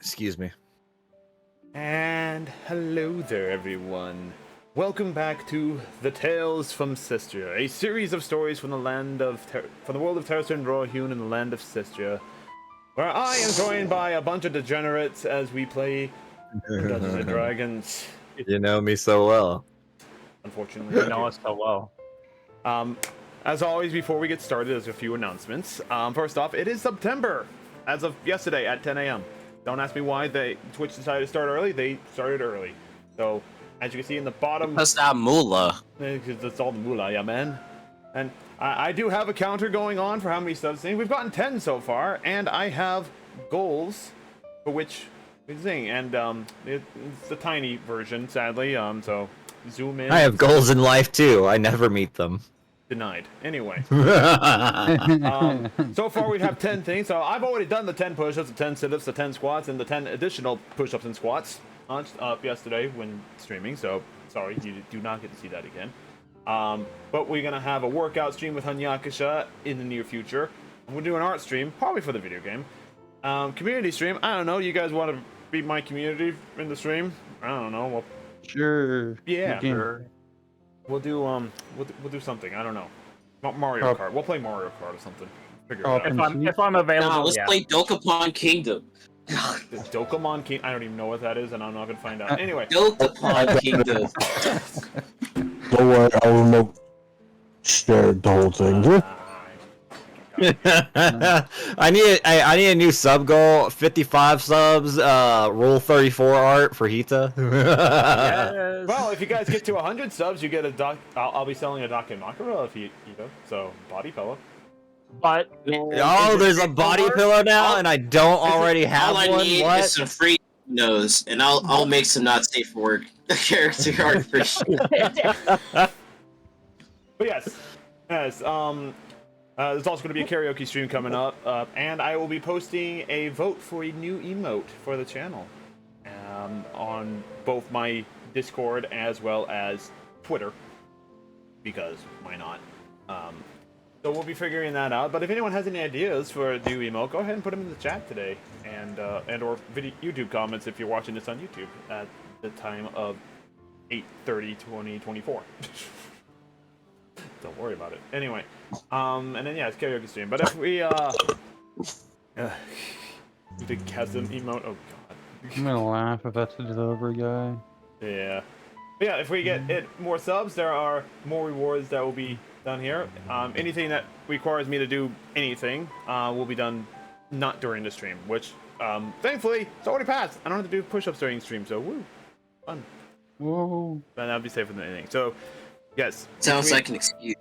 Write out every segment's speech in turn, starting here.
Excuse me. And hello there, everyone. Welcome back to the Tales from Cestria, a series of stories from the world of Terras Venrohyun and the land of Cestria, where I am joined by a bunch of degenerates as we play Dungeons and Dragons. You know me so well. Unfortunately, You know us so well. As always, before we get started, there's a few announcements. First off, it is September, as of yesterday at 10 a.m. Don't ask me why Twitch decided to start early. They started early. So, as you can see in the bottom... That's that moolah. Because that's all the moolah, yeah, man. And I do have a counter going on for how many subs. We've gotten 10 so far, and I have goals for which we sing. And it's a tiny version, sadly. So, zoom in. I have goals in life too. I never meet them. Denied. Anyway. So far we have 10 things. So I've already done the 10 push-ups, the 10 sit-ups, the 10 squats, and the 10 additional push-ups and squats up yesterday when streaming. So sorry, you do not get to see that again. But we're going to have a workout stream with Hanyakasha in the near future. We'll do an art stream, probably for the video game. Community stream, I don't know. You guys want to be my community in the stream? I don't know. Well, Sure. yeah. Sure. We'll do something. I don't know. Not Mario Kart. We'll play Mario Kart or something. Figure it out. If I'm available, Nah, let's play Dokapon Kingdom. The Dokapon King. I don't even know what that is, and I'm not gonna find out. Anyway. Dokapon Kingdom. Don't worry, I will share the whole thing. I need a new sub goal. 55 subs. Rule 34 art for Hita. Yes. Well, if you guys get to 100 subs, you get a doc. I'll be selling a Dakimakura if you know. So body pillow. But Oh, there's a body pillow now, and I don't already have All I one. need What? is some free nose, and I'll make some not safe for work character art for sure. But yes. There's also going to be a karaoke stream coming up, and I will be posting a vote for a new emote for the channel on both my Discord as well as Twitter, because why not? So we'll be figuring that out. But if anyone has any ideas for a new emote, go ahead and put them in the chat today, and or YouTube comments if you're watching this on YouTube at the time of 8/30/2024. Don't worry about it. Anyway, and then yeah, it's karaoke stream. But if we the chasm emote, oh god. I'm gonna laugh if that's the delivery guy. Yeah. But yeah, if we get more subs, there are more rewards that will be done here. Anything that requires me to do anything will be done not during the stream, which thankfully it's already passed. I don't have to do push-ups during stream, so woo, fun. Whoa. But that'll be safer than anything. So yes. Sounds like an excuse.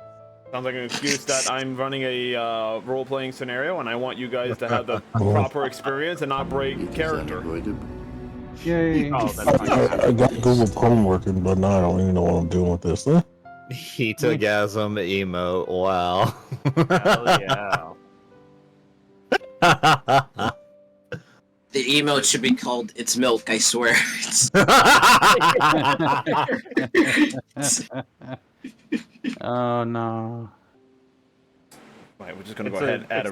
Sounds like an excuse that I'm running a role-playing scenario, and I want you guys to have the proper experience and not break character. Yay. Oh, that's fine. I got Google Chrome working, but now I don't even know what I'm doing with this. Huh? Hita-gasm emote. Wow. Hell yeah. The emote should be called "It's Milk." I swear. Oh no. Right, we're just gonna go ahead and add a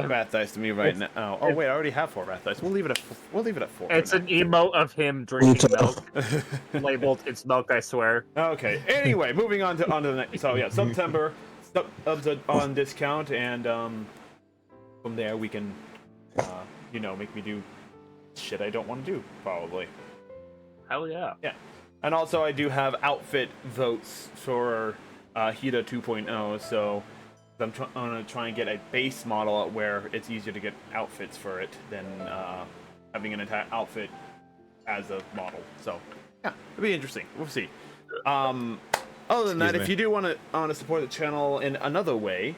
wrath dice to me right now. Oh wait, I already have 4 wrath dice. We'll leave it at 4. It's an emote of him drinking milk, labeled "It's milk, I swear." Okay. Anyway, moving on to the next. So yeah, September subs on discount, and from there we can, make me do shit I don't want to do probably. Hell yeah! Yeah, and also I do have outfit votes for Hita 2.0, so I'm gonna try and get a base model where it's easier to get outfits for it than having an entire outfit as a model. So yeah, it'll be interesting. We'll see. Other than that, if you do want to support the channel in another way,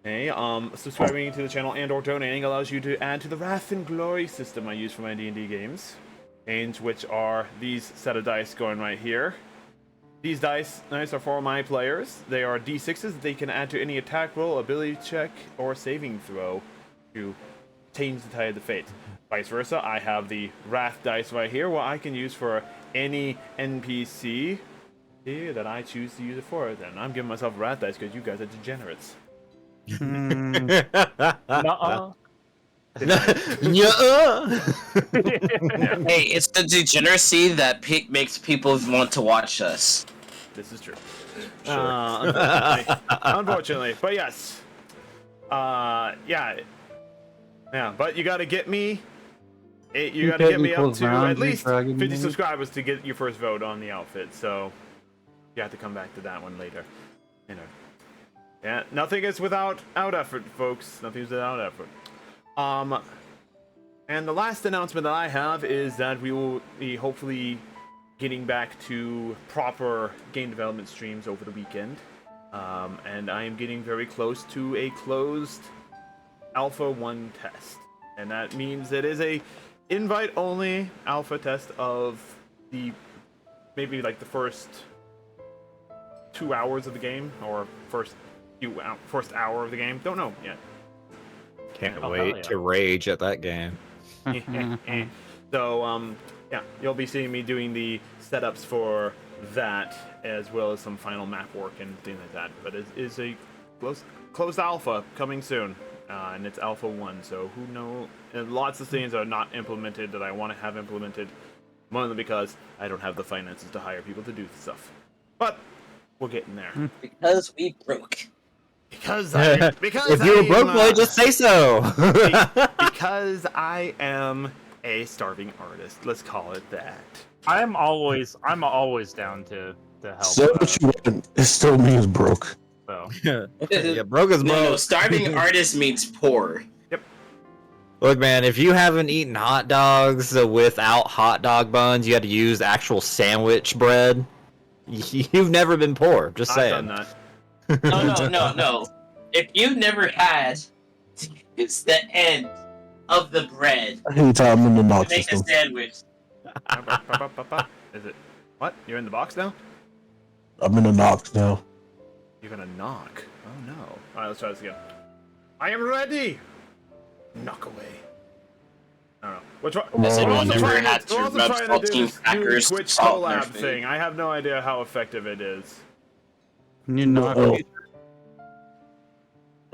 subscribing to the channel and/or donating allows you to add to the Wrath and Glory system I use for my D&D games, which are these set of dice going right here. These dice are for my players. They are D6s that they can add to any attack roll, ability check, or saving throw to change the tide of the fate. Vice versa, I have the Wrath dice right here, what I can use for any NPC that I choose to use it for. Then I'm giving myself Wrath dice because you guys are degenerates. Nuh-uh. Yeah. Hey, it's the degeneracy that makes people want to watch us. This is true. Sure. Unfortunately, but yes. Yeah. But you gotta get me. You gotta get me up to at least 50 subscribers to get your first vote on the outfit. So you have to come back to that one later. You know. Yeah, nothing is without effort, folks. Nothing is without effort. And the last announcement that I have is that we will be hopefully getting back to proper game development streams over the weekend. And I am getting very close to a closed Alpha 1 test. And that means it is a invite-only alpha test of maybe like the first 2 hours of the game, or first hour of the game. Don't know yet. Can't wait to rage at that game. So, yeah, you'll be seeing me doing the setups for that, as well as some final map work and things like that. But it is a closed alpha coming soon, and it's Alpha 1, so who knows? And lots of things are not implemented that I want to have implemented, mainly because I don't have the finances to hire people to do stuff. But we're getting there. Because we broke. Because if you were broke, boy, just say so. because I am a starving artist. Let's call it that. I'm always down to help. Say what you want. It still means broke. So. Yeah, broke is No, broke. starving artist means poor. Look, man, if you haven't eaten hot dogs without hot dog buns, you had to use actual sandwich bread. You've never been poor. Just saying. I've done that. No. If you never had to use the end of the bread Anytime in the to knock make a system. sandwich, Is it? What? You're in the box now? I'm in the knocks now. You're gonna knock. Oh no. Alright, let's try this again. I am ready! Knock away. I don't know. Which one? Has We're anyone also ever had to rub trying to do saltine this new crackers Twitch salt in their collab food? thing. I have no idea how effective it is. You knock Oh. it.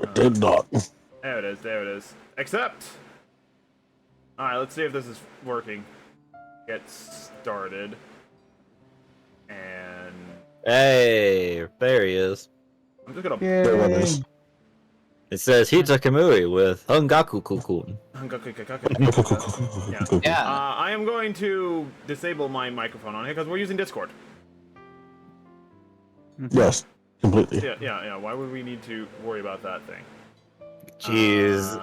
I did not. There it is. Accept! Alright, let's see if this is working. Get started. And Hey, there he is. I'm just gonna There it is. It says Hita Kamui with Hungaku Kukun. Yeah. I am going to disable my microphone on here because we're using Discord. Yes, completely. Yeah. Why would we need to worry about that thing? Jeez.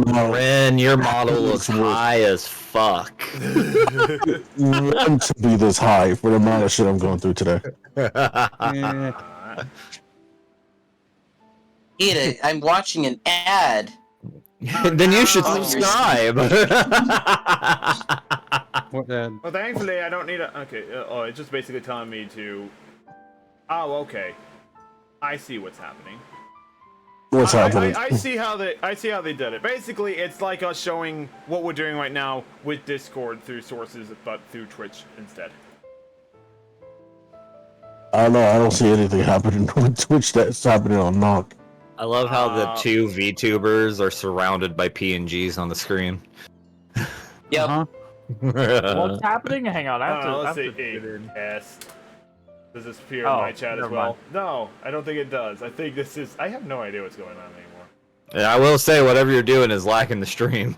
No, Ren, your model looks high as fuck. meant to be this high for the amount of shit I'm going through today. Yeah. Eat it. I'm watching an ad. Then you should subscribe. What ad? Well, thankfully, I don't need a. Okay. It's just basically telling me to. Oh, okay. I see what's happening. What's happening? I see how they did it. Basically, it's like us showing what we're doing right now with Discord through sources, but through Twitch instead. I don't know. I don't see anything happening on Twitch that's happening on Knock. I love how the two VTubers are surrounded by PNGs on the screen. Yep. Uh-huh. What's happening? Hang on, I have to. Let's I see. have to get in. Yes. Does this appear in Oh, my chat as never well? mind. No, I don't think it does. I think this is. I have no idea what's going on anymore. Yeah, I will say whatever you're doing is lacking the stream.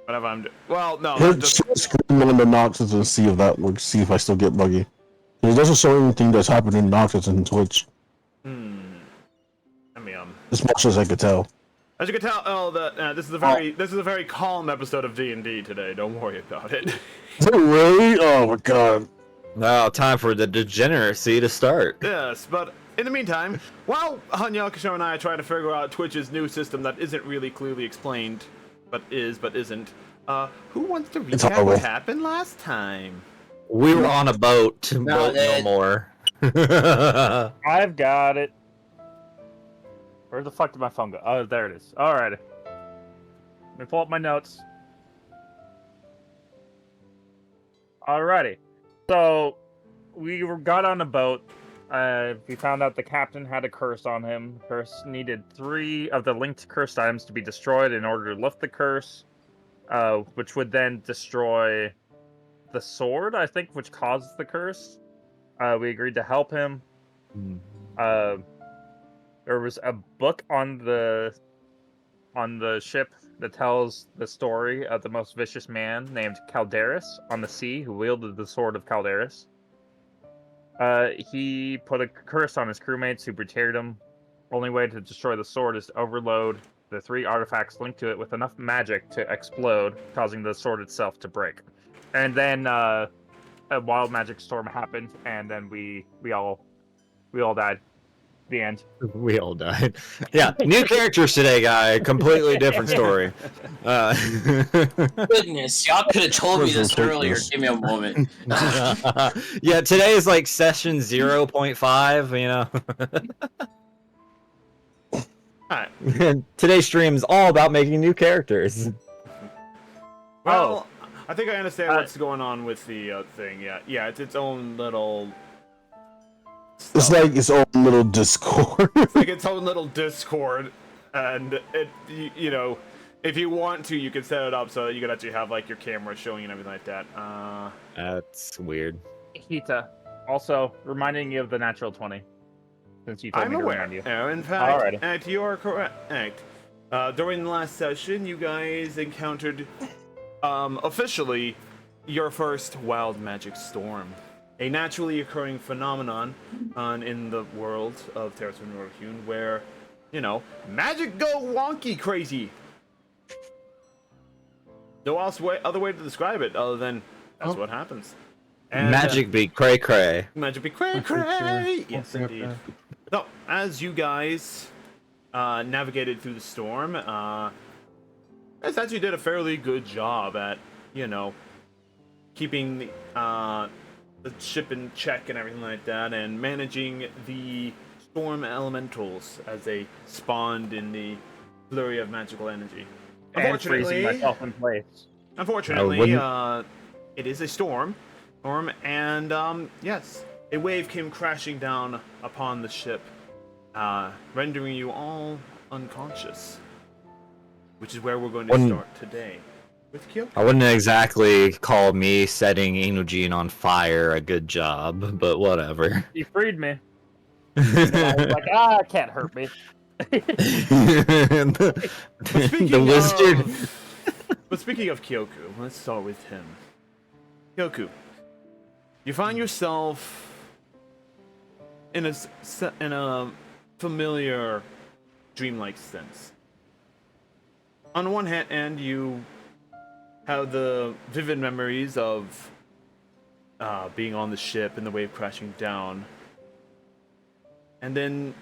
Whatever I'm doing. Well, no. Hit Just, share screen on the Noxus and see if that works. See if I still get buggy. It doesn't show anything that's happening in Noxus and Twitch. I mean, As much as I could tell. as you can tell, this is a very calm episode of D&D today. Don't worry about it. Is it really? Oh my god. Now, time for the degeneracy to start. Yes, but in the meantime, while Hanyakusho and I try to figure out Twitch's new system that isn't really clearly explained, but isn't, who wants to It's recap horrible. what happened last time? We were on a boat. Boat no more. I've got it. Where the fuck did my phone go? Oh, there it is. Alrighty. Let me pull up my notes. Alrighty. So, we got on a boat. We found out the captain had a curse on him. Curse needed 3 of the linked cursed items to be destroyed in order to lift the curse. which would then destroy the sword, I think, which caused the curse. We agreed to help him. There was a book on the ship that tells the story of the most vicious man named Calderis on the sea, who wielded the sword of Calderis. He put a curse on his crewmates who betrayed him. Only way to destroy the sword is to overload the 3 artifacts linked to it with enough magic to explode, causing the sword itself to break. And then a wild magic storm happened, and then we all died. The end. We all died. Yeah, new characters today, guy. Completely different story. Goodness, y'all could have told me this earlier. Give me a moment. Yeah, today is like session 0.5, you know. Alright. Today's stream is all about making new characters. Well, I think I understand what's going on with the thing. Yeah, it's its own little. It's like its own little Discord. It's like its own little Discord, and you know, if you want to, you can set it up so that you can actually have like your camera showing and everything like that. That's weird. Hita, also reminding you of the natural 20. Since you told I'm me to aware. remind you. In fact, Alrighty. and you are correct. During the last session, you guys encountered, officially, your first wild magic storm. A naturally occurring phenomenon in the world of Terras Venrohyun where, you know, magic go wonky crazy. No other way to describe it other than that's what happens. And, Magic be cray cray. magic be cray cray. Yes, indeed. So, as you guys navigated through the storm, guys actually did a fairly good job at, you know, keeping the ship in check and everything like that, and managing the storm elementals as they spawned in the flurry of magical energy. And freezing myself in place. Unfortunately, it is a storm, and yes, a wave came crashing down upon the ship, rendering you all unconscious. Which is where we're going to start today. With Kyoko. I wouldn't exactly call me setting Inujin on fire a good job, but whatever. You freed me. And I was like, it can't hurt me. the wizard. But speaking of Kyoku, let's start with him. Kyoku, you find yourself in a familiar, dreamlike sense. On one hand, you have the vivid memories of being on the ship and the wave crashing down, and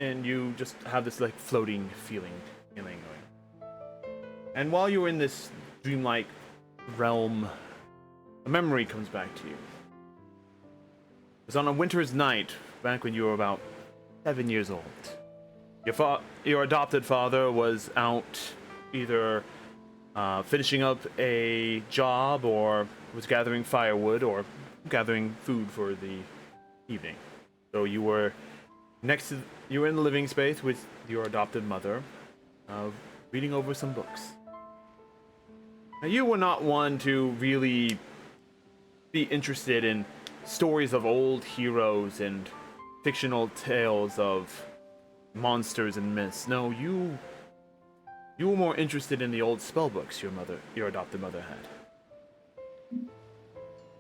you just have this like floating feeling going. And while you're in this dreamlike realm, a memory comes back to you. It was on a winter's night back when you were about 7 years old. Your adopted father was out either finishing up a job, or was gathering firewood, or gathering food for the evening. So you were in the living space with your adopted mother, reading over some books. Now, you were not one to really be interested in stories of old heroes and fictional tales of monsters and myths. No, you were more interested in the old spell books your adopted mother had.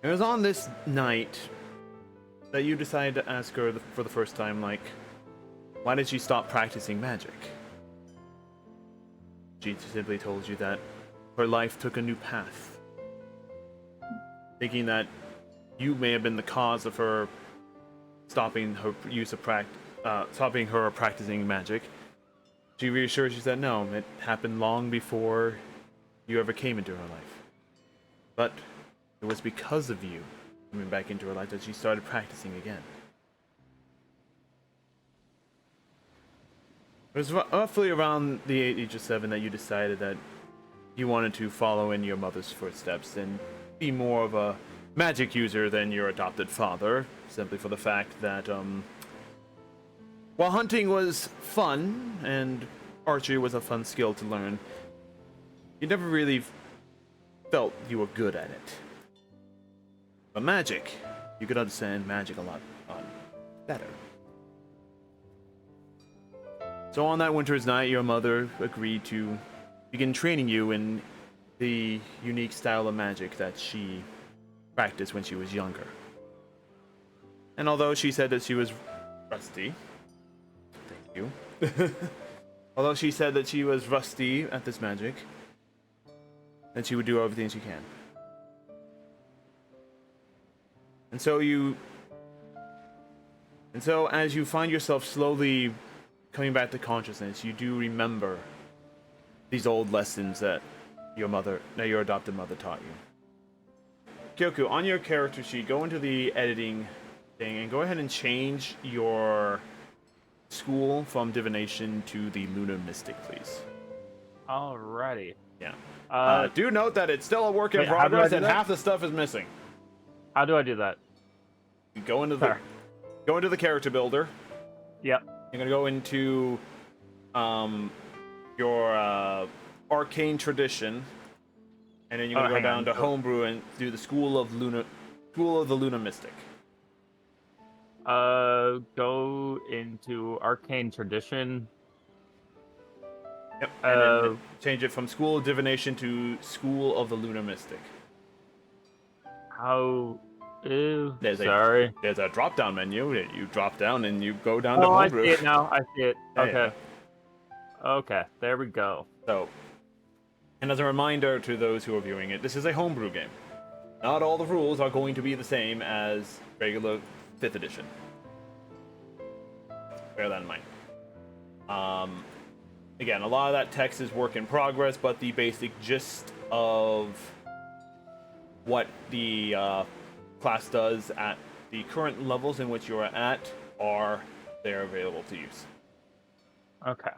It was on this night that you decided to ask her for the first time, like, why did she stop practicing magic? She simply told you that her life took a new path. Thinking that you may have been the cause of her stopping her practicing magic. She reassures you that no, it happened long before you ever came into her life. But it was because of you coming back into her life that she started practicing again. It was roughly around the age of 7 that you decided that you wanted to follow in your mother's footsteps and be more of a magic user than your adopted father, simply for the fact that, while hunting was fun and archery was a fun skill to learn, you never really felt you were good at it. But magic, you could understand magic a lot better. So on that winter's night, your mother agreed to begin training you in the unique style of magic that she practiced when she was younger. And although she said that she was rusty, thank you. Although she said that she was rusty at this magic, that she would do everything she can. And so as you find yourself slowly coming back to consciousness, you do remember these old lessons that your adopted mother taught you. Kyoku, on your character sheet, go into the editing thing and go ahead and change your school from divination to the lunar mystic, please. Alrighty. Yeah. Do note that it's still a work in wait, how do I progress do and that? half the stuff is missing. How do I do that? You go into Sorry. the character builder. Yep. You're gonna go into your arcane tradition, and then you're gonna go hang down on. to homebrew and do the school of the lunar mystic. Go into arcane tradition. Yep. And then change it from school of divination to school of the lunar mystic. How? There's a drop down menu that you drop down and you go down to Oh, I homebrew. see it now. I see it. Yeah, Okay. Okay. There we go. So, and as a reminder to those who are viewing it, this is a homebrew game. Not all the rules are going to be the same as regular 5th edition. Bear that in mind. Again, a lot of that text is work in progress, but the basic gist of what the class does at the current levels in which you are at are there available to use. Okay.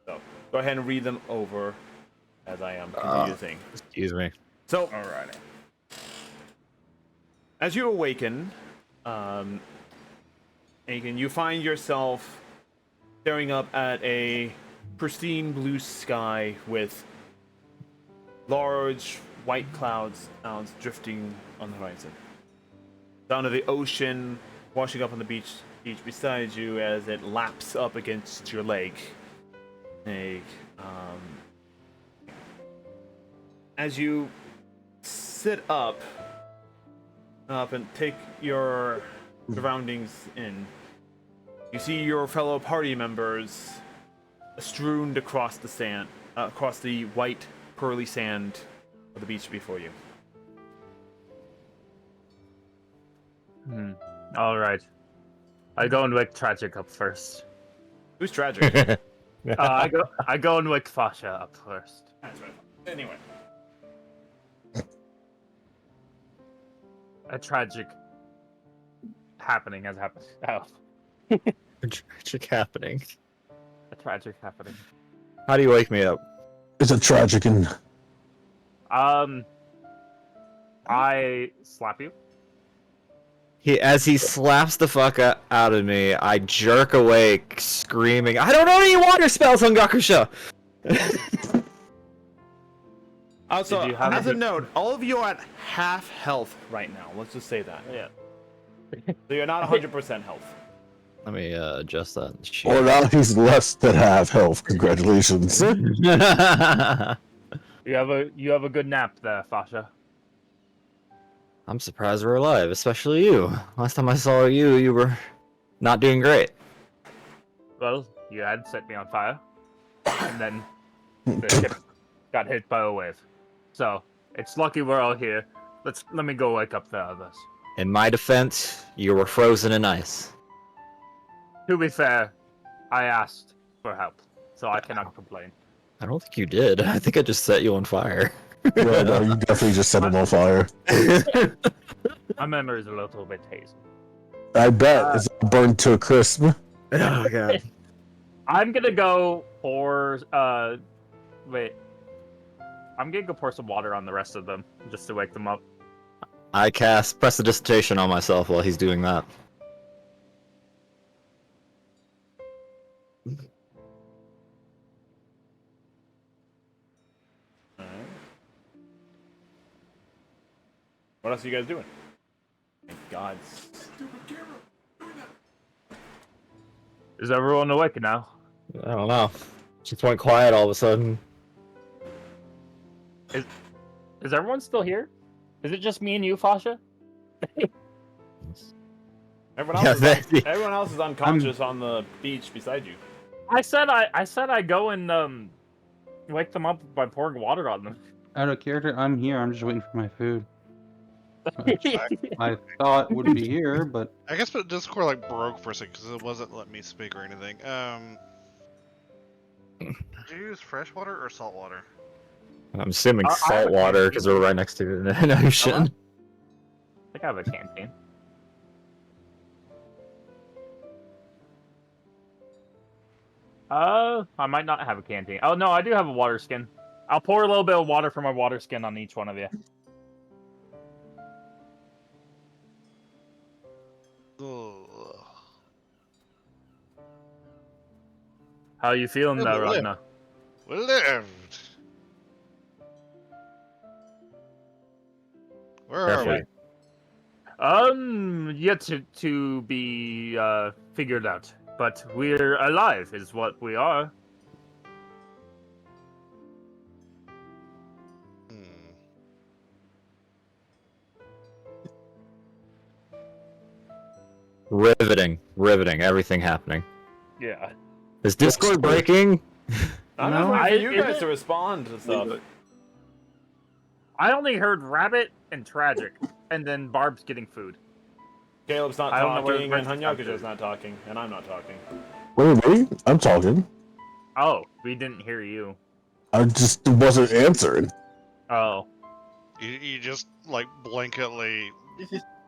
So go ahead and read them over as I am confusing. Excuse me. So, Alrighty. as you awaken, Aiken, you find yourself staring up at a pristine blue sky with large white clouds drifting on the horizon. Sound of the ocean washing up on the beach beside you as it laps up against your leg. As you sit up and take your surroundings in, you see your fellow party members strewn across the sand, across the white, pearly sand of the beach before you. All right. I go and wake Tragic up first. Who's tragic? I go and wake Fasha up first. That's right. Anyway, A tragic happening has happened. Oh, Tragic happening. a tragic happening. How do you wake me up? It's a tragic and I slap you. As he slaps the fuck out of me, I jerk awake, screaming, "I don't know any water spells on Gakusha!" also, Did you have as a a good- note, all of you are at half health right now. Let's just say that. Yeah. So you're not 100% health. Let me adjust that. or now he's less than half health. Congratulations. You have a good nap there, Fasha. I'm surprised we're alive, especially you. Last time I saw you, you were not doing great. Well, you had set me on fire, and then the ship got hit by a wave. So it's lucky we're all here. Let me go wake up the others. In my defense, you were frozen in ice. To be fair, I asked for help, so I cannot complain. I don't think you did. I think I just set you on fire. Yeah, no, you definitely just set him on fire. My memory is a little bit hazy. I bet it's burned to a crisp. Oh god. I'm gonna go pour. Wait. I'm gonna go pour some water on the rest of them just to wake them up. I cast Prestidigitation on myself while he's doing that. What else are you guys doing? Thank God. Is everyone awake now? I don't know. Just went quiet all of a sudden. Is everyone still here? Is it just me and you, Fasha? Everyone else, everyone else is unconscious on the beach beside you. I said I go and wake them up by pouring water on them. Out of character, I'm here. I'm just waiting for my food. I thought would be here, but I guess but Discord like broke for a second because it wasn't letting me speak or anything. Did you use fresh water or salt water? I'm assuming I have salt a water canteen. because we're right next to an ocean. I think I have a canteen. I might not have a canteen. Oh no, I do have a water skin. I'll pour a little bit of water from my water skin on each one of you. Ugh. How are you feeling Yeah, there, but Ragnar? We lived. Where are we? Carefully. Yet to be figured out. But we're alive, is what we are. Hmm. Riveting. Everything happening. Yeah. Is Discord breaking? I'm No, not waiting for you is guys it? to respond to stuff. I only heard rabbit and tragic, and then Barb's getting food. Caleb's not I don't know where talking, the and rest of the Hanyakuja's not talking, and I'm not talking. Wait, me? I'm talking. Oh, we didn't hear you. I just wasn't answering. Oh. You just like blanketly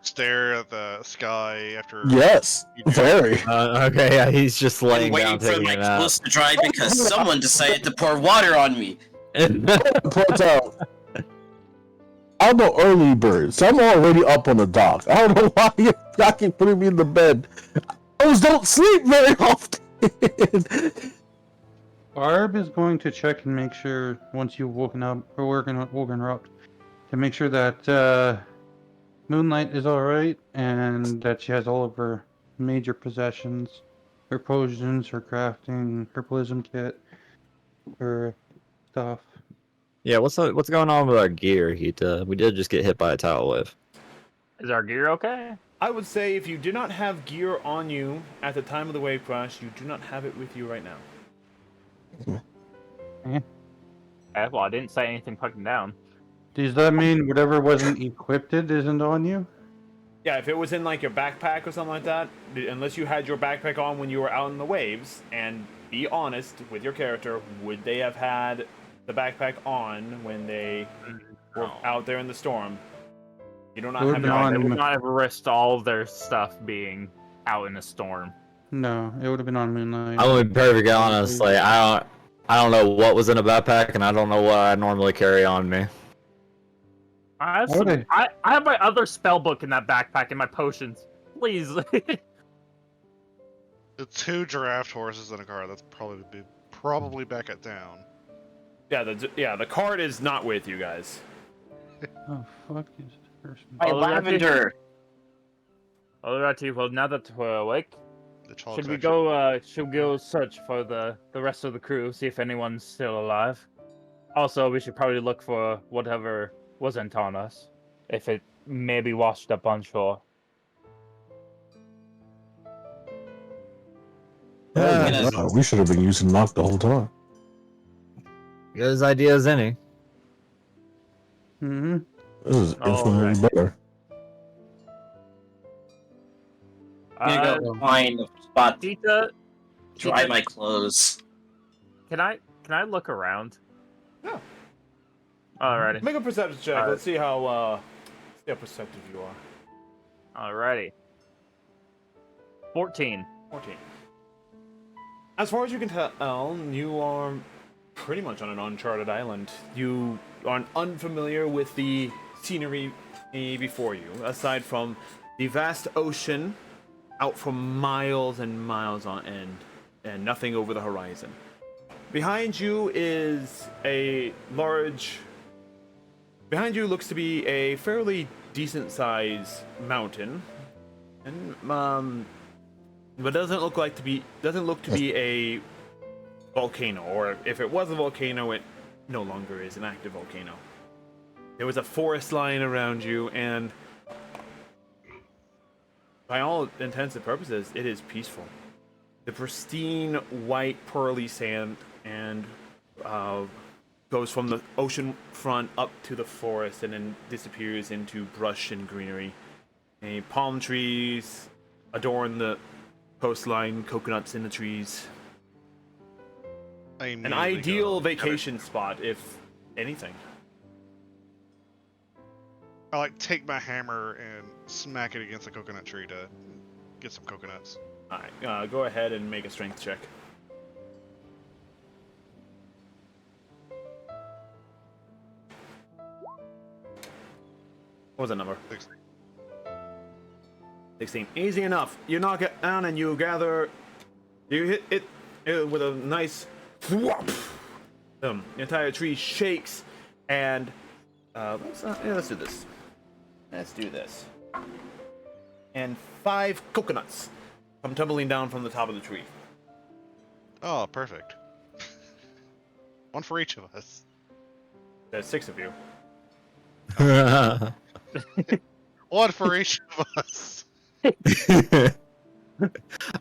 stare at the sky after. Yes, You do. very. Okay, yeah, he's just I'm laying waiting down for taking my a nap. clothes to dry because someone decided to pour water on me. Point out, I'm an early bird, so I'm already up on the dock. I don't know why y'all keep putting me in the bed. Those don't sleep very often. Barb is going to check and make sure once you've woken up or woken her up to make sure that Moonlight is all right and that she has all of her major possessions, her potions, her crafting, her prism kit, her stuff. Yeah, what's going on with our gear, Hita? We did just get hit by a tidal wave. Is our gear okay? I would say if you do not have gear on you at the time of the wave crash, you do not have it with you right now. Well, I didn't say anything fucking down. Does that mean whatever wasn't equipped isn't on you? Yeah, if it was in like your backpack or something like that, unless you had your backpack on when you were out in the waves, and be honest with your character, would they have had the backpack on when they were out there in the storm? You do not It would have be your on- They backpack. would not have risked all of their stuff being out in a storm. No, it would have been on Moonlight. I'm gonna be perfectly honest. Like I don't know what was in a backpack, and I don't know what I normally carry on me. I have, Okay. I have my other spell book in that backpack and my potions. Please. The 2 giraffe horses in a car. That's probably back it down. Yeah, the card is not with you guys. Oh, fuck is this person? My Oh, lavender. Alrighty, well now that we're awake, The child should we section. should we go search for the rest of the crew, see if anyone's still alive? Also, we should probably look for whatever wasn't on us, if it maybe washed up on shore. Yeah. Wow, we should have been using knock the whole time. Good as idea as any. Mm-hmm. This is infinitely Alright. better. I'm gonna go find a spot to Tita, dry my clothes. can I look around? Yeah. Alrighty. Make a perception check. Alright. Let's see how perceptive you are. Alrighty. 14. 14. As far as you can tell, you are pretty much on an uncharted island. You are unfamiliar with the scenery before you, aside from the vast ocean out for miles and miles on end, and nothing over the horizon. Behind you is a large... Behind you looks to be a fairly decent sized mountain, and but doesn't look to be a volcano, or if it was a volcano, it no longer is an active volcano. There was a forest lying around you, and by all intents and purposes, it is peaceful. The pristine white pearly sand and goes from the ocean front up to the forest and then disappears into brush and greenery. And palm trees adorn the coastline, coconuts in the trees. An ideal vacation spot, if anything. I like take my hammer and smack it against a coconut tree to get some coconuts. Alright, go ahead and make a strength check. What was that number? 16. Easy enough. You knock it down and you hit it with a nice thwop. The entire tree shakes, and let's do this. Let's do this. And 5 coconuts come tumbling down from the top of the tree. Oh, perfect. One for each of us. There's 6 of you. One for each of us.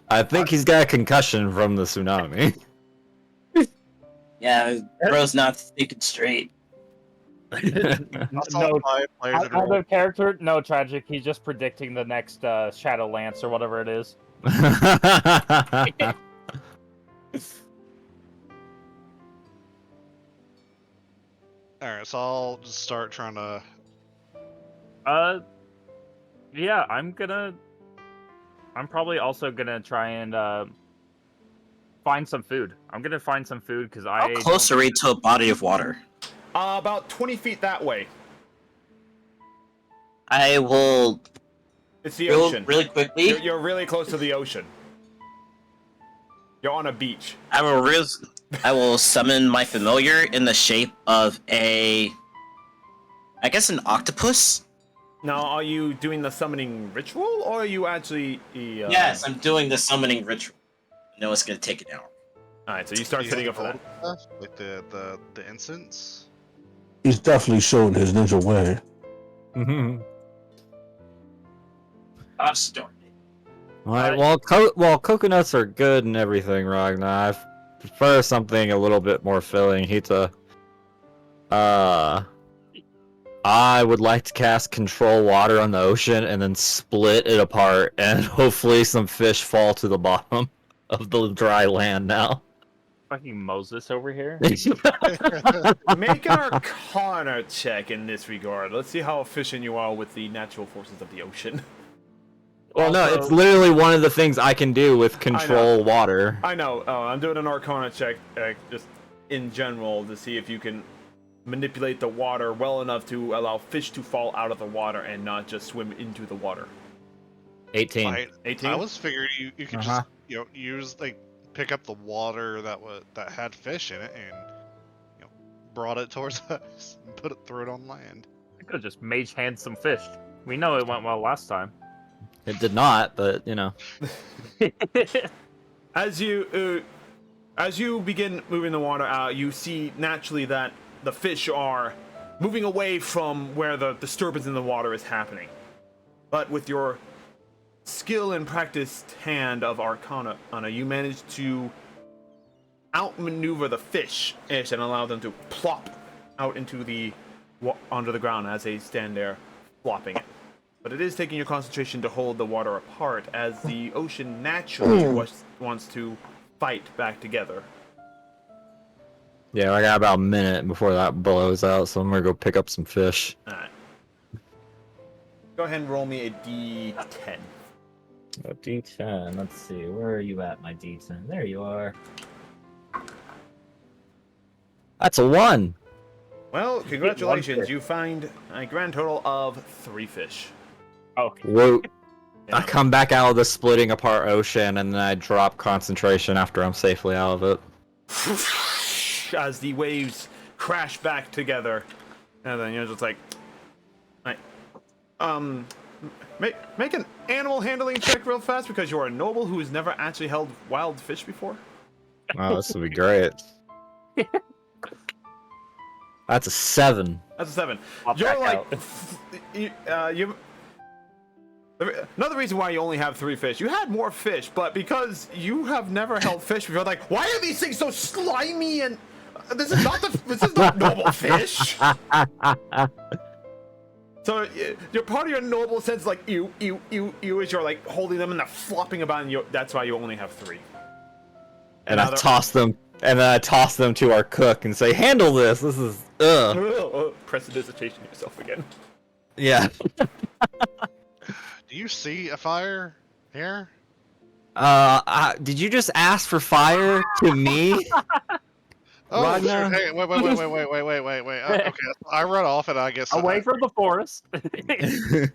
I think he's got a concussion from the tsunami. Yeah, bro's not thinking straight. No, out of character, no tragic. He's just predicting the next Shadow Lance or whatever it is. Alright, so I'll just start trying to... Yeah, I'm probably also gonna try and find some food. I'm gonna find some food because How close are we to a body of water? About 20 feet that way. I will. It's the ocean. Really quickly. You're really close to the ocean. You're on a beach. I will summon my familiar in the shape of I guess an octopus. Now, are you doing the summoning ritual, or are you actually... Yes, I'm doing the summoning ritual. I know it's gonna take an hour. Alright, so you start setting up for that. Like the incense? He's definitely showing his ninja way. Gosh darn it. Alright, well, coconuts are good and everything, Ragnar. I prefer something a little bit more filling. I would like to cast Control Water on the ocean and then split it apart, and hopefully some fish fall to the bottom of the dry land now. Fucking Moses over here. Make an Arcana check in this regard. Let's see how efficient you are with the natural forces of the ocean. Well, no, it's literally one of the things I can do with Control Water. I know. I'm doing an Arcana check just in general to see if you can manipulate the water well enough to allow fish to fall out of the water and not just swim into the water. 18. 18? I was figuring you could just use pick up the water that had fish in it and brought it towards us and threw it on land. I could have just mage hand some fish. We know it went well last time. It did not, but As you begin moving the water out, you see naturally that the fish are moving away from where the disturbance in the water is happening. But with your skill and practiced hand of Arcana, you manage to outmaneuver the fish and allow them to plop out into onto the ground as they stand there flopping it. But it is taking your concentration to hold the water apart, as the ocean naturally wants to fight back together. yeah, I got about a minute before that blows out, so I'm gonna go pick up some fish. Alright. Go ahead and roll me a d10. A D10. Let's see. Where are you at, my D10? There you are. That's a 1. Well, congratulations. You find a grand total of 3 fish. Okay. Whoa. Yeah. I come back out of the splitting apart ocean, and then I drop concentration after I'm safely out of it. As the waves crash back together, and then you're just like, make an animal handling check real fast because you're a noble who has never actually held wild fish before. Oh, this would be great. That's a 7. That's a 7. I'll You're back like, out. you. Another reason why you only have 3 fish. You had more fish, but because you have never held fish before, like, why are these things so slimy and this is not noble fish. So you're part of your noble sense, like ew, as you're like holding them and they're flopping about, and that's why you only have 3. And I toss them, and then I toss them to our cook and say, "Handle this. This is prestidigitation yourself again. Yeah. Do you see a fire here? Did you just ask for fire to me? Oh, Ragnar? sure. Hey, wait. Okay, I run off and I guess Away from the forest. Actually,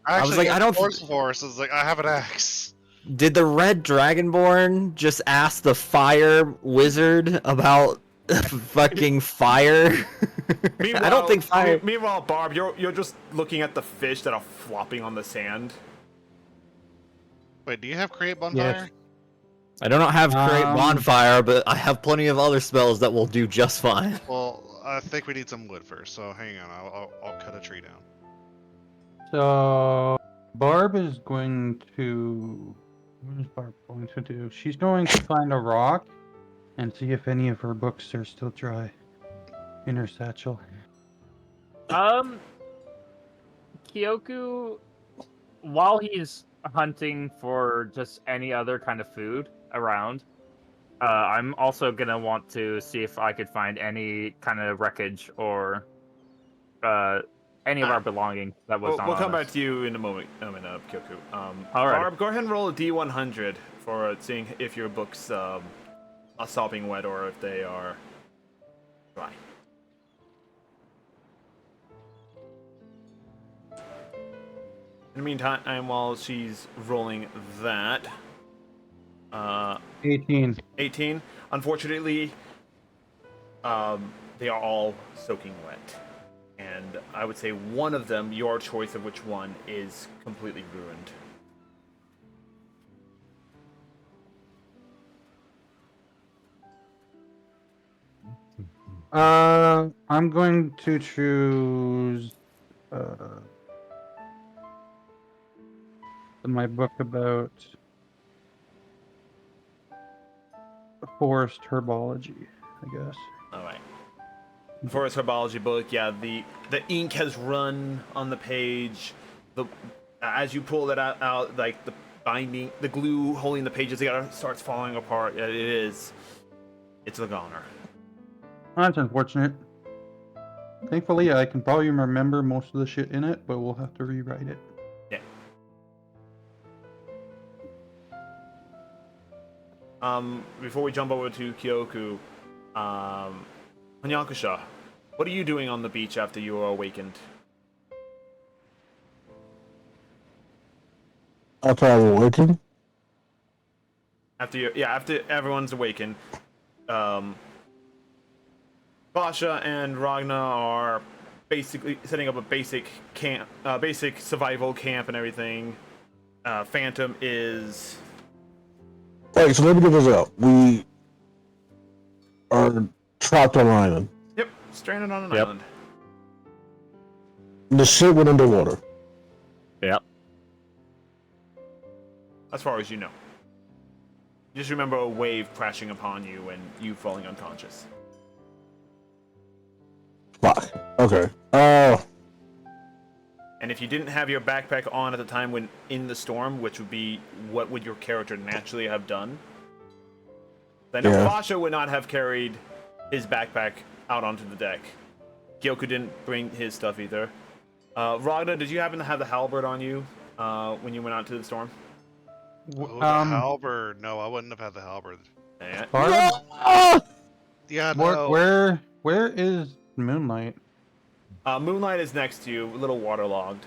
I was like, I don't. force is like I have an axe. Did the red dragonborn just ask the fire wizard about fucking fire? I don't think fire. Meanwhile, Barb, you're just looking at the fish that are flopping on the sand. Wait, do you have create bonfire? Yes. I do not have create bonfire, but I have plenty of other spells that will do just fine. Well, I think we need some wood first, so hang on. I'll cut a tree down. So Barb is going to. What is Barb going to do? She's going to find a rock and see if any of her books are still dry in her satchel. Kyoku, while he's hunting for just any other kind of food around, I'm also gonna want to see if I could find any kind of wreckage or any of our belongings that was not We'll come on back us. to you in a moment, Kyoku. Alright. Barb, go ahead and roll a D100 for seeing if your books are sopping wet or if they are dry. In the meantime, while she's rolling that, 18. 18. Unfortunately, they are all soaking wet. And I would say one of them, your choice of which one, is completely ruined. I'm going to choose my book about forest herbology, I guess. All right. Forest herbology book, yeah. The ink has run on the page. As you pull it out, like the binding, the glue holding the pages together starts falling apart. It's a goner. That's unfortunate. Thankfully, I can probably remember most of the shit in it, but we'll have to rewrite it. Yeah. Before we jump over to Kyoku, Hanyakusha, what are you doing on the beach after you are awakened? After I awaken? After everyone's awakened, Basha and Ragnar are basically setting up a basic camp, basic survival camp and everything. Phantom is. Wait, so let me get this out. We are trapped on an island. Yep, stranded on an island. The ship went underwater. Yep. As far as you know. Just remember a wave crashing upon you and you falling unconscious. Fuck. Okay. And if you didn't have your backpack on at the time when in the storm, which would be what would your character naturally have done? I know Basha would not have carried his backpack out onto the deck. Gyoku didn't bring his stuff either. Ragnar, did you happen to have the halberd on you when you went out to the storm? Oh, the halberd. No, I wouldn't have had the halberd. Barb? Yeah, no. Where is Moonlight? Moonlight is next to you, a little waterlogged.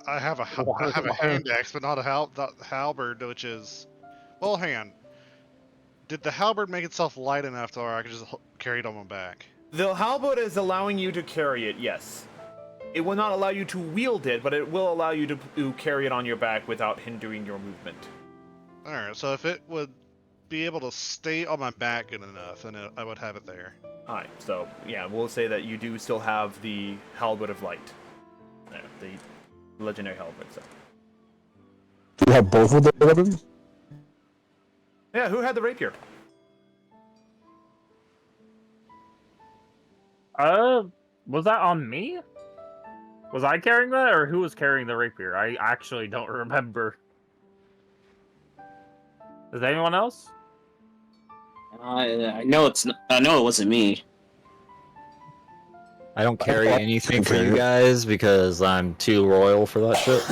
I have a hand axe, but not a halberd, which is. Well, hang on. Did the halberd make itself light enough to where I could just carry it on my back? The halberd is allowing you to carry it, yes. it will not allow you to wield it, but it will allow you to carry it on your back without hindering your movement. Alright, so if it would be able to stay on my back good enough, then I would have it there. Alright, so yeah, we'll say that you do still have the Halberd of Light. The legendary Halberd, so. Do you have both of the weapons? Yeah, who had the rapier? Was that on me? Was I carrying that, or who was carrying the rapier? I actually don't remember. Is anyone else? I know it's. I know it wasn't me. I don't carry anything for you guys because I'm too royal for that shit.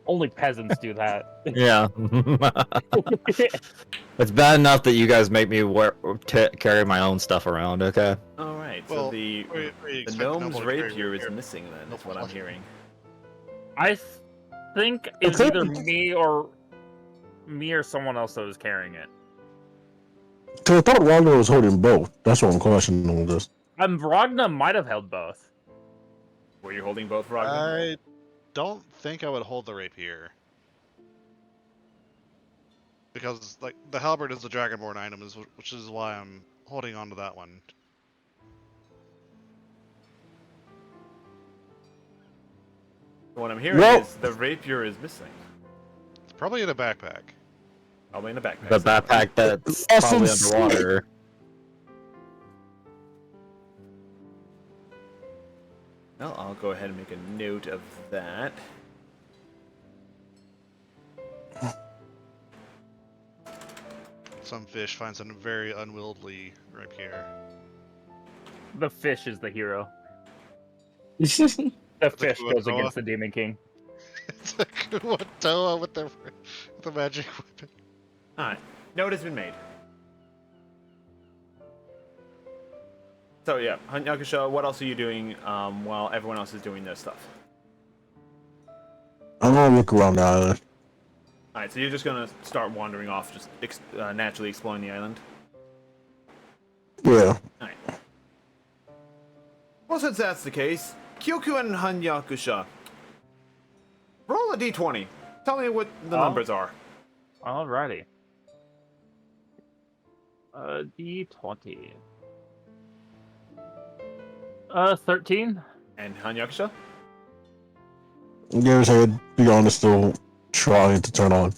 Only peasants do that. Yeah. It's bad enough that you guys make me carry my own stuff around, okay? Alright, so Well, the expect gnome's noble to carry rapier is rapier. missing then, that's what I'm hearing. I think it's either me or someone else that was carrying it. Cause I thought Wagner was holding both. That's what I'm questioning this. Ragna might have held both. Were you holding both, Ragnar? I don't think I would hold the rapier. Because, like, the halberd is the Dragonborn item, which is why I'm holding on to that one. What I'm hearing Well- is the rapier is missing. It's probably in a backpack. Probably in the backpack. The backpack that's Awesome probably shit. underwater. Well, I'll go ahead and make a note of that. Some fish finds a very unwieldy rapier. The fish is the hero. Oh, The fish Kuatoa. goes against the Demon King. It's a Kuatoa with the magic weapon. Alright, note has been made. So yeah, Hanyakusha, what else are you doing while everyone else is doing their stuff? I'm gonna look around the island. Alright, so you're just gonna start wandering off, just naturally exploring the island? Yeah. Alright. Well, since that's the case, Kyoku and Hanyakusha, roll a d20. Tell me what the numbers are. Alrighty. D20. 13. And Hanyakusha? Gary's head, be honest, still trying to turn on.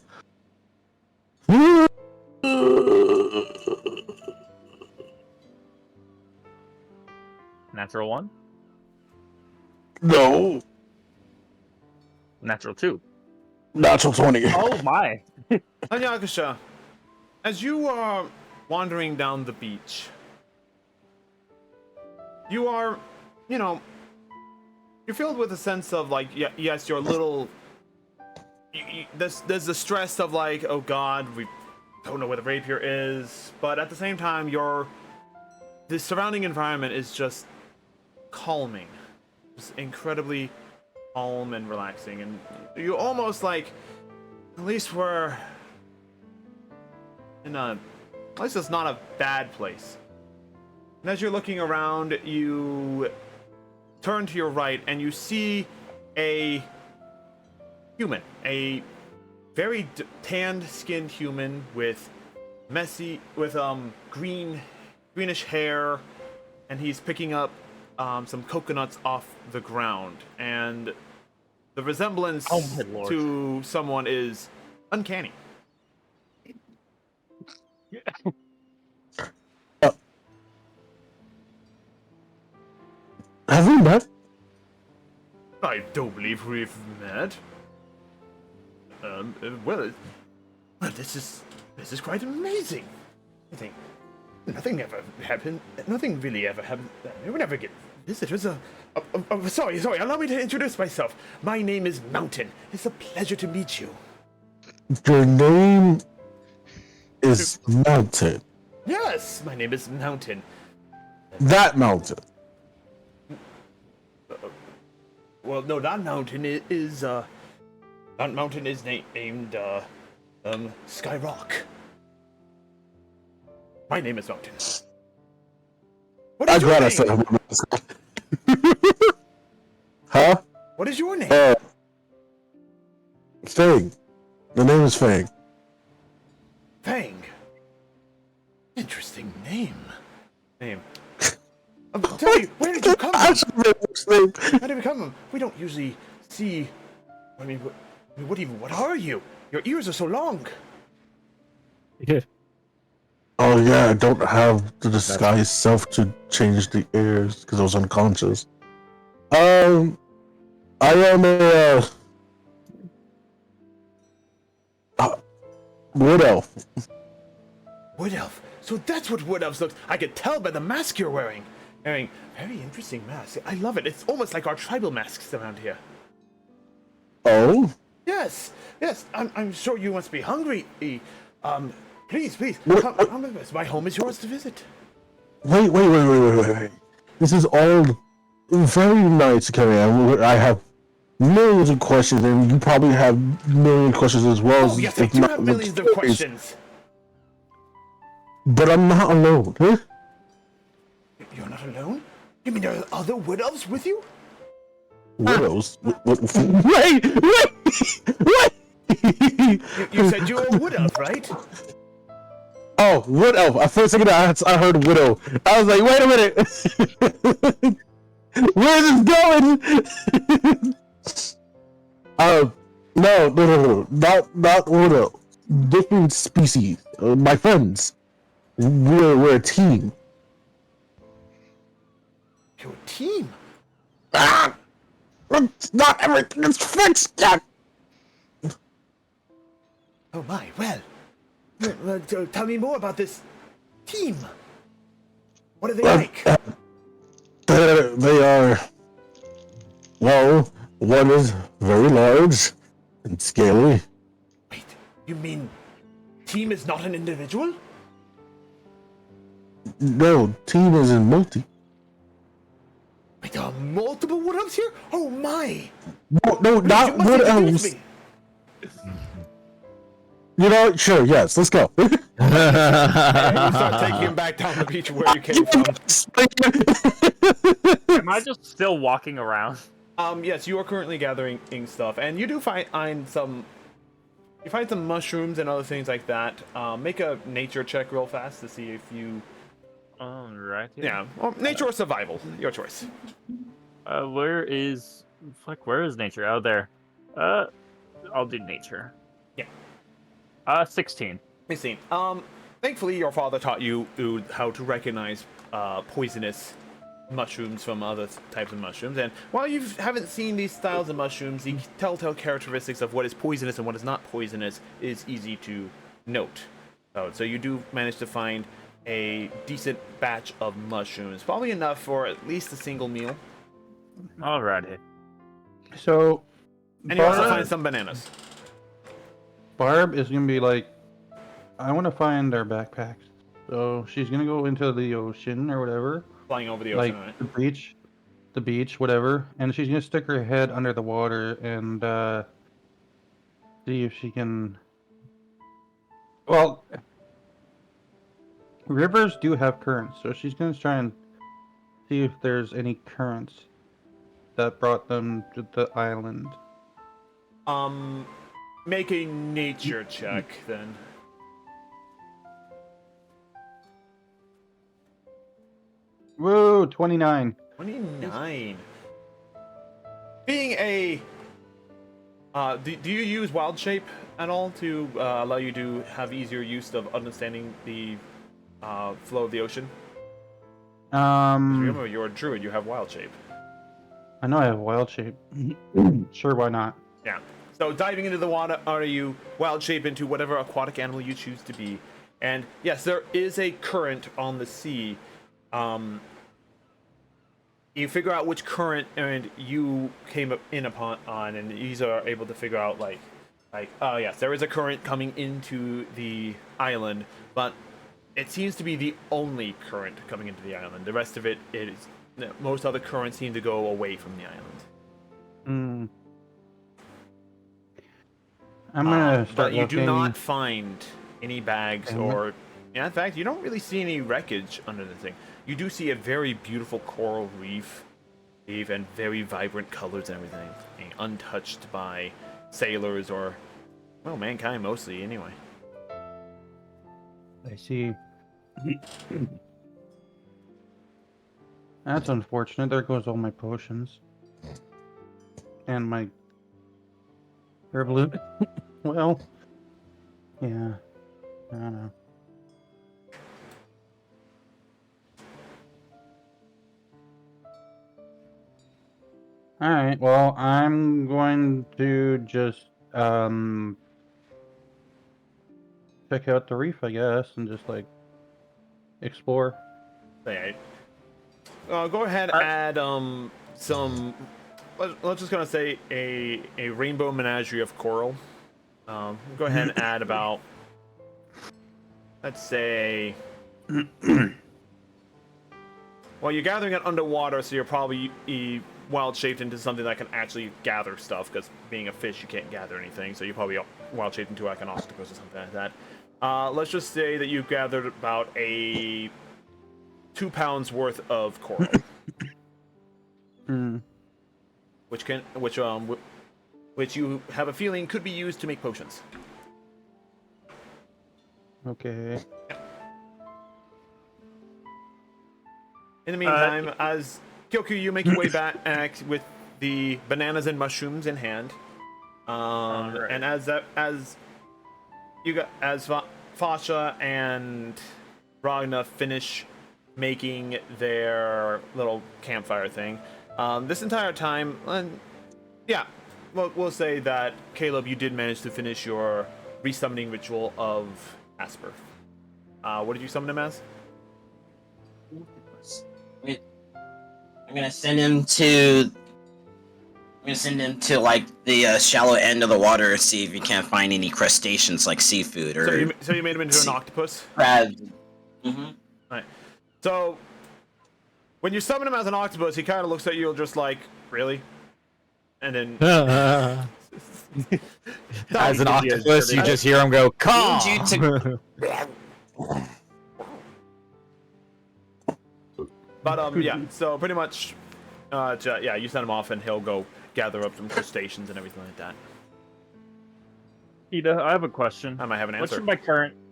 Natural 1. No. Natural 2. Natural 20. Oh my. Hanyakusha, as you are wandering down the beach, you are, you're filled with a sense of like, yes, you're a little. There's the stress of like, oh God, we don't know where the rapier is, but at the same time, the surrounding environment is just calming, just incredibly calm and relaxing, and you almost like, at least we're in at least it's not a bad place. And as you're looking around, you turn to your right and you see a human, a very tanned-skinned human with greenish hair, and he's picking up some coconuts off the ground, and the resemblance Oh my lord. to someone is uncanny. Have we met? I don't believe we've met. Well, this is quite amazing. Nothing ever happened. Nothing really ever happened. We never get visitors. Sorry. Allow me to introduce myself. My name is Mountain. It's a pleasure to meet you. Your name is Mountain. Yes, my name is Mountain. That mountain. Well, no, that mountain is that mountain is named Skyrock. My name is Mountain. What are I'm you glad I doing? said What is your name? Fang. The name is Fang. Fang. Interesting name. Tell me, where did you come from? How did we come from? We don't usually see. I mean, what are you? Your ears are so long. Oh yeah, I don't have the disguise self to change the ears because I was unconscious. I am a wood elf. Wood elf. So that's what wood elves look. I could tell by the mask you're wearing. Very interesting mask. I love it. It's almost like our tribal masks around here. Oh? Yes. I'm sure you must be hungry. Please, What? come with us. My home is yours to visit. Wait. This is all very nice, Carrie. I have millions of questions, and you probably have millions of questions as well. Oh, yes, I do have millions of questions. But I'm not alone. Huh? You're not alone? You mean there are other wood elves with you? Widows? Wait! You said you were a wood elf, right? Oh, wood elf. At first second I heard widow. I was like, wait a minute. Where is this going? No. Not widow. Different species. My friends. We're a team. You're a team? Ah! Not everything is fixed yet. Oh my, well, tell me more about this team. What are they like? They are, well, one is very large and scaly. Wait, you mean team is not an individual? No, team is in multi. Wait, there are multiple wood elves here? Oh my! No, not wood elves. You know, sure, yes, let's go. And you start taking him back down the beach where you came from. Am I just still walking around? Yes, you are currently gathering stuff, and you do find some. You find some mushrooms and other things like that. Make a nature check real fast to see if you. Right. Yeah, or nature or survival, your choice. Where is nature? Oh, there. I'll do nature. Yeah. 16. 16. Thankfully, your father taught you how to recognize poisonous mushrooms from other types of mushrooms. And while you haven't seen these styles of mushrooms, the telltale characteristics of what is poisonous and what is not poisonous is easy to note. So you do manage to find a decent batch of mushrooms, probably enough for at least a single meal. Alrighty. So, And you also find some bananas. Barb is gonna be like, I want to find our backpacks. So she's gonna go into the ocean or whatever, Flying over the ocean, like right? the beach, whatever, and she's gonna stick her head under the water and see if she can. Well, rivers do have currents, so she's gonna try and see if there's any currents that brought them to the island. Make a nature check then. Whoa, 29. 29. Being a do you use wild shape at all to allow you to have easier use of understanding the flow of the ocean? Remember, you're a druid. You have wild shape. I know I have wild shape. Sure, why not? Yeah. So diving into the water, are you wild shape into whatever aquatic animal you choose to be? And yes, there is a current on the sea. You figure out which current and you came in upon and these are able to figure out like oh yes, there is a current coming into the island, but it seems to be the only current coming into the island. The rest of it is most other currents seem to go away from the island. I'm gonna start but you looking. do not find any bags or in fact you don't really see any wreckage under the thing. You do see a very beautiful coral reef and very vibrant colors and everything, and untouched by sailors or, well, mankind mostly anyway. I see. That's unfortunate. There goes all my potions. And my herbal. Well, yeah. I don't know. Alright, well, I'm going to just, check out the reef, I guess, and just, like, explore. Okay. Go ahead, add some. Let's just gonna say a rainbow menagerie of coral. Go ahead and add about, let's say. Well, you're gathering it underwater, so you're probably wild shaped into something that can actually gather stuff. Because being a fish, you can't gather anything, so you're probably wild shaped into like an octopus or something like that. Let's just say that you've gathered about a 2 pounds worth of coral, which you have a feeling could be used to make potions. Okay. In the meantime, as Kyoku, you make your way back with the bananas and mushrooms in hand, Right. and as Fasha and Ragna finish making their little campfire thing, this entire time, yeah, we'll say that Caleb, you did manage to finish your resummoning ritual of Asper. What did you summon him as? I'm gonna send him to. Like the shallow end of the water, see if you can't find any crustaceans like seafood or. So you made him into an octopus? Crab. Right. So when you summon him as an octopus, he kind of looks at you just like, really? And then as an octopus, you just hear him go, "Come!" But yeah. So pretty much, yeah, you send him off, and he'll go gather up some crustaceans and everything like that. Ida, I have a question. I might have an answer.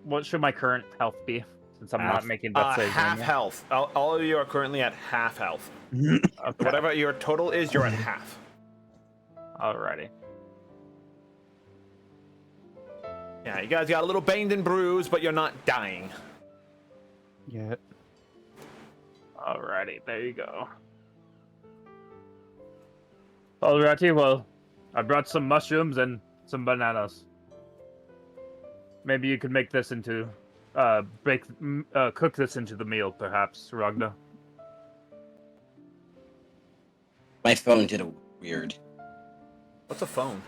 What should my current health be? Since I'm not making that save. Half health. All of you are currently at half health. Okay. Whatever your total is, you're at half. Alrighty. Yeah, you guys got a little banged and bruised, but you're not dying. Yet. Alrighty, there you go. Alrighty, well, I brought some mushrooms and some bananas. Maybe you could make this into, cook this into the meal, perhaps, Ragna. My phone did a weird. What's a phone?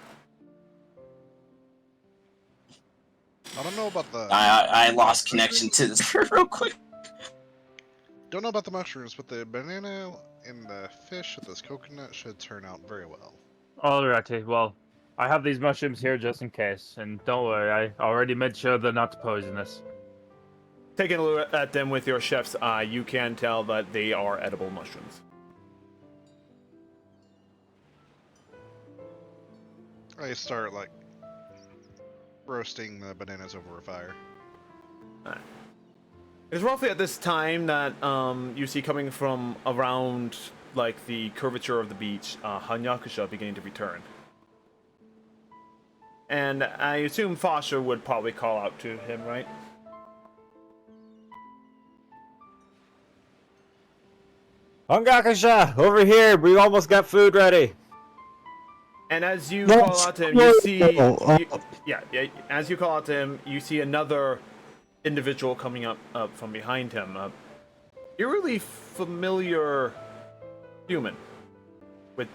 I don't know about the. I lost connection to this real quick. Don't know about the mushrooms, but the banana and the fish with this coconut should turn out very well. Alrighty, well, I have these mushrooms here just in case, and don't worry, I already made sure they're not poisonous. Taking a look at them with your chef's eye, you can tell that they are edible mushrooms. I start like roasting the bananas over a fire. It's roughly at this time that you see coming from around like the curvature of the beach, Hanyakusha beginning to return. And I assume Fasha would probably call out to him, right? Hanyakusha, over here. We almost got food ready. And as you call out to him, you see, as you call out to him, you see another individual coming up from behind him. Eerily familiar human with,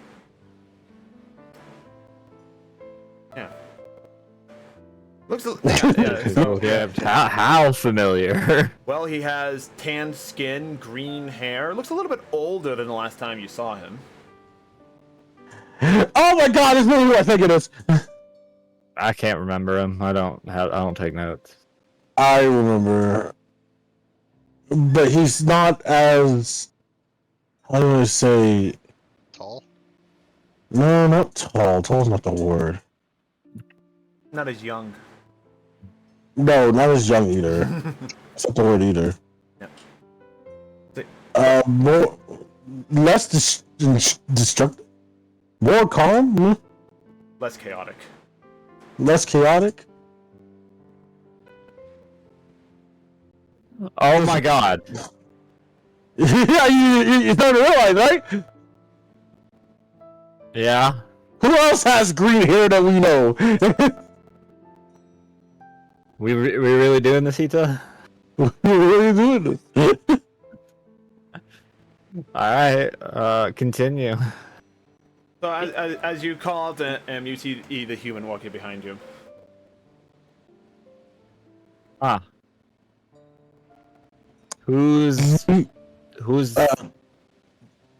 looks. How familiar? Well, he has tanned skin, green hair. Looks a little bit older than the last time you saw him. Oh my god, it's really who I think it is. I can't remember him. I don't take notes. I remember, but he's not as, how do I say, No, not tall. Tall's not the word. Not as young. No, not as young either. That's not the word either. More, less destructive, more calm, Less chaotic. less chaotic. Oh my god. Yeah, you starting to realize, right? Yeah. Who else has green hair that we know? We really doing this, Hita? We're really doing this. Alright, continue. So as you call out, you see the human walking behind you. Ah. Who's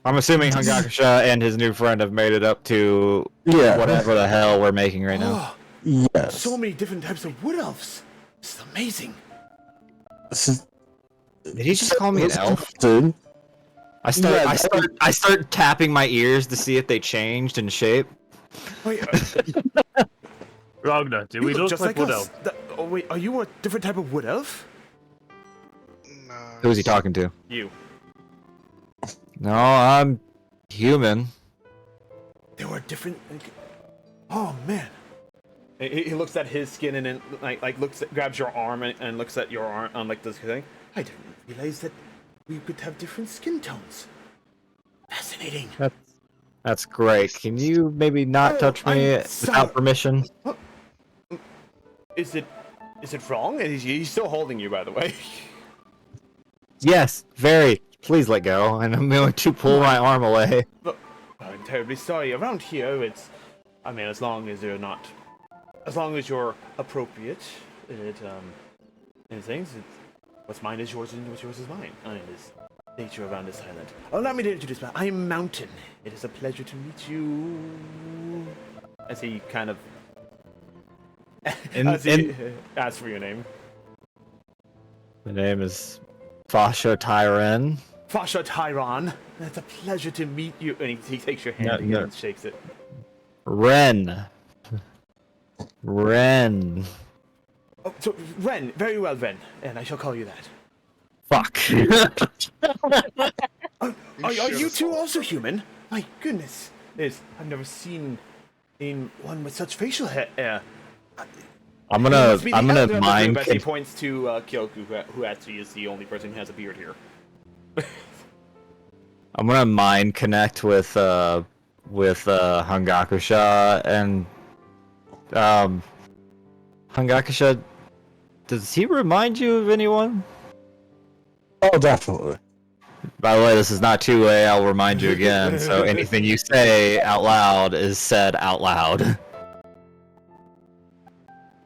I'm assuming Hangakusha and his new friend have made it up to Yeah. whatever the hell we're making right now. Yes. So many different types of wood elves. This is amazing. Did he just call me an elf? Dude. I start tapping my ears to see if they changed in shape. Wait, Ragnar, do we look just like wood elves? Oh wait, are you a different type of wood elf? No. Who's he talking to? You. No, I'm human. They were different. Oh man. He looks at his skin and then grabs your arm and looks at your arm like this thing. I didn't realize that we could have different skin tones. Fascinating. That's great. Can you maybe not touch me without permission? Is it wrong? He's still holding you, by the way. Yes, very. Please let go, and I'm going to pull my arm away. But I'm terribly sorry. Around here, I mean, as long as you're appropriate, in things, what's mine is yours, and what's yours is mine. It is nature around this island. Allow me to introduce myself. I am Mountain. It is a pleasure to meet you. As he kind of asks for your name. The name is Fasha Tyren. Fasha Tyron. It's a pleasure to meet you. And he takes your hand again and shakes it. Ren. Ren. Oh, so Ren. Very well, Ren. And I shall call you that. Fuck. Are you two also human? My goodness. I've never seen one with such facial hair. I'm gonna mind. As he points to Kyoku, who actually is the only person who has a beard here. I'm gonna mind connect with Hangakusha and Hangakusha. Does he remind you of anyone? Oh, definitely. By the way, this is not two-way. I'll remind you again. So anything you say out loud is said out loud.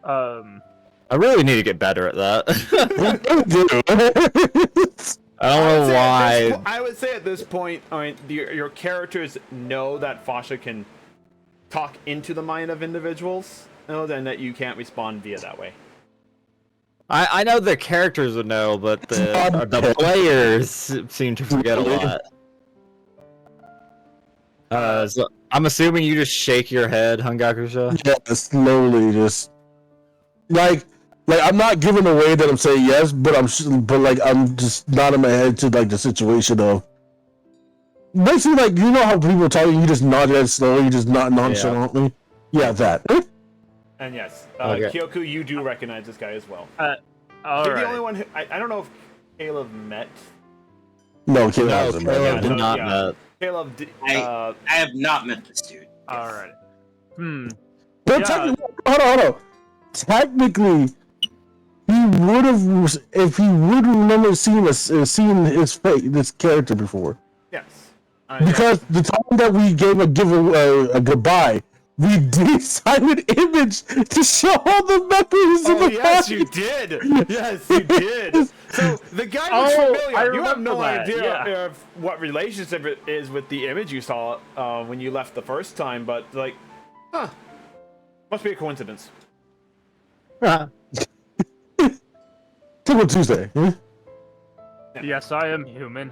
I really need to get better at that. I don't know why. I would say at this point, I mean, your characters know that Fasha can talk into the mind of individuals, and that you can't respond via that way. I know the characters would know, but the players seem to forget a lot. So I'm assuming you just shake your head, Hangakusha? Yeah, slowly, just like I'm not giving away that I'm saying yes, but I'm just nodding my head to like the situation of basically like you know how people are talking, you just nod your head slowly, you just not nonchalantly. Yeah, that. And yes, Okay. Kyoku, you do recognize this guy as well. All You're right. the only one who I don't know if Caleb met. No, Caleb No, hasn't. Caleb Yeah, did no, not yeah. know. Caleb did. I have not met this dude. All right. But Yeah. technically, hold on. Technically, he would have if he would remember seeing his face, this character before. Yes. Because the time that we gave a goodbye, we did silent image to show all the memories of the yes, party. you did. Yes, you did. So the guy looks familiar. I You have no remember that, idea yeah. of what relationship it is with the image you saw when you left the first time, but like, must be a coincidence. Typical Tuesday. Yes, I am human.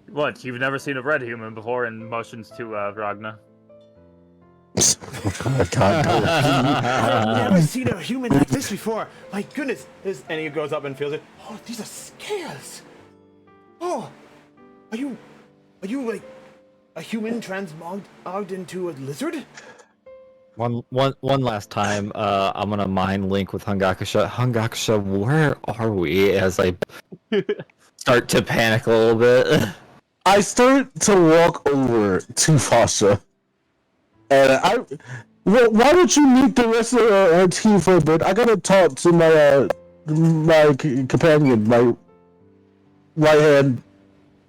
What? You've never seen a red human before in motions to Ragna? I've never seen a human like this before. My goodness. And he goes up and feels it. Oh, these are scales. Oh, are you like a human transmogged into a lizard? One last time, I'm gonna mind link with Hungakusha. Hungakusha, where are we? As I start to panic a little bit. I start to walk over to Fasha, and why don't you meet the rest of our team for a bit? I gotta talk to my companion, my right hand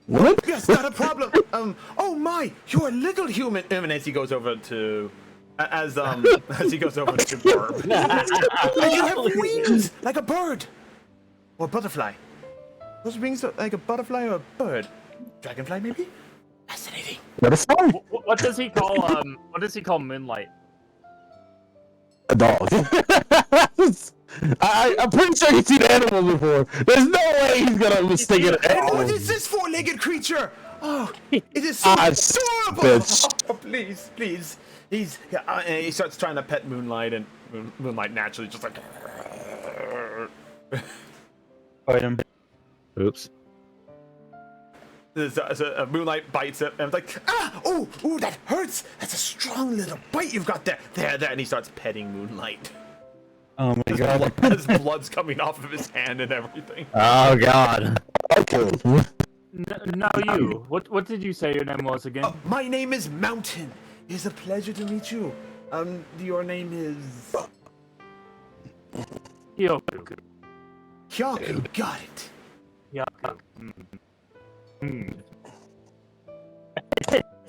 woman. Yes, not a problem. Oh my, you're a little human. And as he goes over to, as he goes over to Barb, and you have wings like a bird or a butterfly. Those wings are like a butterfly or a bird. Dragonfly, maybe. Fascinating. Butterfly? What does he call Moonlight? A dog. I'm pretty sure he's seen animals before. There's no way he's gonna mistake it. And what is this four-legged creature? Oh, it is so adorable. Bitch. Oh, please, please. And he starts trying to pet Moonlight, and Moonlight naturally just like. Fight him. Oops. Moonlight bites it, and it's like, ooh, that hurts. That's a strong little bite you've got there. There, and he starts petting Moonlight. Oh my god. His blood's coming off of his hand and everything. Oh god. Okay. Now you. What did you say your name was again? My name is Mountain. It's a pleasure to meet you. Your name is Hyoku. Hyoku. Got it.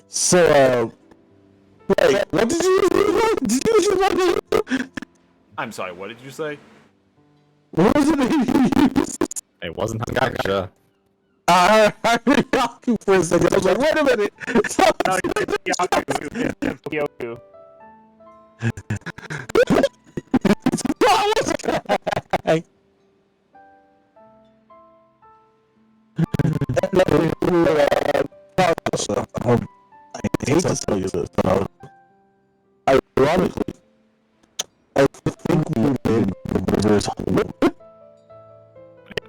So, wait, what did you I'm sorry. What did you say? What was the name you used? It wasn't Hungakusha. I heard Yaku for a second. I was like, wait a minute. Hyoku. I hate to tell you this, but ironically, I think we made the river's home.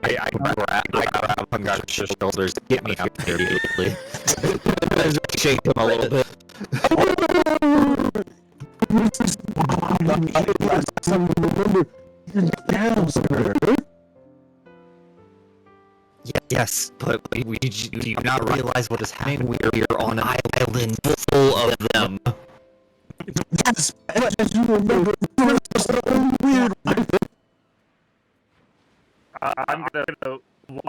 I grab Hungakusha's shoulders to get me out there immediately. And just shake him a little bit. Yes, but we do not realize what is happening. We are on an island full of them. Yes, as you remember, there was so weird. I'm gonna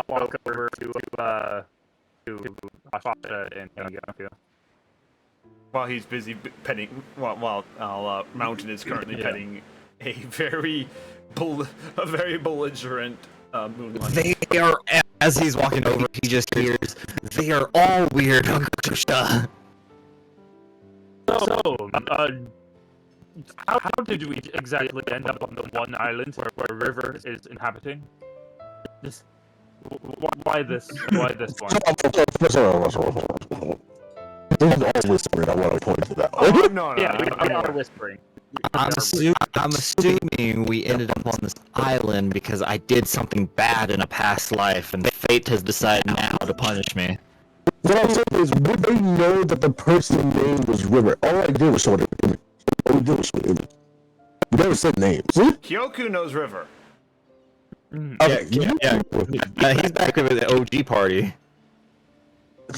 walk over to Asha and Yaku. While he's busy petting, while Mountain is currently petting a very belligerent Moonlight. They are, as he's walking over, he just hears, they are all weird, Hungakusha. So, how did we exactly end up on the one island where River is inhabiting? Why this one? This is all whispering. I want to point to that. No. Yeah, we are whispering. I'm assuming we ended up on this island because I did something bad in a past life, and fate has decided now to punish me. What I'm saying is, would they know that the person's name was River? All I did was show the image. All we did was show the image. We never said names. Hyoku knows River. Yeah, he's back with the OG party.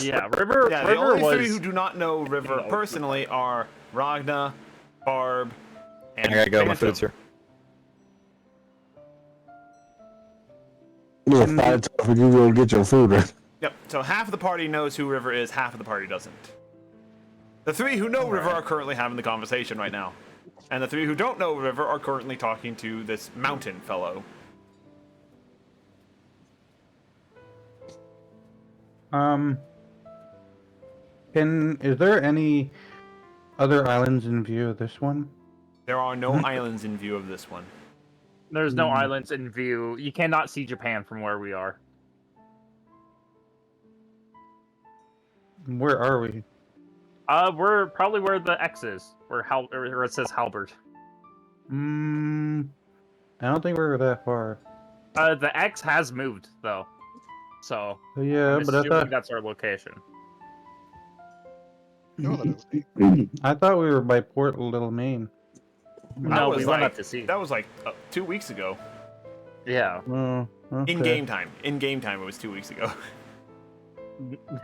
Yeah, River. Yeah, River the only was. three who do not know River personally are Ragna, Barb, and I gotta go, my Phantom. food's here. We'll find time for you to go get your food, right? Yep. So half of the party knows who River is, half of the party doesn't. The three who know River are currently having the conversation right now, and the three who don't know River are currently talking to this Mountain fellow. Is there any other islands in view of this one? There are no islands in view of this one. There's no islands in view. You cannot see Japan from where we are. Where are we? We're probably where the X is, where it says Halberd. I don't think we're that far. The X has moved though, so Yeah, I'm but I assuming thought that's our location. No, that is. I thought we were by Port Little Maine. No, was we went like- out to sea. That was like 2 weeks ago. Yeah, Oh, okay. In game time. In game time, it was 2 weeks ago.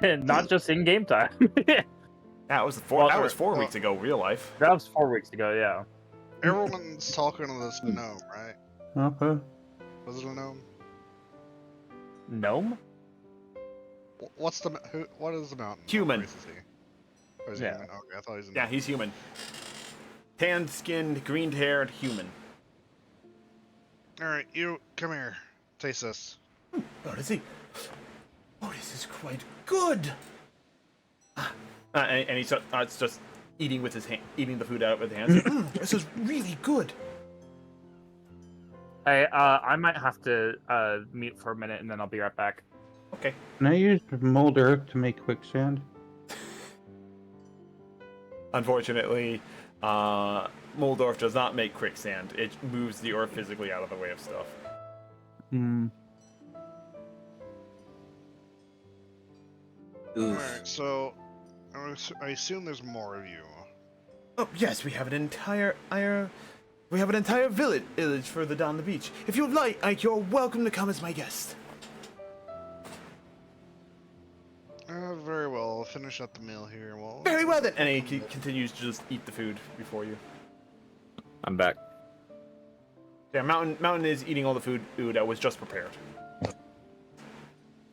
not just in game time. That was Well, 4 weeks ago, real life. That was 4 weeks ago. Yeah. Everyone's talking to this gnome, right? Okay. Was it a gnome? Gnome? What is the mountain? Human. What race is he? Or is he Yeah. human? Okay, I thought he was a Yeah, gnome. he's human. Tan-skinned, green-haired human. Alright, you, come here. Taste this. Oh, does he? Oh, this is quite good. And he starts just eating with his hand, eating the food out with his hands. This is really good. Hey, I might have to mute for a minute, and then I'll be right back. Okay. Can I use mold earth to make quicksand? Unfortunately, Moldorf does not make quicksand. It moves the earth physically out of the way of stuff. Hmm. Oof. Alright, so I assume there's more of you. Oh yes, we have an entire village further down the beach. If you'd like, you're welcome to come as my guest. Very well. I'll finish up the meal here. Well, Very well then. And he continues to just eat the food before you. I'm back. Yeah, Mountain is eating all the food that was just prepared.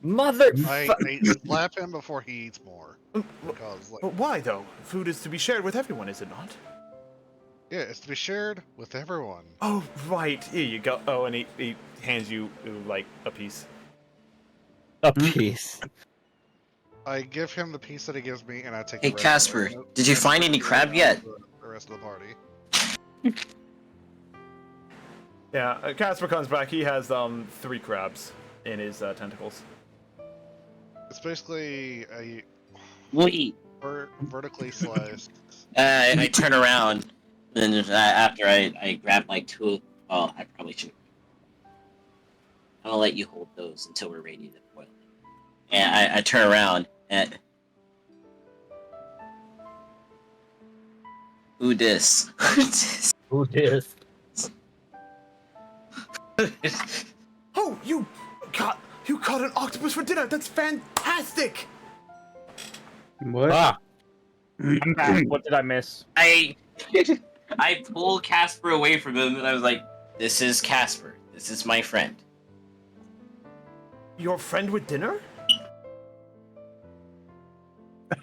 Mother. I slap him before he eats more. Because, like, But why though? Food is to be shared with everyone, is it not? yeah, it's to be shared with everyone. Oh right, here you go. Oh, and he hands you like a piece. A piece. I give him the piece that he gives me, and I take. Hey, the rest Casper, of it. did you find any crab yet? The rest of the party. Yeah, Casper comes back. He has 3 crabs in his tentacles. It's basically a We'll eat. vertically sliced. I turn around, and after I grab like 2. Well, I probably should. I'll let you hold those until we're ready to boil. And I turn around and. Who dis? Who dis? Oh, you caught an octopus for dinner. That's fantastic. What? Ah. I'm back. What did I miss? I pulled Casper away from him, and I was like, "This is Casper. This is my friend." Your friend with dinner?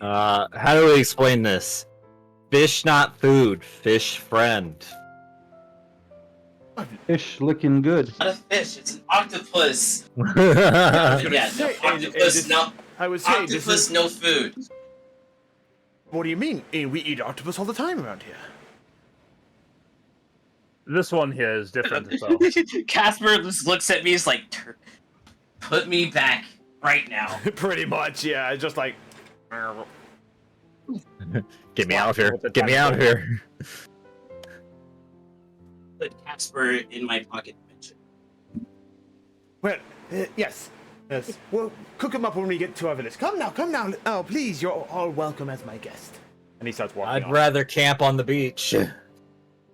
How do we explain this? Fish not food, fish friend. Fish looking good. Not a fish. It's an octopus. Ah, Yeah, no, say, octopus. No, I was saying, octopus. No food. What do you mean? We eat octopus all the time around here. This one here is different. So. Casper just looks at me. He's like, "Put me back right now." Pretty much, yeah. It's just like. Get me out of here. Get me out of here. Put Casper in my pocket dimension. Well, yes. Yes. We'll cook him up when we get to our village. Come now. Oh, please, you're all welcome as my guest. And he starts walking I'd off. rather camp on the beach.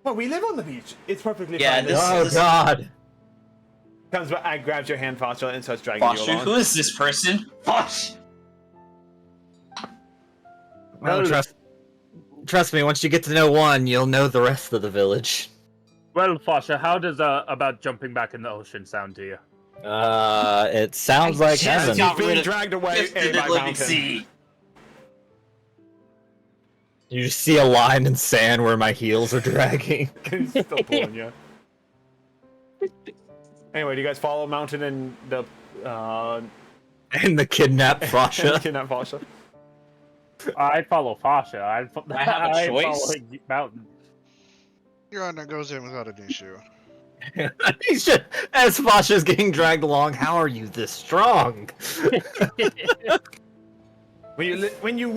Well, we live on the beach. It's perfectly Yeah, fine. this- Oh God. Comes back, I grabs your hand, Foster, and starts dragging Foster, you who along. is this person? Fosh. Well, trust me. Once you get to know one, you'll know the rest of the village. Well, Fasha, how does about jumping back in the ocean sound to you? It sounds like just heaven. got Being rid of- dragged away Just to the by living mountain. sea. You see a line in sand where my heels are dragging. He's still pulling you. Anyway, do you guys follow Mountain and the And the kidnapped Frasha. kidnap Fasha? I follow Fasha. I have a choice? follow Mountain. Your Honor goes in without an issue. He's just, as Fasha's getting dragged along, how are you this strong? When you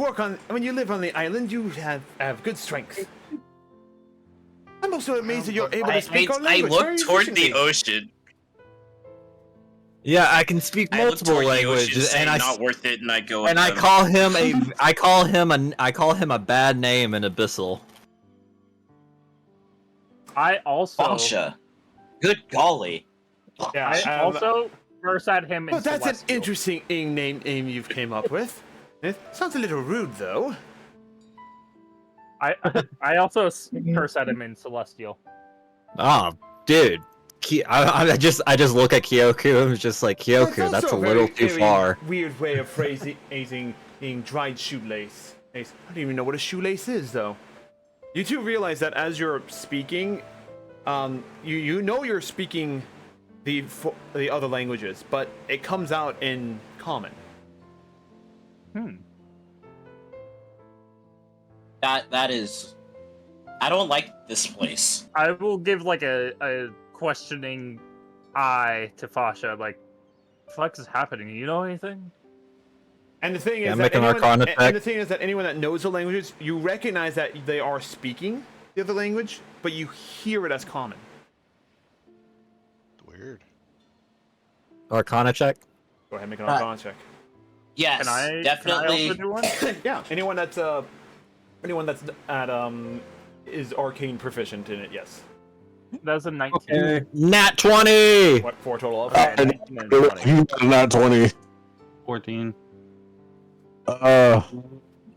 live on the island, you have good strength. I'm also amazed that you're able to speak our I language look very toward efficiently. the ocean. Yeah, I can speak I look multiple toward the ocean, languages, saying and I not worth it, and I go. and I with them. call him I call him a bad name in Abyssal. I also Fasha. Good golly. Yeah, I also curse at him in Well, that's an Celestial. interesting name you've came up with. It sounds a little rude, though. I also curse at him in Celestial. Oh, dude. I just look at Kyoku and it's just like, Well, it's Kyoku, that's also a little very, too very far. Weird way of phrasing dried shoelace. I don't even know what a shoelace is, though. You two realize that as you're speaking, you know you're speaking the other languages, but it comes out in common. That is. I don't like this place. I will give like a questioning eye to Fasha, like, what is happening? You know anything? And the thing Yeah, is make that an Arcana check. and the thing is that anyone that knows the languages, you recognize that they are speaking the other language, but you hear it as common. Weird. Arcana check. Go ahead, make an Arcana check. Yes, Can I definitely. also do one? Yeah, anyone that's at is arcane proficient in it, yes. That's a 19. Nat 20! What, 4 total of? Okay, And 19 and 20. you got not 20. 14.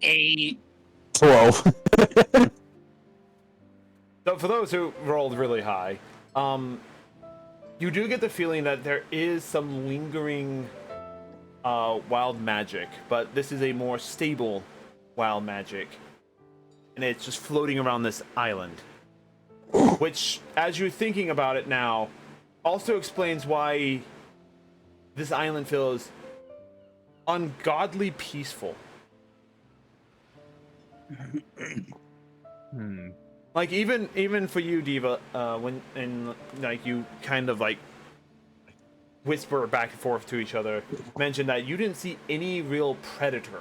8. 12. So for those who rolled really high, you do get the feeling that there is some lingering wild magic, but this is a more stable wild magic, and it's just floating around this island. Which, as you're thinking about it now, also explains why this island feels ungodly peaceful. Like even for you, Diva, like you kind of like whisper back and forth to each other, mention that you didn't see any real predator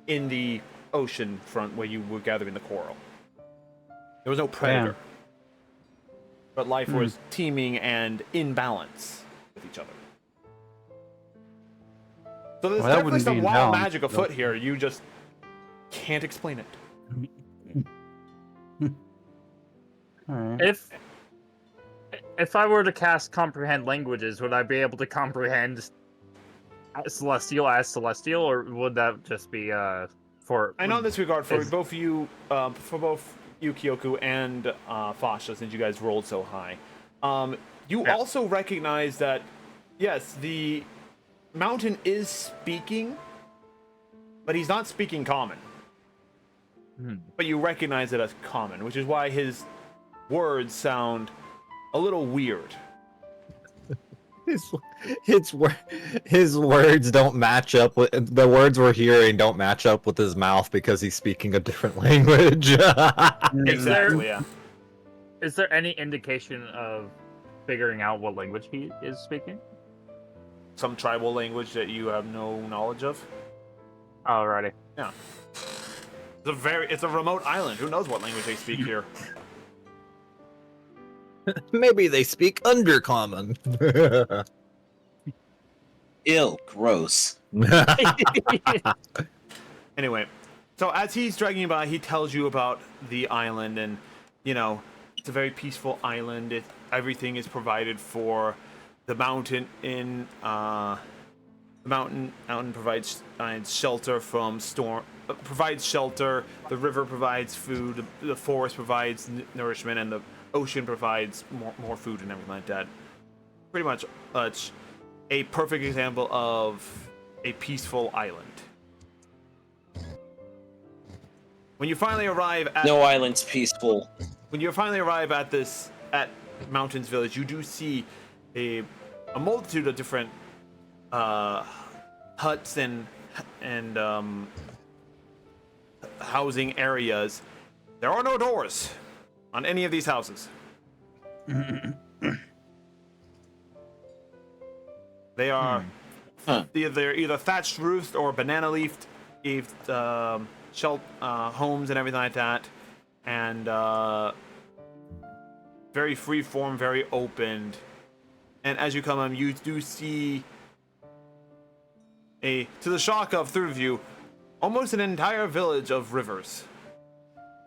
in the ocean front where you were gathering the coral. There was no predator, but life was teeming and in balance with each other. So there's Well, that definitely wouldn't be some in wild balance, magic afoot here. You just can't explain it. Alright. If I were to cast comprehend languages, would I be able to comprehend Celestial as Celestial, or would that just be for? I know in this regard for Is- both you, Kyoku and Fasha, since you guys rolled so high, you Yeah. also recognize that yes, the mountain is speaking, but he's not speaking common. But you recognize it as common, which is why his words sound a little weird. His words don't match up with the words we're hearing. Don't match up with his mouth because he's speaking a different language. Exactly, yeah. Is there any indication of figuring out what language he is speaking? Some tribal language that you have no knowledge of. Alrighty. Yeah. It's a remote island. Who knows what language they speak here? Maybe they speak undercommon. Ill, gross. Anyway, so as he's dragging you by, he tells you about the island, and you know, it's a very peaceful island. Everything is provided for. The mountain provides shelter from storm. Provides shelter. The river provides food. The forest provides nourishment, and the ocean provides more food and everything like that. Pretty much, a perfect example of a peaceful island. When you finally arrive at No island's peaceful. when you finally arrive at Mountains Village, you do see a multitude of different huts and housing areas. There are no doors on any of these houses. They are they're either thatched roofs or banana leafed homes and everything like that, and very free form, very open. And as you come in, you do see to the shock of third of you, almost an entire village of rivers.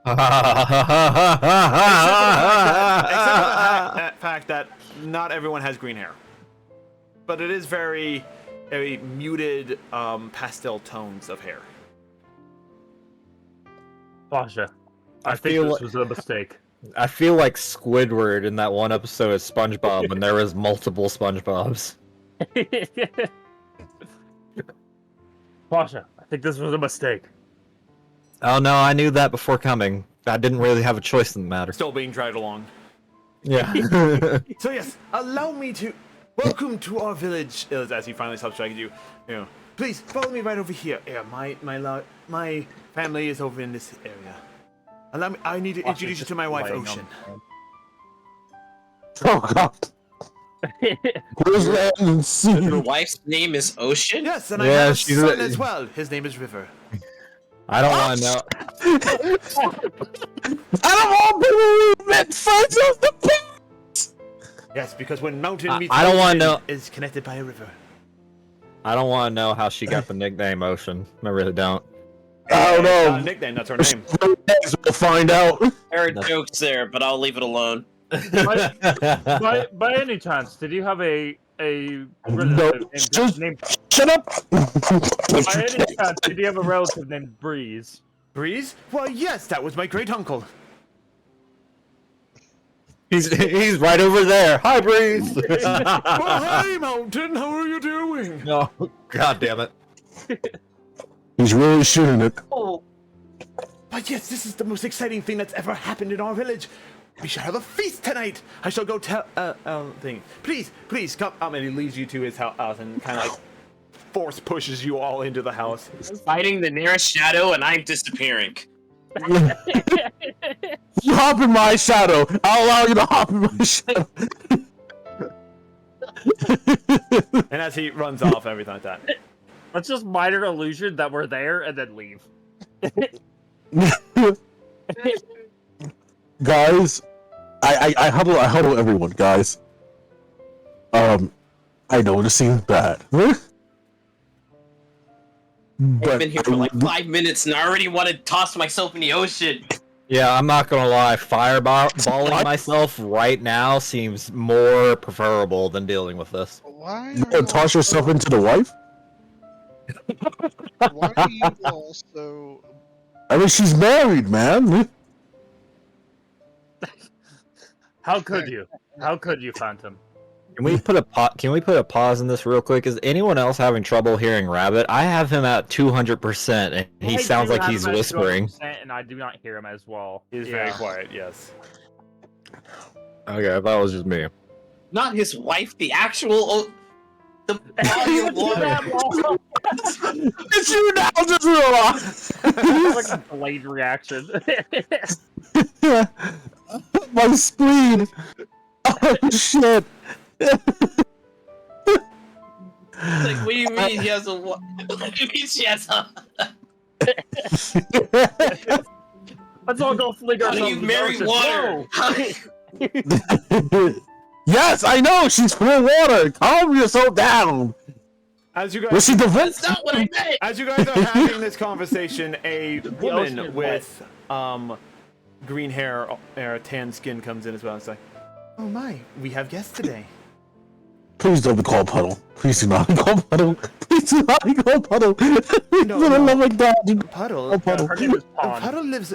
Except for the fact that not everyone has green hair, but it is very muted pastel tones of hair. Pasha, I think feel this was a mistake. I feel like Squidward in that one episode of SpongeBob when there was multiple SpongeBobs. Pasha, I think this was a mistake. Oh no, I knew that before coming. I didn't really have a choice in the matter. Still being dragged along. Yeah. So yes, allow me to welcome to our village. As he finally stops dragging you, please follow me right over here. Yeah, my family is over in this area. Allow me. I need to introduce you to my wife, Ocean. Oh god. Where's land and sea? Your wife's name is Ocean? Yes, and I have a son as well. His name is River. I don't want to know. I don't want people who met friends of the past. Yes, because when mountain meets I don't want to ocean, know. is connected by a river. I don't want to know how she got the nickname Ocean. I really don't. I don't Not a know. nickname, that's her name. We'll find out. There are jokes there, but I'll leave it alone. By any chance, did you have a No, relative just named shut up. by any chance, did you have a relative named Breeze? Breeze? Well, yes, that was my great uncle. He's right over there. Hi, Breeze. Well, hi, Mountain. How are you doing? No, god damn it. He's really shooting it. Oh. But yes, this is the most exciting thing that's ever happened in our village. We shall have a feast tonight. I shall go tell thing. Please come. And he leads you to his house and kind of like force pushes you all into the house. Fighting the nearest shadow, and I'm disappearing. You hop in my shadow. I'll allow you to hop in my shadow. And as he runs off, everything like that. Let's just minor illusion that we're there and then leave. Guys, I huddle everyone, guys. I know this seems bad. I've been here for like 5 minutes and I already want to toss myself in the ocean. Yeah, I'm not gonna lie. Fireballing myself right now seems more preferable than dealing with this. Why You are gonna toss yourself into the wife? Why are you also? I mean, she's married, man. How could you? How could you, Phantom? Can we put a pause in this real quick? Is anyone else having trouble hearing Rabbit? I have him at 200%, and he sounds like he's whispering. And I do not hear him as well. He's very quiet. Yes. Okay, I thought it was just me. Not his wife, the actual. The body of water. It's you now, just realized. Like a delayed reaction. My screen. Oh shit. Like, what do you mean he has a what? What do you mean she has a? Let's all go fling How ourselves. do you in the marry ocean. water? Yes, I know. She's full of water. Calm yourself down. As you Was guys, she divorced? That's not what I meant. as you guys are having this conversation, a woman ocean with green hair or tan skin comes in as well. It's like, oh my, we have guests today. Please don't be called Puddle. Please do not be called Puddle. Please do not be called Puddle. For the love of God, do not Puddle. call Puddle. Her name is Pond. Puddle lives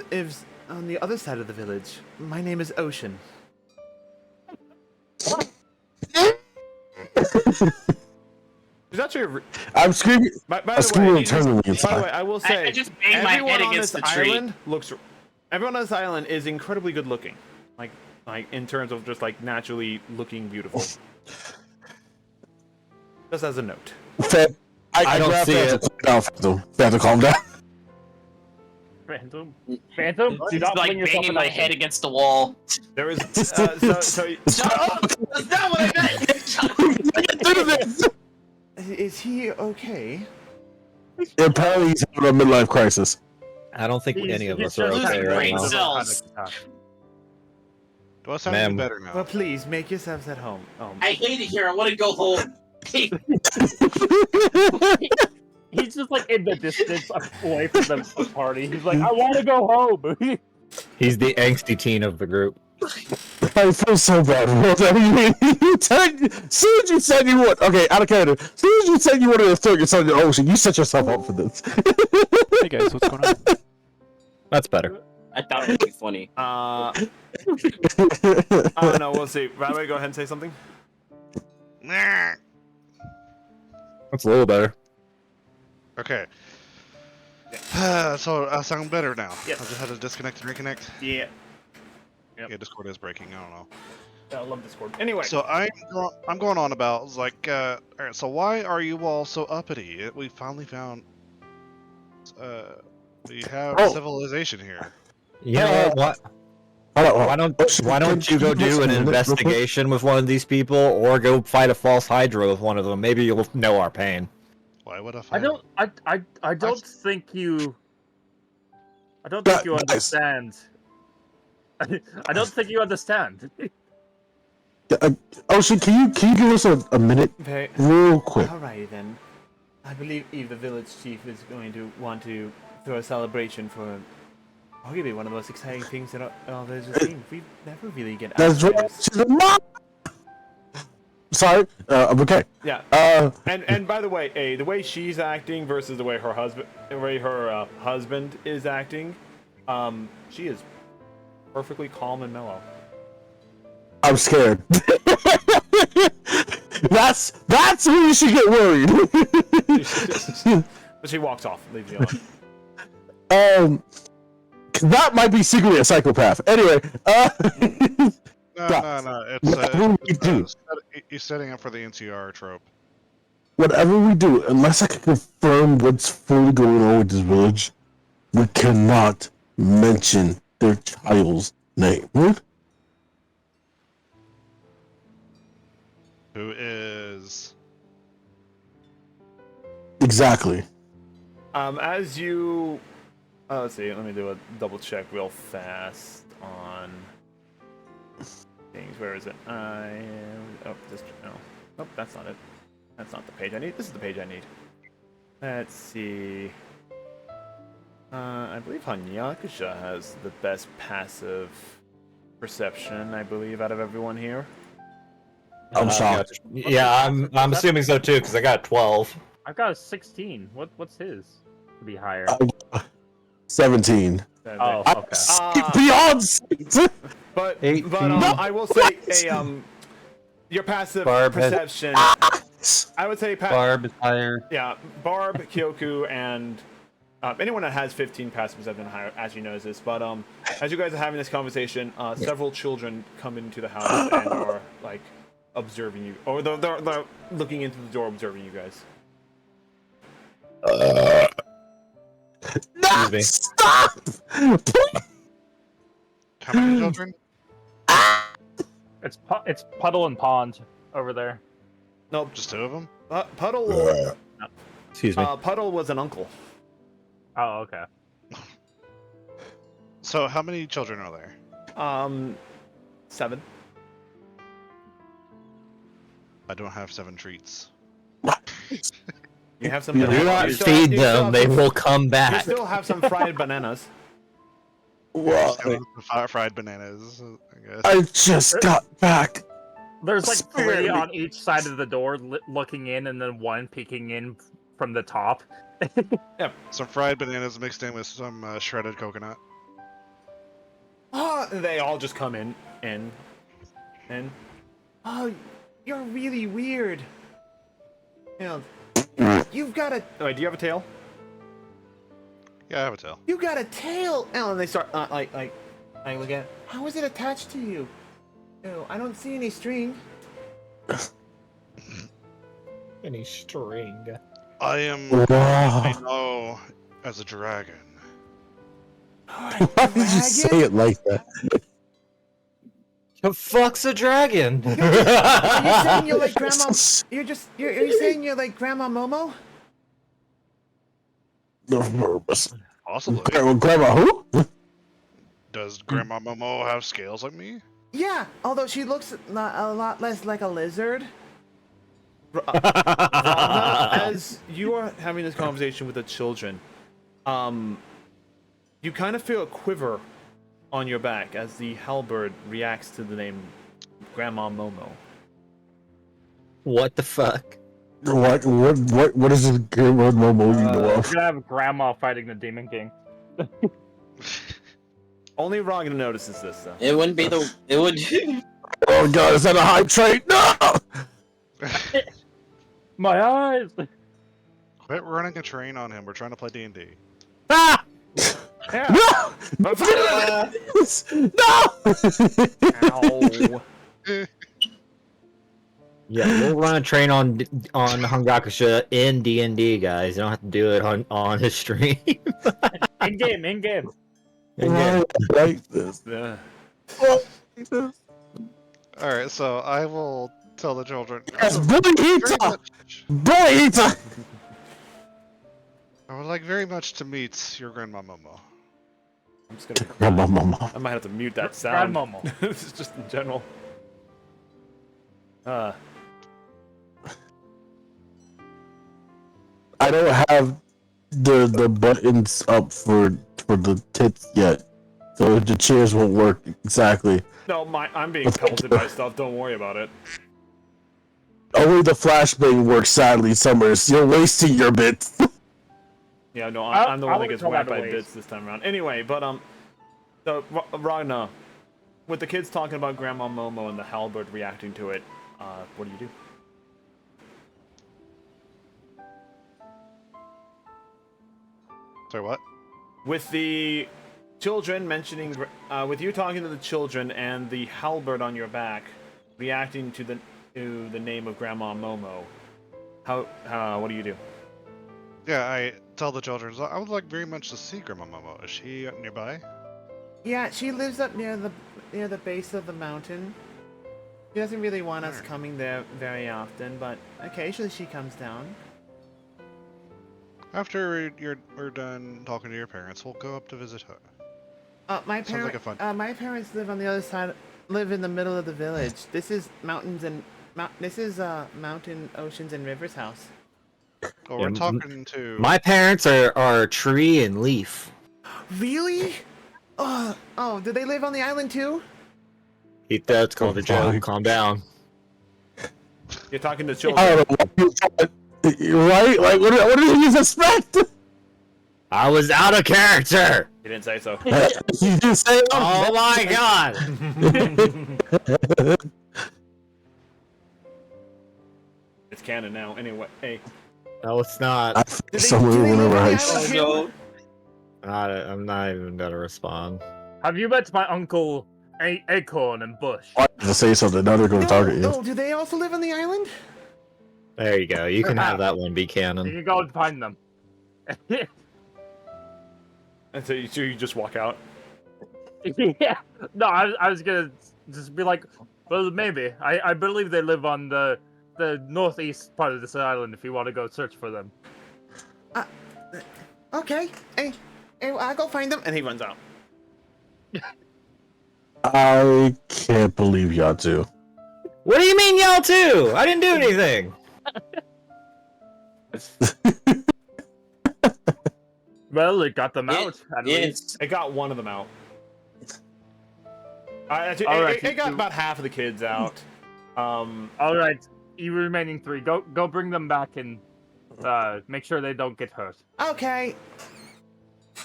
on the other side of the village. My name is Ocean. It's actually. I'm screaming. By I'm the screaming way, internally by the inside. way, I will say, I just banged my everyone head on against this the tree. island looks. Everyone on this island is incredibly good looking, like in terms of just like naturally looking beautiful. Just as a note. I don't see it. Calm down. Phantom? Phantom? Do He's not like fling yourself banging in my the head ocean. against the wall. There is Shut up! That's not what I meant. he Is he okay? Apparently, he's having a midlife crisis. I don't think any of He's us are just okay losing right brain now. cells. Do I sound Ma'am. any better now? Well, please make yourselves at home. I hate it here. I want to go home. He's just like in the distance, away from the party. He's like, I want to go home. He's the angsty teen of the group. I feel so bad. As soon as you said you would, okay, out of character. As soon as you said you wanted to throw your son in the ocean, you set yourself up for this. Hey guys, what's going on? That's better. I thought it would be funny. No, we'll see. Radway, go ahead and say something. Nah. That's a little better. Okay. So I sound better now. Yes. I just had to disconnect and reconnect. Yeah. Yep. Yeah, Discord is breaking. I don't know. I love Discord. Anyway. So I'm going on about like all right. So why are you all so uppity? We finally found we have civilization here. You know what? Why don't you go do an investigation with one of these people, or go fight a false Hydra with one of them? Maybe you'll know our pain. Why would I I find don't. I don't think you. I don't think you Guys. understand. I don't think you understand. Ocean, can you give us a minute, Okay. real quick? Alrighty then. I believe the village chief is going to want to throw a celebration for arguably one of the most exciting things that our village has seen. We never really get That's asked right. to She's a mom. Sorry, I'm okay. Yeah. And by the way, the way she's acting versus the way her husband is acting, she is perfectly calm and mellow. I'm scared. that's when you should get worried. But she walks off, leaves you alone. That might be secretly a psychopath. Anyway, No. He's setting up for the NCR trope. whatever we do, unless I can confirm what's fully going on with this village, we cannot mention their child's name. Who is? Exactly. As you, let's see. Let me do a double check real fast on things. Where is it? Oh, that's not it. That's not the page I need. This is the page I need. Let's see. I believe Hanyakusha has the best passive perception, I believe, out of everyone here. I'm shocked. Yeah, I'm assuming so too, because I got a 12. I've got a 16. What's his? To be higher. 17. Oh, okay. Beyond 6. But 18. I will say your passive Barb has- perception. I would say Barb is higher. Yeah, Barb, Kyoku, and anyone that has 15 passives have been higher, as you knows this. But as you guys are having this conversation, several children come into the house and are like observing you, or they're looking into the door, observing you guys. No, me. stop! How many children? It's Puddle and Pond over there. No, Just 2 of them? Puddle. Excuse me. Puddle was an uncle. Oh, okay. So how many children are there? 7. I don't have 7 treats. You have some. Do not feed them; they will come You back. still have some fried bananas. Well, Fried bananas, I guess. I just got back. There's like Spare 3 me. on each side of the door looking in, and then 1 peeking in from the top. Some fried bananas mixed in with some shredded coconut. They all just come in. Oh, you're really weird. Yeah. You've got a. Oh, do you have a tail? Yeah, I have a tail. You got a tail. Oh, and they start like I look at it. How is it attached to you? Oh, I don't see any string. Any string. I am. Wow. I know as a dragon. Why did you say it like that? The fuck's a dragon? Are you saying you're like Grandma? Are you saying you're like Grandma Momo? Possibly. Grandma who? Does Grandma Momo have scales like me? Yeah, although she looks a lot less like a lizard. Ragna, as you are having this conversation with the children, you kind of feel a quiver on your back as the halberd reacts to the name Grandma Momo. What the fuck? What is this Grandma Momo you know We're of? gonna have Grandma fighting the Demon King. Only Ragna notices this, though. It wouldn't be the. It would. Oh god, is that a hype train? No! My eyes! Quit running a train on him. We're trying to play D&D. Ah! Yeah. No! No! Ow. Yeah, we'll run a train on Hangakusha in D&D, guys. You don't have to do it on his stream. In game. Why like this? Yeah. Alright, so I will tell the children. Yes, very Boyita! much- Boyita! I would like very much to meet your Grandma Momo. I'm just gonna. Grandma Momo. I might have to mute that sound. Grandma Momo. This is just in general. I don't have the buttons up for the tits yet, so the chairs won't work exactly. No, I'm being pelted by stuff. Don't worry about it. Only the flashbang works. Sadly, Summers, you're wasting your bits. Yeah, no, I'm the one that would gets call whacked that a by waste. bits this time around. Anyway, but so Ragna, with the kids talking about Grandma Momo and the halberd reacting to it, what do you do? Sorry, what? With the children mentioning, with you talking to the children and the halberd on your back reacting to the name of Grandma Momo, what do you do? Yeah, I tell the children, I would like very much to see Grandma Momo. Is she nearby? Yeah, she lives up near the base of the mountain. She doesn't really want us coming there very often, but occasionally she comes down. After we're done talking to your parents, we'll go up to visit her. My Sounds like a fun- my parents live on the other side, live in the middle of the village. This is mountains and mountain, oceans, and rivers house. Well, we're Yeah, talking to... My parents are tree and leaf. Really? Oh, do they live on the island too? That's called a joke. Calm down. You're talking to I children. don't know. Right? Like, what did you suspect? I was out of character. You didn't say so. You just say, Oh my god. It's canon now. Anyway, hey. No, it's not. somewhere whenever I island too? I'm not even gonna respond. Have you met my uncle Acorn and Bush? to say something, now they're going to target you. No, do they also live on the island? There you go. You can have that one be You canon. can go and find them. And so you just walk out. Yeah. No, I was gonna just be like, well, maybe. I believe they live on the northeast part of this island. If you want to go search for them. Okay. Hey, I'll go find them. And he runs out. I can't believe y'all two. What do you mean, y'all too? I didn't do anything. Well, it got them out. At least. It got one of them out. It got about half of the kids out. All right, you remaining three, go bring them back and make sure they don't get hurt. Okay.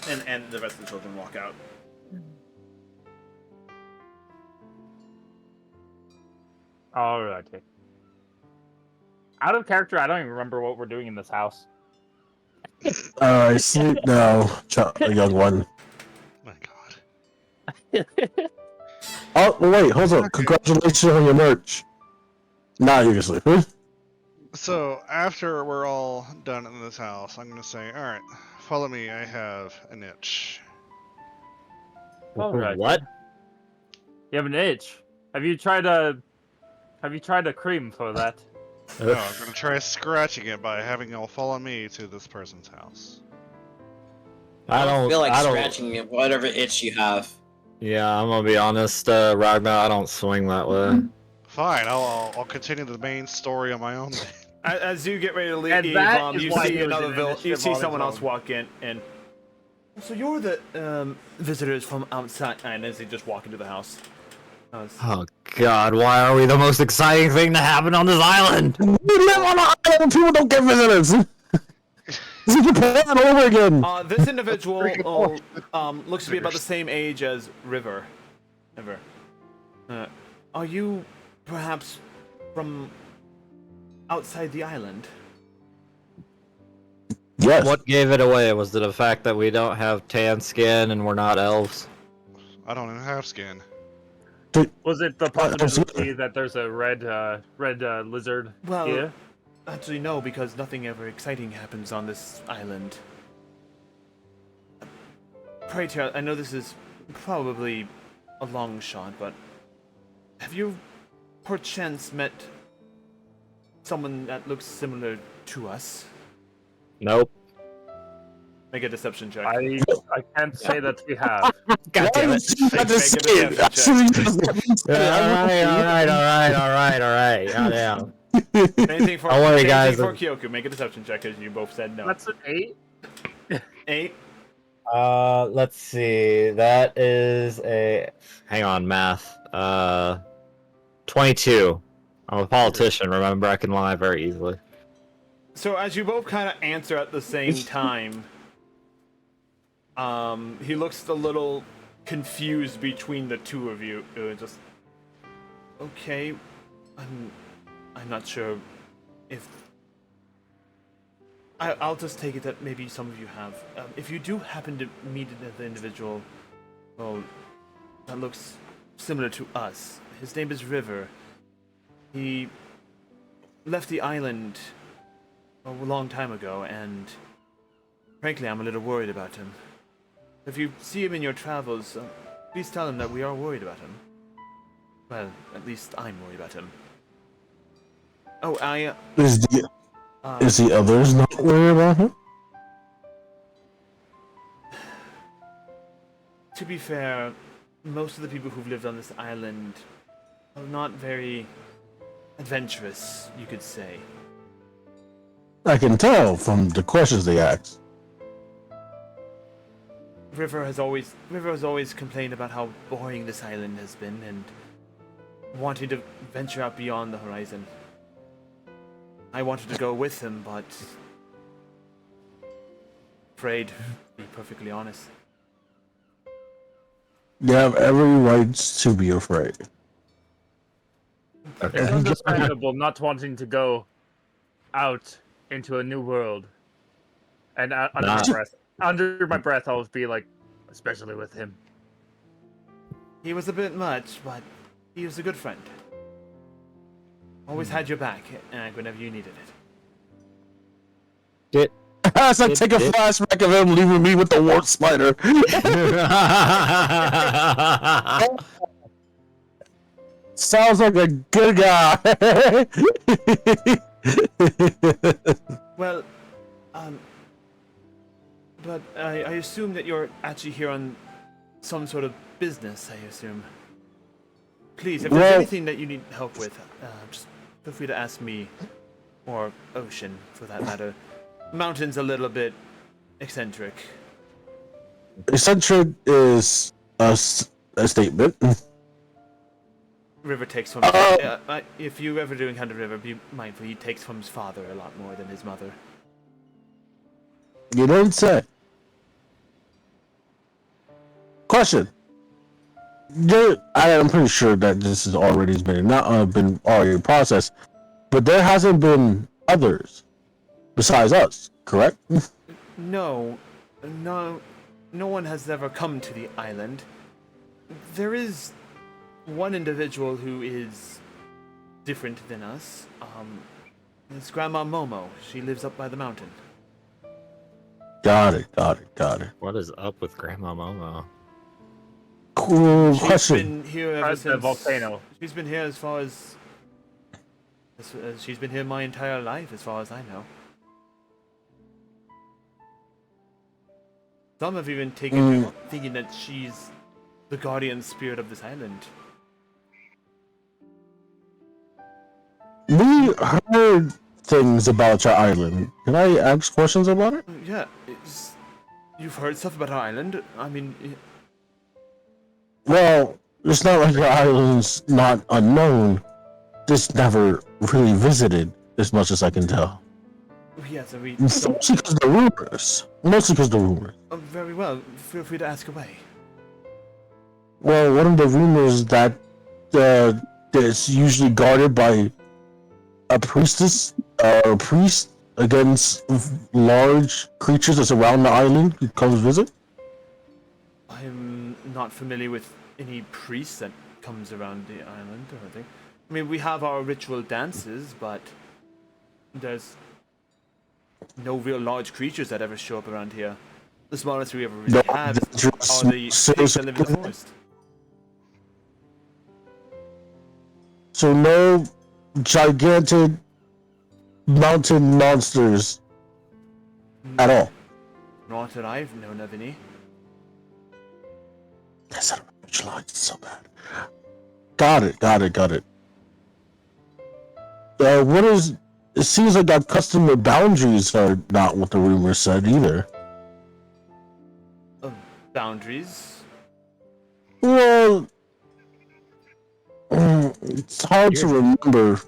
And the rest of the children walk out. Alrighty. Out of character, I don't even remember what we're doing in this house. Alright, sleep now, young one. My god. Oh, wait, hold on. Congratulations on your merch. Now you can sleep. So, after we're all done in this house, I'm gonna say, alright, follow me, I have an itch. Alright. What? You have an itch. Have you tried a cream for that? No, I'm gonna try scratching it by having y'all follow me to this person's house. I don't feel like I don't. scratching it, whatever itch you have. Yeah, I'm gonna be honest, Ragnar. I don't swing that way. Fine, I'll continue the main story on my own. As you get ready to leave, And that is you why see he was another in you initiative see on his someone else own. walk in, and so you're the visitors from outside. And as they just walk into the house, Oh God, why are we the most exciting thing to happen on this island? We live on an island. People don't get visitors. This is Japan all over again. this individual looks to be about the same age as River. Are you perhaps from outside the island? Yes. What gave it away? Was it the fact that we don't have tan skin and we're not elves? I don't even have skin. Was it the possibility that there's a red lizard Well, here? actually no, because nothing ever exciting happens on this island. Pray tell, I know this is probably a long shot, but have you perchance met someone that looks similar to us? Nope. Make a deception check. I can't say that we have. God damn it. Make a deception check. Alright. Goddamn. Anything for, Don't worry, anything guys. for Kyoku, make a deception check because you both said no. That's an 8. 8. Let's see. That is a. Hang on, math. 22. I'm a politician, remember? I can lie very easily. So as you both kind of answer at the same time, he looks a little confused between the two of you. Just okay. I'm not sure if I'll just take it that maybe some of you have. If you do happen to meet the individual, well, that looks similar to us. His name is River. He left the island a long time ago, and frankly, I'm a little worried about him. If you see him in your travels, please tell him that we are worried about him. Well, at least I'm worried about him. Oh, Is the others not worried about him? To be fair, most of the people who've lived on this island are not very adventurous, you could say. I can tell from the questions they ask. River has always complained about how boring this island has been and wanting to venture out beyond the horizon. I wanted to go with him, but afraid, to be perfectly honest. You have every right to be afraid. It's understandable not wanting to go out into a new world. And under my breath, I'll be like, especially with him. He was a bit much, but he was a good friend. Always had your back, whenever you needed it. As I take a flashback of him leaving me with the wart spider. Sounds like a good guy. Well, but I assume that you're actually here on some sort of business, I assume. Please, if there's anything that you need help with, just feel free to ask me, or Ocean, for that matter. Mountain's a little bit eccentric. Eccentric is a statement. River takes from if you ever do encounter River, be mindful he takes from his father a lot more than his mother. You don't say. Question. I'm pretty sure that this has already been already processed, but there hasn't been others besides us, correct? No one has ever come to the island. There is one individual who is different than us. It's Grandma Momo. She lives up by the mountain. Got it. What is up with Grandma Momo? Cool She's question. been here ever How's the since. volcano? She's been here as far as she's been here my entire life, as far as I know. Some have even taken to thinking that she's the guardian spirit of this island. We heard things about your island. Can I ask questions about it? Yeah, you've heard stuff about our island. I mean, Well, it's not like your island's not unknown. Just never really visited, as much as I can tell. yes, we Mostly don't. because the rumors. Mostly because the rumors. Very well. Feel free to ask away. Well, one of the rumors that it's usually guarded by a priestess or a priest against large creatures that surround the island who comes visit. I'm not familiar with any priest that comes around the island or anything. I mean, we have our ritual dances, but there's no real large creatures that ever show up around here. The smallest we ever really No, have dangerous are the pigs that live in the seriously? forest. So no gigantic mountain monsters at all. Not that I've known of any. That's not a so bad. Got it. What is? It seems like our customer boundaries are not what the rumors said either. Boundaries? Well, it's hard to remember.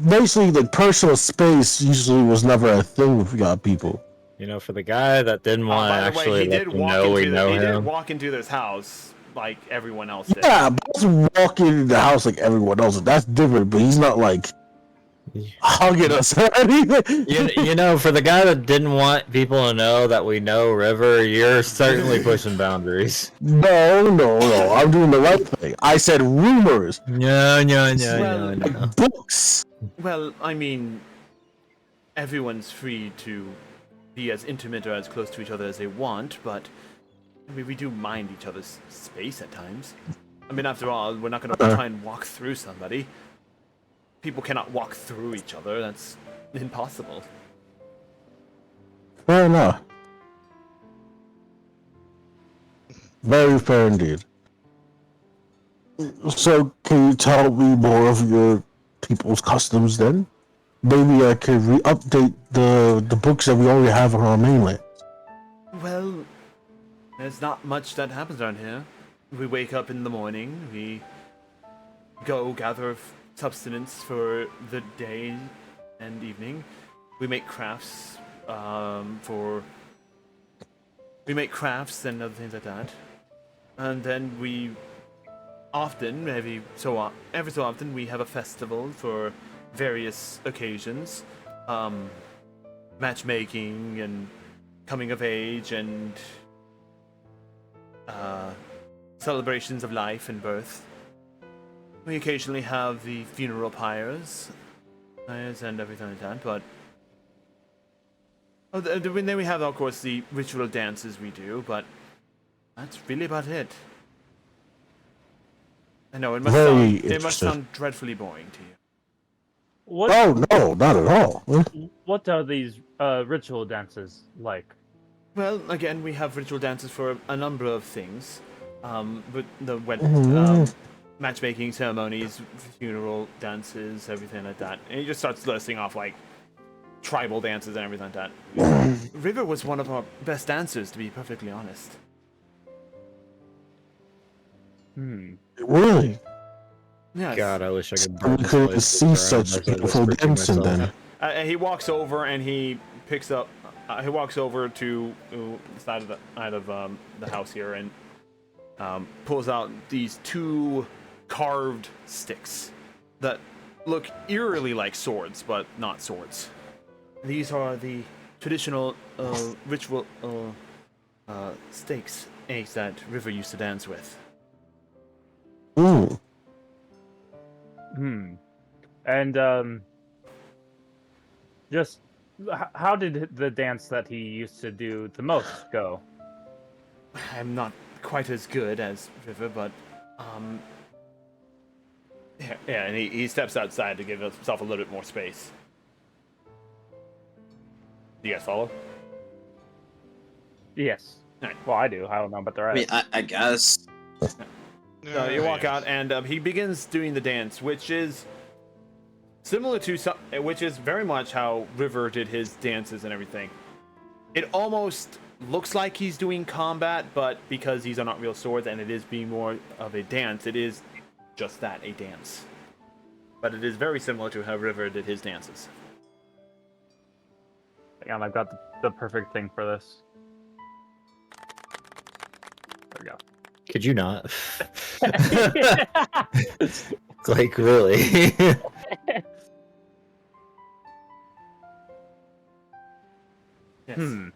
Basically, the personal space usually was never a thing with God people. You know, for the guy that didn't want to By the way, actually he let did you walk know we into know he did him. walk into this house like everyone else did. Yeah, but he's walking in the house like everyone else. That's different, but he's not like hugging us or anything. You know, for the guy that didn't want people to know that we know River, you're certainly pushing boundaries. No. I'm doing the right thing. I said rumors. No. Books. Well, I mean, everyone's free to be as intimate or as close to each other as they want, but I mean, we do mind each other's space at times. I mean, after all, we're not going to try and walk through somebody. People cannot walk through each other. That's impossible. Fair enough. Very fair indeed. So, can you tell me more of your people's customs then? Maybe I could re-update the books that we already have on our mainland. Well, there's not much that happens around here. We wake up in the morning, we go gather substance for the day and evening. We make crafts we make crafts and other things like that. And then we often, every so often, we have a festival for various occasions. Matchmaking and coming of age and celebrations of life and birth. We occasionally have the funeral pyres and everything like that, but then we have, of course, the ritual dances we do, but that's really about it. I know, it must sound dreadfully boring to you. What? Oh no, not at all. What are these ritual dances like? Well, again, we have ritual dances for a number of things. But matchmaking ceremonies, funeral dances, everything like that. And he just starts listing off like tribal dances and everything like that. River was one of our best dancers, to be perfectly honest. Really? Yes. God, I wish I could. We couldn't see such beautiful dancing then. He walks over and he picks up. He walks over to the side of the house here and pulls out these two carved sticks that look eerily like swords, but not swords. These are the traditional ritual stakes that River used to dance with. Ooh. And just how did the dance that he used to do the most go? I'm not quite as good as River, but yeah, and he steps outside to give himself a little bit more space. Do you guys follow? Yes. Alright. Well, I do. I don't know about the I rest. mean, I guess. So you walk out, and he begins doing the dance, which is similar to which is very much how River did his dances and everything. It almost looks like he's doing combat, but because these are not real swords and it is being more of a dance, it is just that, a dance. But it is very similar to how River did his dances. Hang on, I've got the perfect thing for this. There we go. Could you not? Like, really? Yes.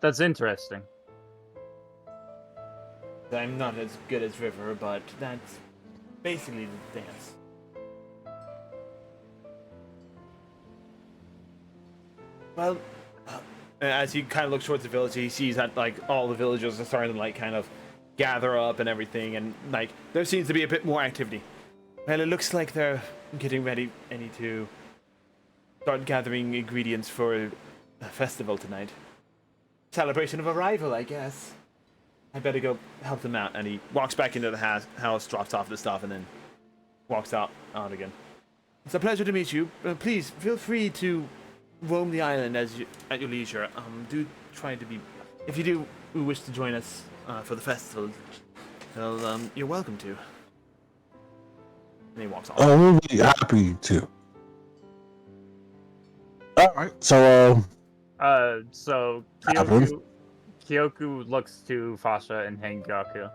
That's interesting. I'm not as good as River, but that's basically the dance. Well, as he kind of looks towards the village, he sees that like all the villagers are starting to like kind of gather up and everything, and like there seems to be a bit more activity. Well, it looks like they're getting ready to start gathering ingredients for a festival tonight. Celebration of arrival, I guess. I better go help them out. And he walks back into the house, drops off the stuff, and then walks out again. It's a pleasure to meet you. Please feel free to roam the island at your leisure. Do try to be, if you do wish to join us for the festival, well, you're welcome to. And he walks off. Oh, we'll be happy to. All right, so So Happened. Kyoku looks to Fasha and Hengaku.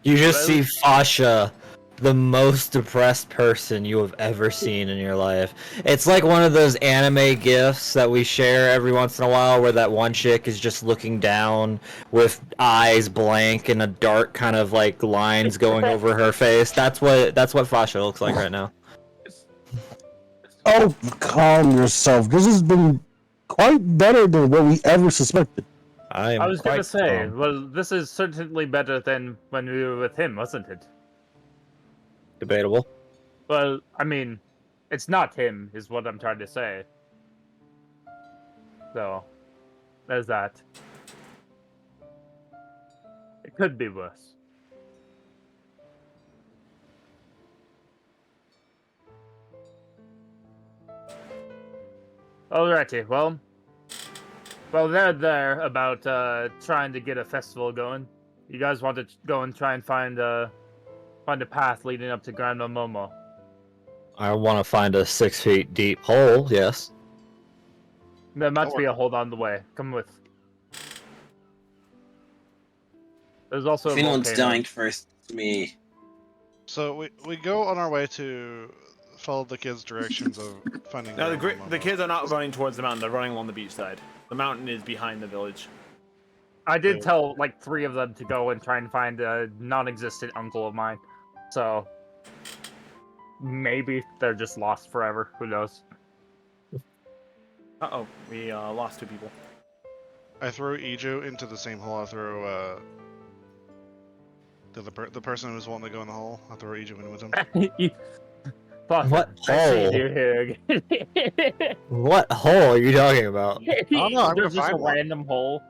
You just see Fasha, the most depressed person you have ever seen in your life. It's like one of those anime gifs that we share every once in a while where that one chick is just looking down with eyes blank and a dark kind of like lines going over her face. That's what Fasha looks like right now. oh, calm yourself. This has been quite better than what we ever suspected. I was gonna say, well, this is certainly better than when we were with him, wasn't it? Debatable. Well, I mean, it's not him, is what I'm trying to say. So, there's that. It could be worse. Alrighty, well, they're there about trying to get a festival going. You guys want to go and try and find a path leading up to Grandma Momo. I want to find a 6 feet deep hole, yes. There must be a hold on the way. Come with. There's also If a anyone's volcano. dying first, it's me. So we go on our way to follow the kids' directions of finding. No, Grandma the Momo. kids are not running towards the mountain. They're running along the beach side. The mountain is behind the village. I did tell like 3 of them to go and try and find a non-existent uncle of mine. So maybe they're just lost forever. Who knows? Uh-oh, we lost 2 people. I throw Ijo into the same hole. I throw the person who was wanting to go in the hole. I throw Ijo in with him. Fuck, What I see hole? you here again. What hole are you talking about? Oh, no, I'm There's gonna just a find one. random hole.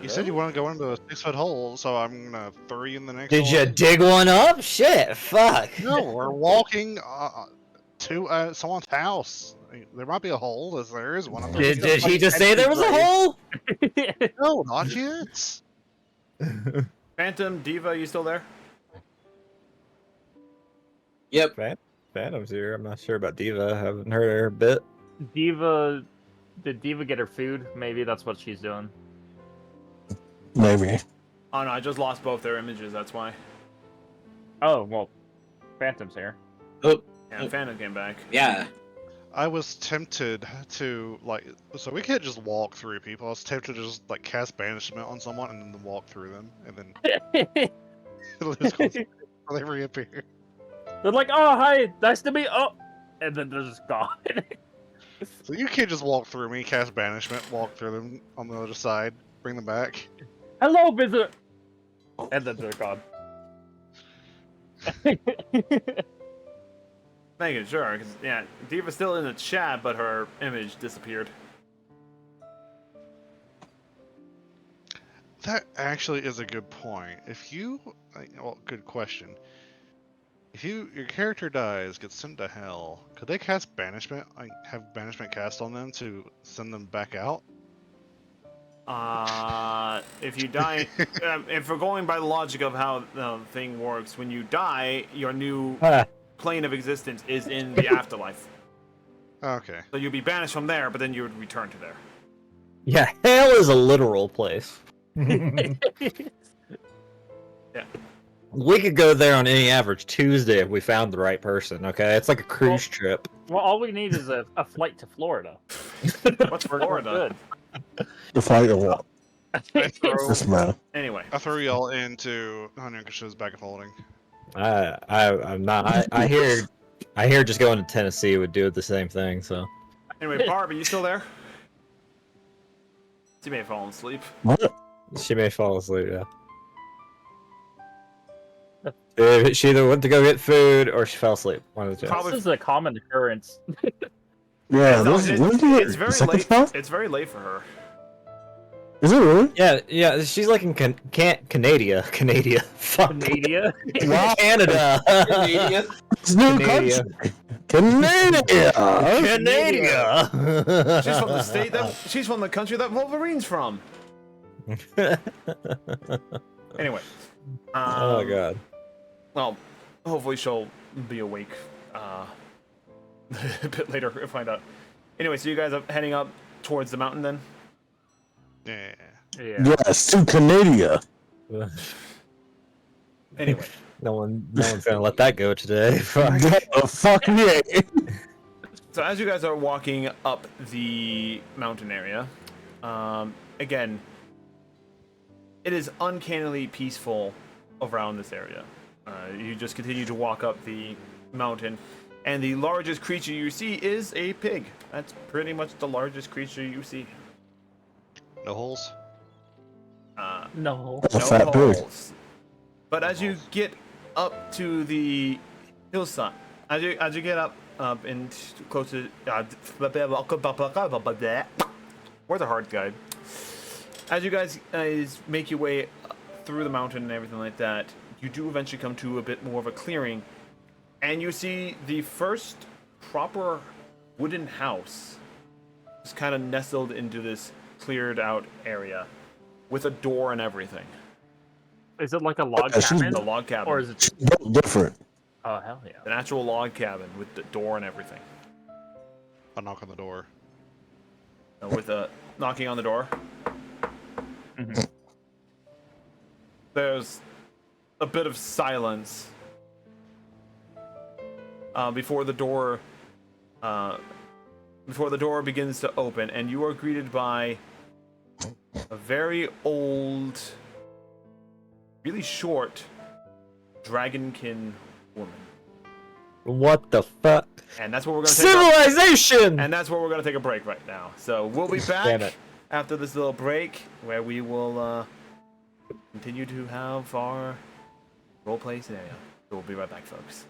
You said you want to go into a 6-foot hole, so I'm gonna 3 in the next. Did hole. you dig one up? Shit, fuck. No, we're walking to someone's house. There might be a hole, as there is one. Up there. Did he just say there was a hole? No, not yet. Phantom, Diva, you still there? Yep. Phantom's here. I'm not sure about Diva. I haven't heard her a bit. Diva, did Diva get her food? Maybe that's what she's doing. Maybe. Oh no, I just lost both their images, that's why. Oh, well, Phantom's here. Oh, Yeah, Phantom came back. yeah. I was tempted to so we can't just walk through people. I was tempted to just cast banishment on someone and then walk through them, and then lose contact when they reappear. They're like, oh, hi, nice to meet. Oh, and then they're just gone. So you can't just walk through me, cast banishment, walk through them on the other side, bring them back. Hello, visitor. And then they're gone. Making sure, because yeah, Diva's still in the chat, but her image disappeared. That actually is a good point. If you, well, good question. If your character dies, gets sent to hell, could they cast banishment? Like, have banishment cast on them to send them back out? If you die, if we're going by the logic of how the thing works, when you die, your new plane of existence is in the afterlife. Okay. So you'd be banished from there, but then you would return to there. Yeah, hell is a literal place. Yeah. We could go there on any average Tuesday if we found the right person, okay? It's like a cruise trip. Well, all we need is a flight to Florida. What's We're Florida? The fight of what? I throw, This man. Anyway, I throw y'all into Hanukkah's back of holding. I'm not. I hear just going to Tennessee would do the same thing. So anyway, Barb, are you still there? She may have fallen asleep. What? she may fall asleep. Yeah. She either went to go get food or she fell asleep. One of the two. Probably- This is a common occurrence. Yeah, No, this, it's, what is it? it's very Second late. spot? It's very late for her. Is it really? Yeah. She's like in Canada. Fuck. Canada. Canada. It's new Canada. country. Canada. Canada. She's from the state that she's from the country that Wolverine's from. Anyway. Oh god. Well, hopefully she'll be awake a bit later if find out. Anyway, so you guys are heading up towards the mountain then? Yeah. Yeah. Yes, to Canada. Anyway. No one's gonna let that go today. Fuck. Fuck yeah. So as you guys are walking up the mountain area, again, it is uncannily peaceful around this area. You just continue to walk up the mountain, and the largest creature you see is a pig. That's pretty much the largest creature you see. No holes? No. A fat pig. holes. But as you get up to the hillside, as you get up and close to where's the hard guide? As you guys make your way through the mountain and everything like that, you do eventually come to a bit more of a clearing, and you see the first proper wooden house, just kind of nestled into this cleared out area, with a door and everything. Is it like a log Yeah, she's- cabin? The log cabin. Or is it Different. Oh hell yeah. An actual log cabin with the door and everything. I'll knock on the door. With a knocking on the door. Mhm. There's a bit of silence before the door begins to open, and you are greeted by a very old, really short dragonkin woman. What the fuck? And that's what we're gonna take. Civilization. And that's where we're gonna take a break right now. So we'll be Damn back it. after this little break, where we will continue to have our roleplay scenario. So we'll be right back, folks.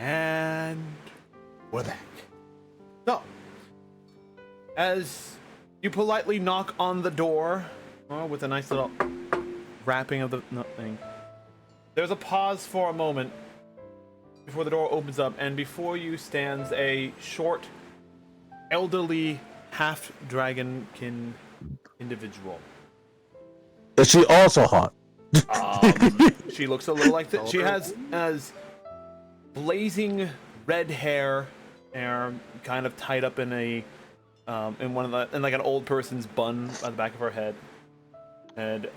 And we're back. So, as you politely knock on the door, with a nice little wrapping of the thing, there's a pause for a moment before the door opens up, and before you stands a short, elderly, half-dragonkin individual. Is she also hot? She looks a little like that. She has blazing red hair, kind of tied up in a in like an old person's bun on the back of her head, and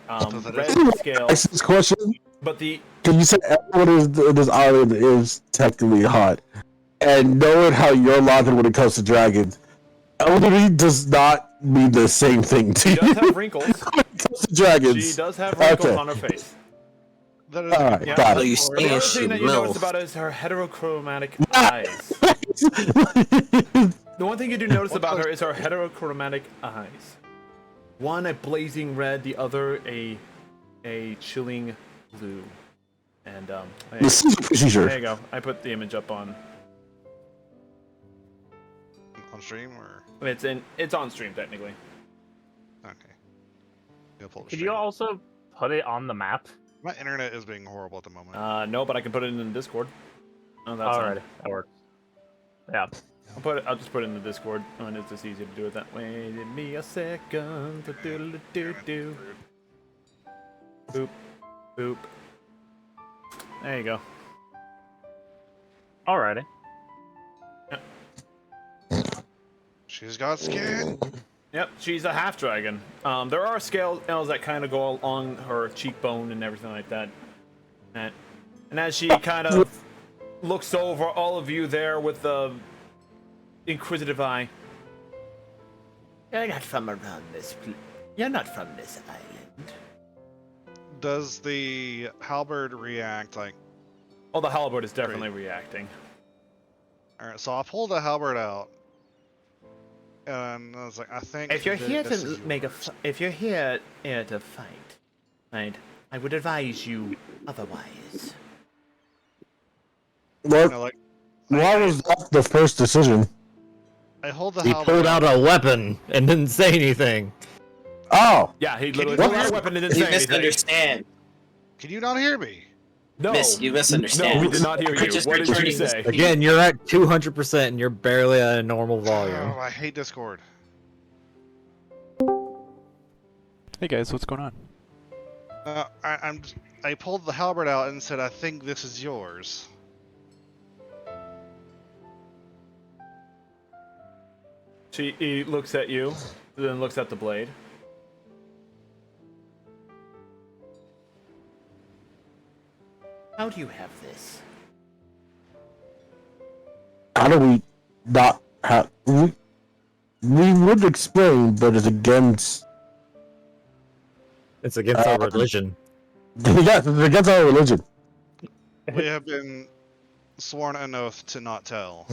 red scales. This question. But Can you say everyone in this island is technically hot? And knowing how you're logical when it comes to dragons, elderly does not mean the same thing to she you. does have wrinkles. When it comes to dragons. She does have wrinkles Okay. on her face. That is Alright, Yeah. got Oh, it. you The saying other she thing that you notice MILF. about it is her heterochromatic eyes. The one thing you do notice about her is her heterochromatic eyes. One a blazing red, the other a chilling blue. And The Caesar procedure. there you go. I put the image up on. on stream or It's on stream technically. okay. You'll pull the Could stream. you also put it on the map? My internet is being horrible at the moment. No, but I can put it in the Discord. Oh, that's Alright, that works. Yeah. I'll just put it in the Discord. And it's just easier to do it that way. Give me a second. Do. Boop. Boop. There you go. Alrighty. She's got skin. Yep, she's a half dragon. There are scales that kind of go along her cheekbone and everything like that. And as she kind of looks over all of you there with the inquisitive eye. You're not from around this. You're not from this island. Does the halberd react like? Oh, the halberd is definitely reacting. All right, so I pulled the halberd out, and I was like, I think If you're here this to is make a, yours. if you're here to fight, right? I would advise you otherwise. What? You know, like Why was that the first decision? I hold the He halberd pulled out a weapon and didn't say anything. Oh! Yeah, he Can literally you pulled out a weapon and didn't You say anything. misunderstand. Can you not hear me? No, You misunderstand. no, we did not hear you. Just What did you returning this- say? Again, you're at 200% and you're barely at a normal volume. Oh, I hate Discord. Hey guys, what's going on? I pulled the halberd out and said, I think this is yours. He looks at you, then looks at the blade. How do you have this? How do we not have... We would explain, but it's against... It's against our religion. Yes, it's against our religion. We have been sworn an oath to not tell.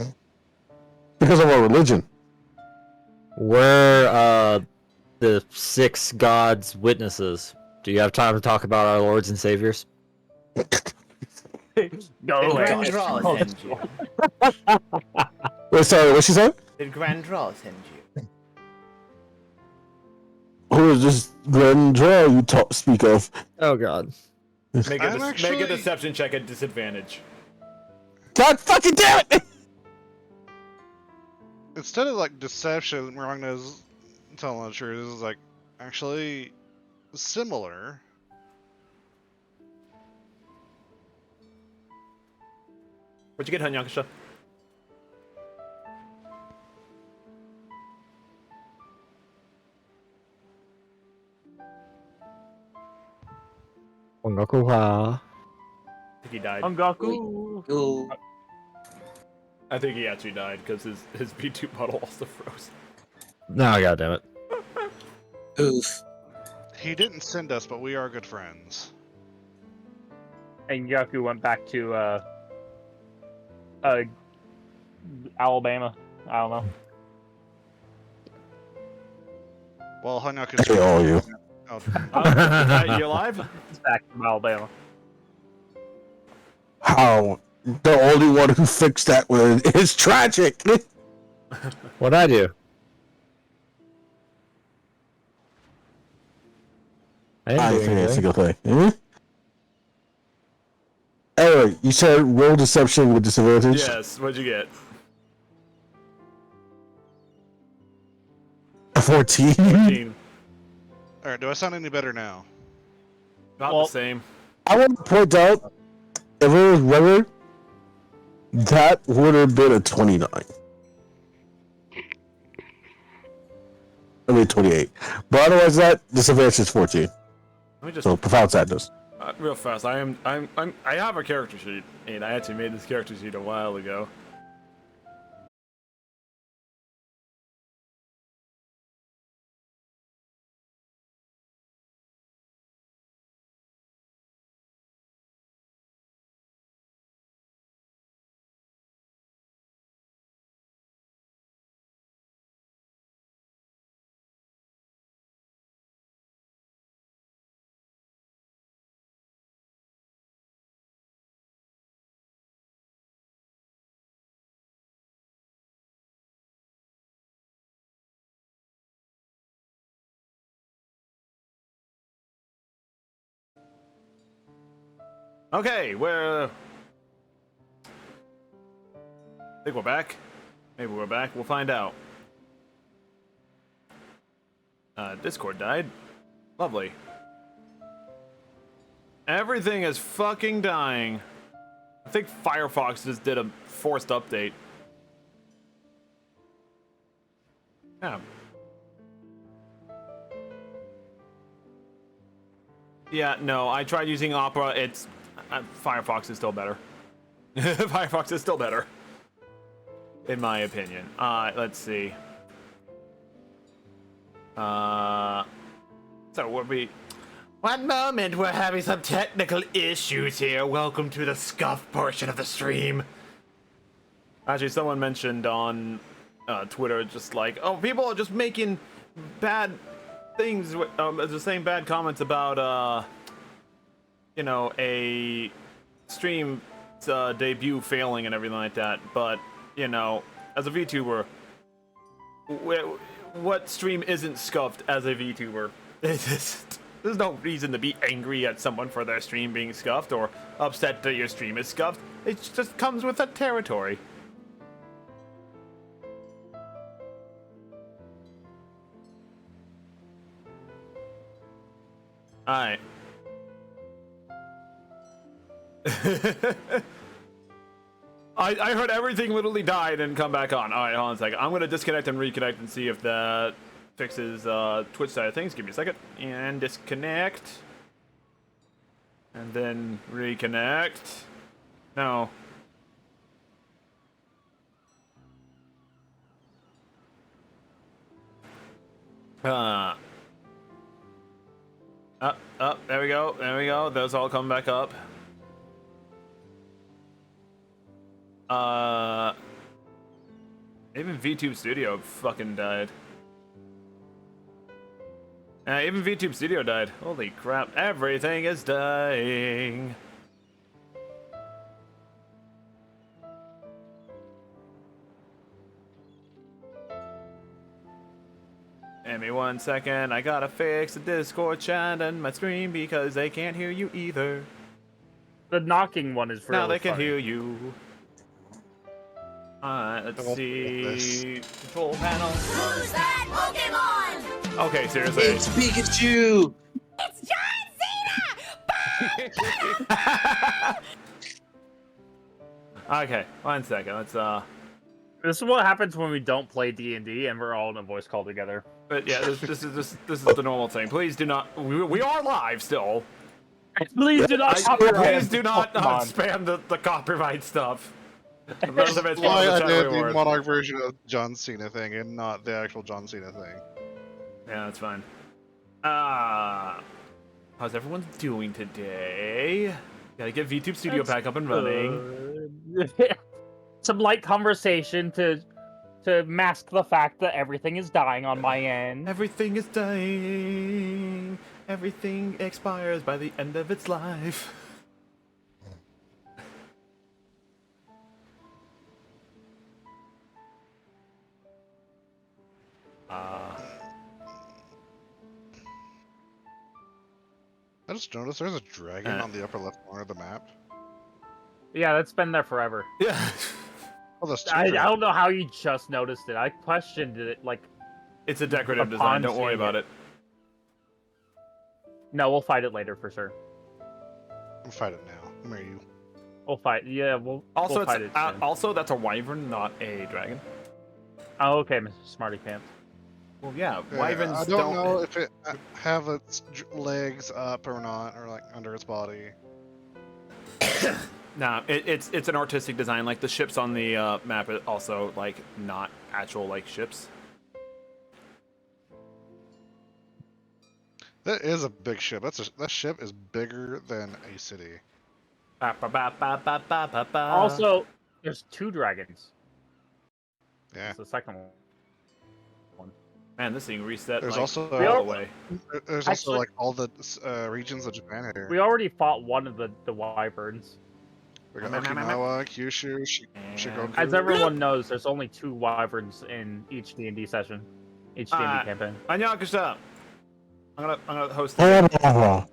Because of our religion. We're the 6 gods' witnesses. Do you have time to talk about our lords and saviors? Go Did away. Grandral send you? Wait, sorry, what she said? Did Grandral send you? Who is this Grandra you speak of? Oh god. Make I'm a actually- deception check at disadvantage. God fucking damn it! Instead of like deception, Ragna's telling the truth. This is like actually similar. What'd you get, Hanyakasha? Ongakuha. I think he died. Angaku. Ooh. I think he actually died because his V2 model also froze. No, goddammit. Oof. He didn't send us, but we are good friends. And Yaku went back to Alabama. I don't know. Well, Hanyaku's Hey, all you. Oh, You alive? He's back from Alabama. How the only one who fixed that with is tragic. What'd I do? I didn't I do think a anything. single thing. Anyway, you said roll deception with disadvantage? Yes, what'd you get? A 14? 14. Alright, do I sound any better now? About Well- the same. I want to point out, if it was regular, that would have been a 29. I mean 28. But otherwise that, disadvantage is 14. Let me just So profound sadness. real fast. I have a character sheet, and I actually made this character sheet a while ago. Okay, I think we're back. Maybe we're back. We'll find out. Discord died. Lovely. Everything is fucking dying. I think Firefox just did a forced update. Yeah. Yeah, no, I tried using Opera. It's Firefox is still better. Firefox is still better, in my opinion. Let's see. So we'll be. One moment, we're having some technical issues here. Welcome to the scuff portion of the stream. Actually, someone mentioned on Twitter, just like, oh, people are just making bad things, just saying bad comments about, you know, a stream debut failing and everything like that. But, you know, as a VTuber, what stream isn't scuffed as a VTuber? There's no reason to be angry at someone for their stream being scuffed or upset that your stream is scuffed. It just comes with that territory. Alright. I heard everything literally died and come back on. Alright, hold on a second. I'm gonna disconnect and reconnect and see if that fixes Twitch side of things. Give me a second. And disconnect. And then reconnect. No. Up, there we go, there we go. Those all come back up. Even VTube Studio fucking died. Even VTube Studio died. Holy crap, everything is dying. Give me 1 second, I gotta fix the Discord chat and my stream because they can't hear you either. The knocking one is really Now they can funny. hear you. Alright, let's see. Control panel. Who's that Pokemon? Okay, seriously. It's Pikachu! It's John Cena! Okay, 1 second. Let's This is what happens when we don't play D&D and we're all in a voice call together. But yeah, this is the normal thing. Please do not. We are live still. Please do not copyright. Please do not spam the copyright stuff. Those of That's it's why I chat did the rewards. Monarch version of John Cena thing and not the actual John Cena thing. Yeah, that's fine. How's everyone doing today? Gotta get VTube Studio back up and running. Some light conversation to mask the fact that everything is dying on my end. Everything is dying. Everything expires by the end of its life. I just noticed there's a dragon on the upper left corner of the map. Yeah, that's been there forever. Yeah. Oh, that's two I dragons. don't know how you just noticed it. I questioned it, like... It's a decorative Upon design. Don't worry seeing about it. No, we'll fight it later for sure. We'll fight it now. Come here, you. We'll fight. Yeah, we'll Also, fight it soon. also that's a wyvern, not a dragon. Oh, okay, Mr. Smarty Pants. Well, yeah, Yeah, wyverns I don't know if it have its legs up or not, or like under its body. Nah, it's an artistic design. Like the ships on the map are also like not actual like ships. That is a big ship. That ship is bigger than a city. Also, there's 2 dragons. Yeah. That's the second one. Man, this thing reset. There's like, also all the way. there's also Actually- like all the regions of Japan here. We already fought one of the wyverns. We got Okinawa, Kyushu, Shikoku. As everyone knows, there's only 2 wyverns in each D&D session, each D&D campaign. Annyeonghaseyo. I'm gonna host. Oh, Again.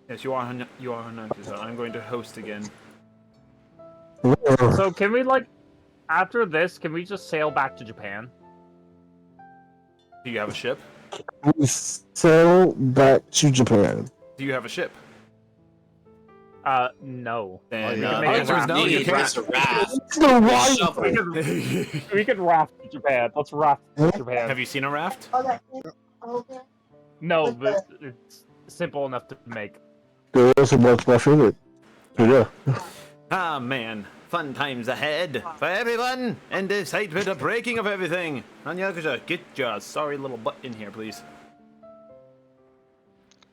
Yes, you are Annyeonghaseyo. I'm going to host again. So can we after this, can we just sail back to Japan? Do you have a ship? We sail back to Japan. Do you have a ship? No. Then you can the make answer is no. You can't. We can raft to Japan. Let's raft to Japan. Have you seen a raft? No, but it's simple enough to make. There was a much my favorite. Yeah. Ah man, fun times ahead for everyone, and the excitement of breaking of everything. Annyeonghaseyo, get your sorry little butt in here, please.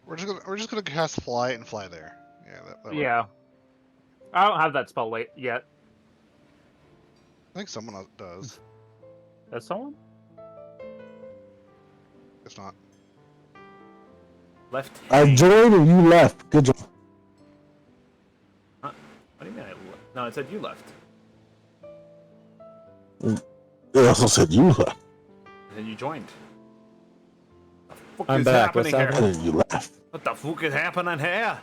We're just gonna cast fly and fly there. Yeah. That Yeah. I don't have that spell yet. I think someone else does. Does someone? It's not. Left. I joined and you left. Good job. What do you mean? No, it said you left. They also said you left. And then you joined. What the fuck I'm is back. What's happening happening? here? And then you left. What the fuck is happening here?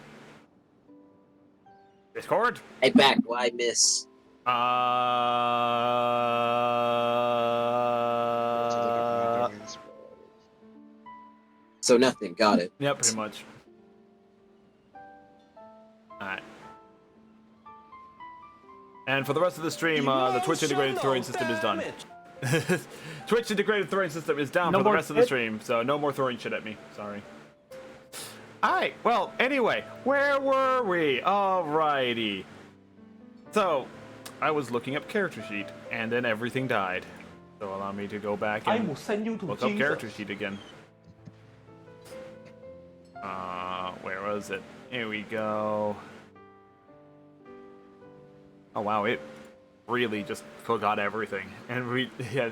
Discord? Hey, back. Why miss? So look at my domains. So nothing. Got it. Yeah, pretty much. Alright. And for the rest of the stream, the Twitch integrated throwing system is done. Twitch integrated throwing system is down No for the more rest of the shit? stream, so no more throwing shit at me. Sorry. Alright, well, anyway, where were we? Alrighty. So, I was looking up character sheet, and then everything died. So allow me to go back and look up character sheet again. Where was it? Here we go. Oh wow, it really just forgot everything, and we yeah,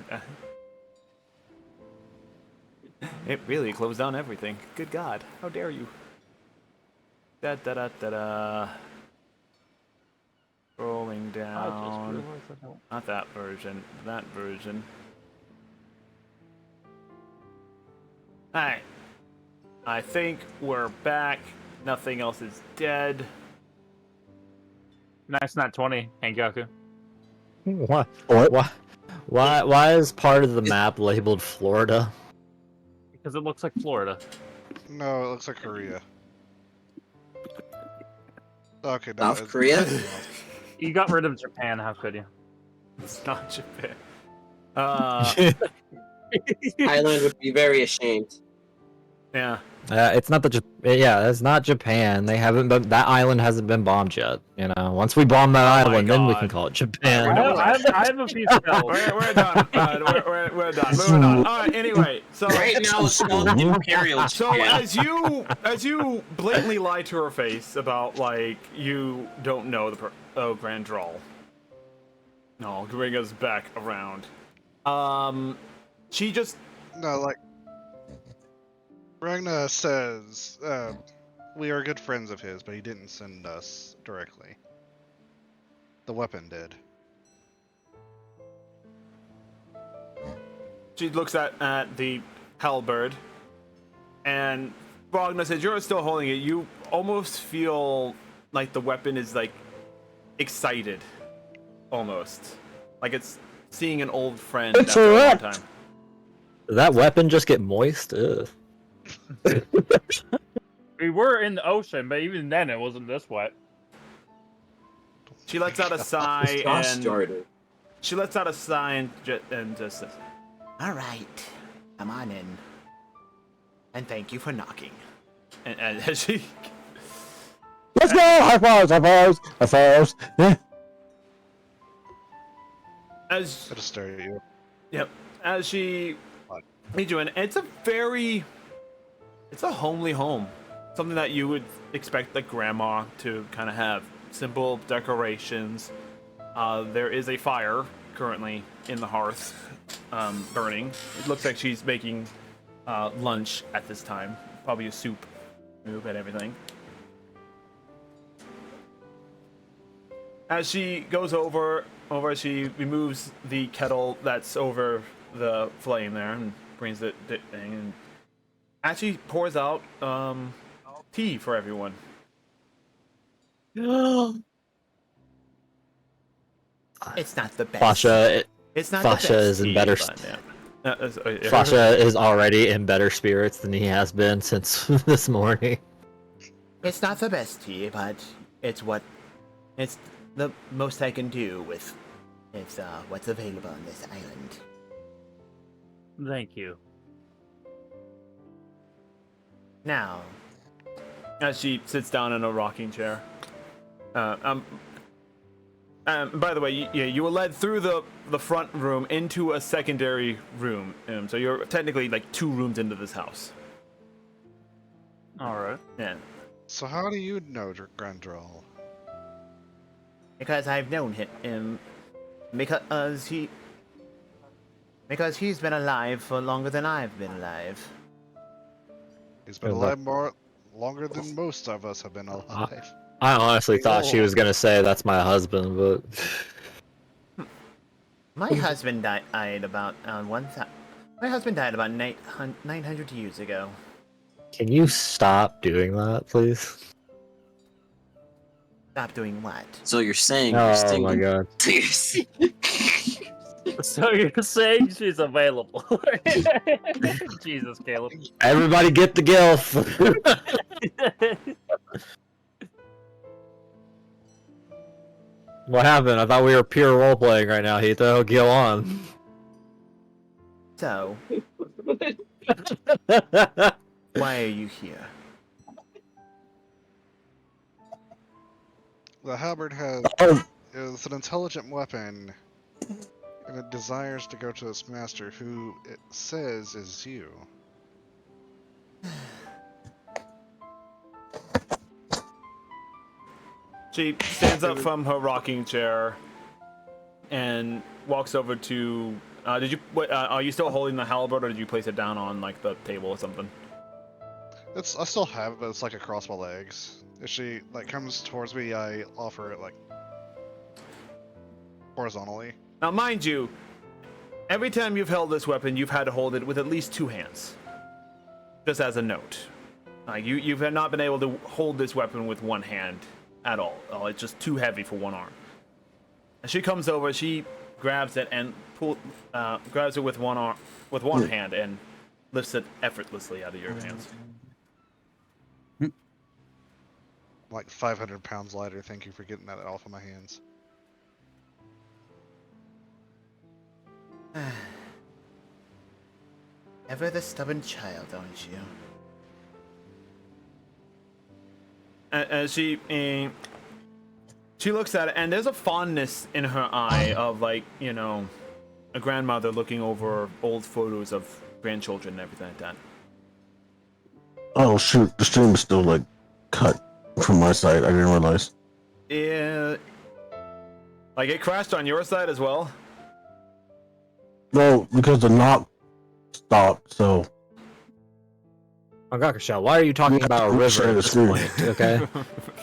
it really closed down everything. Good God, how dare you? Da da da da da. Scrolling down. Not that version. That version. Alright. I think we're back. Nothing else is dead. Nice, not 20, Hangaku. What? What? Why is part of the map labeled Florida? Because it looks like Florida. No, it looks like Korea. Okay, no, South it's- Korea? You got rid of Japan, how could you? It's not Japan. Thailand would be very ashamed. Yeah. It's not it's not Japan. They haven't been, that island hasn't been bombed yet. You know, once we bomb that Oh my island, then we God. can call it I Japan. have a few spells. We're done. We're done. Moving on. All right. Anyway, so Right now it's called Imperial so Japan. as you blatantly lie to her face about like you don't know the Grand Drawl. No, bring us back around. She just No, like Ragnar says, we are good friends of his, but he didn't send us directly. The weapon did. She looks at the halberd, and Wagner says, "You're still holding it. You almost feel like the weapon is like excited, almost like it's seeing an old friend It's after a long wrapped. time." Did that weapon just get moist? Ugh. We were in the ocean, but even then it wasn't this wet. She lets out a sigh and started. she lets out a sigh and just says, "All right, come on in, and thank you for knocking." And as she Let's go! High fives! High fives! High fives! Yeah. as I just stare at you. Yep. As she meets you in, it's a homely home. Something that you would expect like grandma to kind of have. Simple decorations. There is a fire currently in the hearth, burning. It looks like she's making lunch at this time. Probably a soup and everything. As she goes over, she removes the kettle that's over the flame there and brings the thing and actually pours out tea for everyone. It's not the best. Fasha, It's not Fasha the best is in tea, better. but, yeah. Fasha is already in better spirits than he has been since this morning. It's not the best tea, but it's the most I can do with what's available on this island. Thank you. Now, As she sits down in a rocking chair. By the way, you were led through the front room into a secondary room. So you're technically like 2 rooms into this house. All right. Yeah. So how do you know Grandrel? because I've known him, because he's been alive for longer than I've been alive. He's been alive longer than most of us have been alive. I honestly thought she was gonna say that's my husband, but My husband died about My husband died about 900 years ago. can you stop doing that, please? Stop doing what? So you're saying Oh my god. So you're saying So you're saying she's available? Jesus, Caleb. Everybody get the gilf. What happened? I thought we were pure role playing right now, Hito. Go on. So, why are you here? The halberd is an intelligent weapon, and it desires to go to its master, who it says is you. She stands up from her rocking chair and walks over to. Are you still holding the halberd, or did you place it down on like the table or something? I still have it, but it's like across my legs. If she like comes towards me, I offer it like horizontally. Now, mind you, every time you've held this weapon, you've had to hold it with at least 2 hands. Just as a note, you've not been able to hold this weapon with 1 hand at all. Oh, it's just too heavy for 1 arm. And she comes over, she grabs it and grabs it with 1 arm, with 1 hand, and lifts it effortlessly out of your hands. Like 500 pounds lighter. Thank you for getting that off of my hands. Ever the stubborn child, aren't you? As she looks at it, and there's a fondness in her eye of like, you know, a grandmother looking over old photos of grandchildren and everything like that. Oh shoot, the stream is still like cut from my side. I didn't realize. Yeah. Like it crashed on your side as well? No, because the knock stopped, so. Oh, Gakashell, why are you talking about a river Share at the this screen. point? Okay,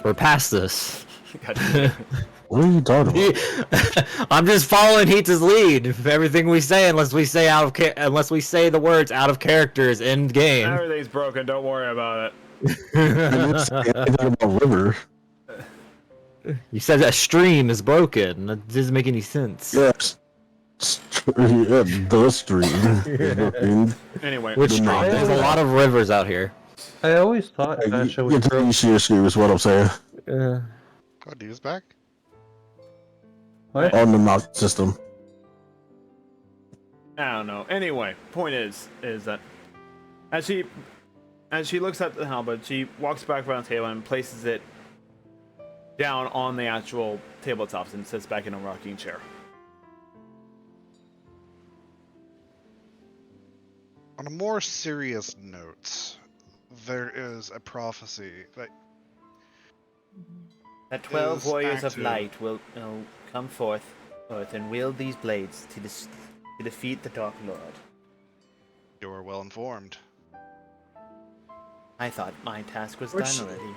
we're past this. Gotcha. What are you talking about? I'm just following Heats' lead. Everything we say, unless we say the words out of character, is end game. Everything's broken. Don't worry about I didn't say anything about river. You said that stream is broken. That doesn't make any sense. Yes. Yeah, the stream. it. Anyway, Which stream? No. There's a lot of rivers out here. I always thought Fasha was Get broken. the easier stream is what I'm saying. God, dude's back. What? On the knock system. I don't know. Anyway, point is that as she looks at the halberd, she walks back around the table and places it down on the actual tabletops and sits back in a rocking chair. On a more serious note, there is a prophecy that 12 is warriors of active. light will come forth and wield these blades to defeat the Dark Lord. You are well informed. I thought my task was Which- done already.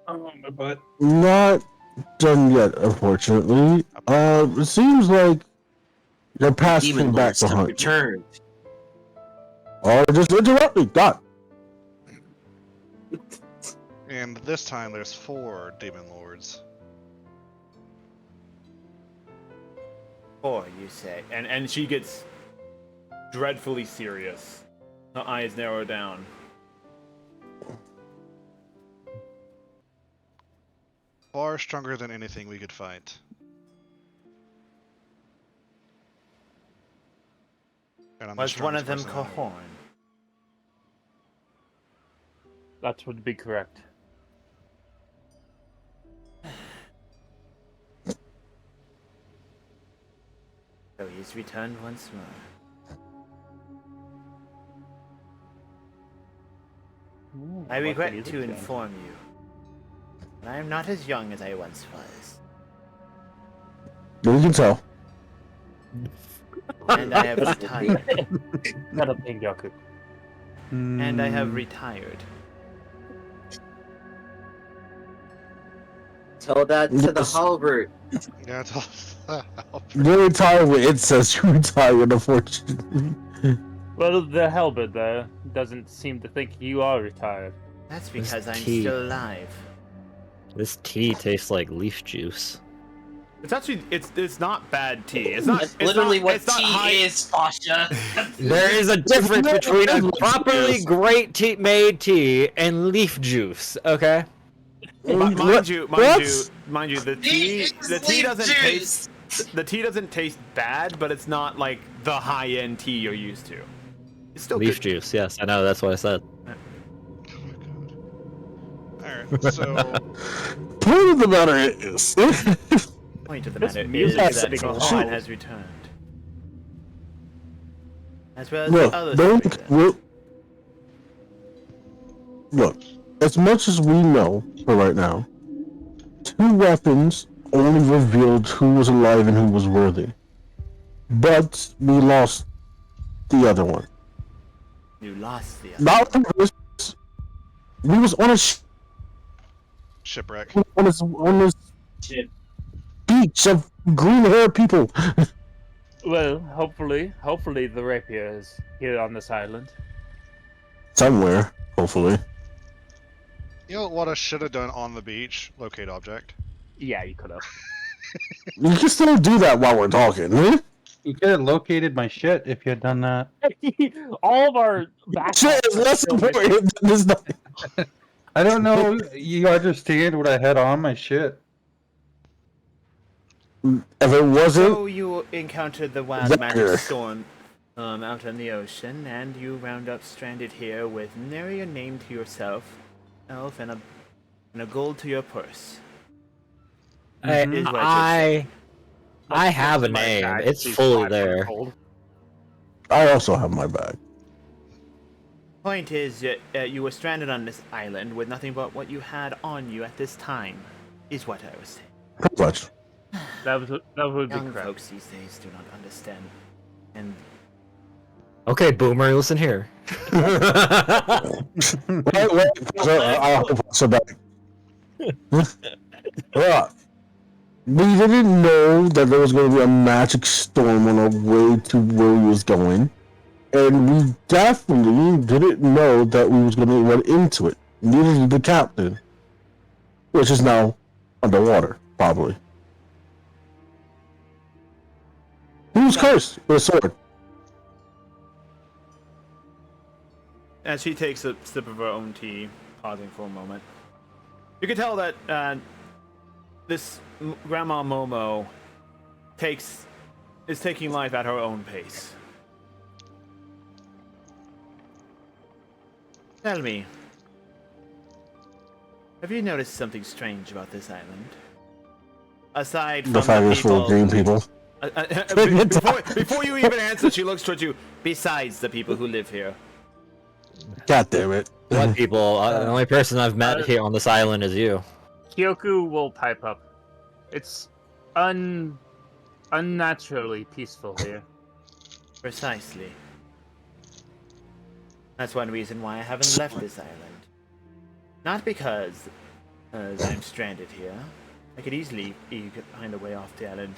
Oh, my butt. Not done yet, unfortunately. It seems like your past Demon came back lords to have hunt. returned. Oh, just interrupt me, God. And this time there's 4 demon lords. 4, you say? And she gets dreadfully serious. Her eyes narrow down. Far stronger than anything we could fight. And I'm the Was one of them strongest person I know. Cahorn? That would be correct. So he's returned once more. I regret to inform you, but I am not as young as I once was, You can tell. and I have retired. Not a big Yaku. And I have retired. Tell that to the Yes. halberd. Yeah, it's all You're retired when it says you retired, unfortunately. Well, the halberd there doesn't seem to think you are retired. That's because I'm tea. still alive. This tea tastes like leaf juice. It's actually it's not bad tea. It's not That's it's literally not, what it's not tea high, is, Pasha. There is a difference between a properly juice. great tea made tea and leaf juice. Okay. Mind you, What? the Tea tea is the tea leaf doesn't juice. taste the tea doesn't taste bad, but it's not like the high end tea you're used to. It's still Leaf good. juice. Yes, I know. That's what I said. Alright, so Point of the matter is, Point of the This matter music is is that getting Cahorn loud. has returned. As well as look, the others. don't, have returned. look, as much as we know for right now, 2 weapons only revealed who was alive and who was worthy. But we lost the other one. You lost the other. Not for this. We was on a shipwreck. on this Shit. beach of green haired people. Well, hopefully the rapier is here on this island. Somewhere, hopefully. You know what I should have done on the beach? Locate object. Yeah, you could have. You can still do that while we're talking, huh? You could have located my shit if you had done that. All of our back Shit is less important than this. I don't know. You understand what I had on my shit. If it wasn't, So you encountered the wild Yucker. magic storm out on the ocean, and you wound up stranded here with nary a name to yourself, elf, and a gold to your purse. Is what you're saying. I have a My name. bag It's is fully 500 there. gold. I also have my bag. Point is, you were stranded on this island with nothing but what you had on you at this time, is what I was saying. Pretty much. That would be Young correct. folks these days do not understand. And Okay, Boomer, listen here. Wait, so, I'll put some back. Yeah. We didn't know that there was going to be a magic storm on our way to where we was going, and we definitely didn't know that we was going to run into it. Neither did the captain, which is now underwater, probably. He was cursed with a sword. As she takes a sip of her own tea, pausing for a moment, you can tell that this Grandma Momo is taking life at her own pace. Tell me, have you noticed something strange about this island? Aside from The fact the is full of green people. Before you even answer, she looks towards you. Besides the people who live here. God damn it. What people? The only person I've met here on this island is you. Kyoku will pipe up. It's unnaturally peaceful here. Precisely. That's one reason why I haven't left this island. Not because I'm stranded here. I could easily find a way off the island.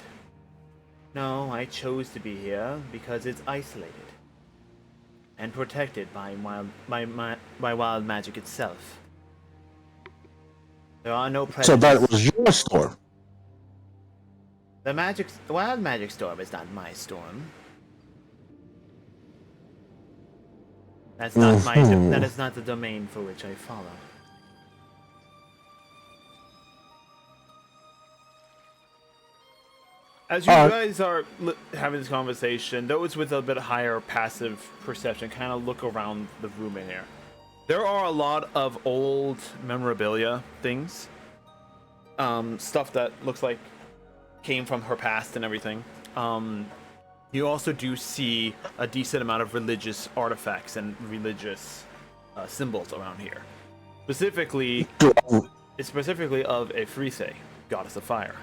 No, I chose to be here because it's isolated and protected by wild magic itself. There are no predators. So that was your storm. The wild magic storm is not my storm. That's not that is not the domain for which I follow. As you guys are having this conversation, those with a bit higher passive perception kind of look around the room in here. There are a lot of old memorabilia things. Stuff that looks like came from her past and everything. You also do see a decent amount of religious artifacts and religious symbols around here. Specifically of a Frise, goddess of fire.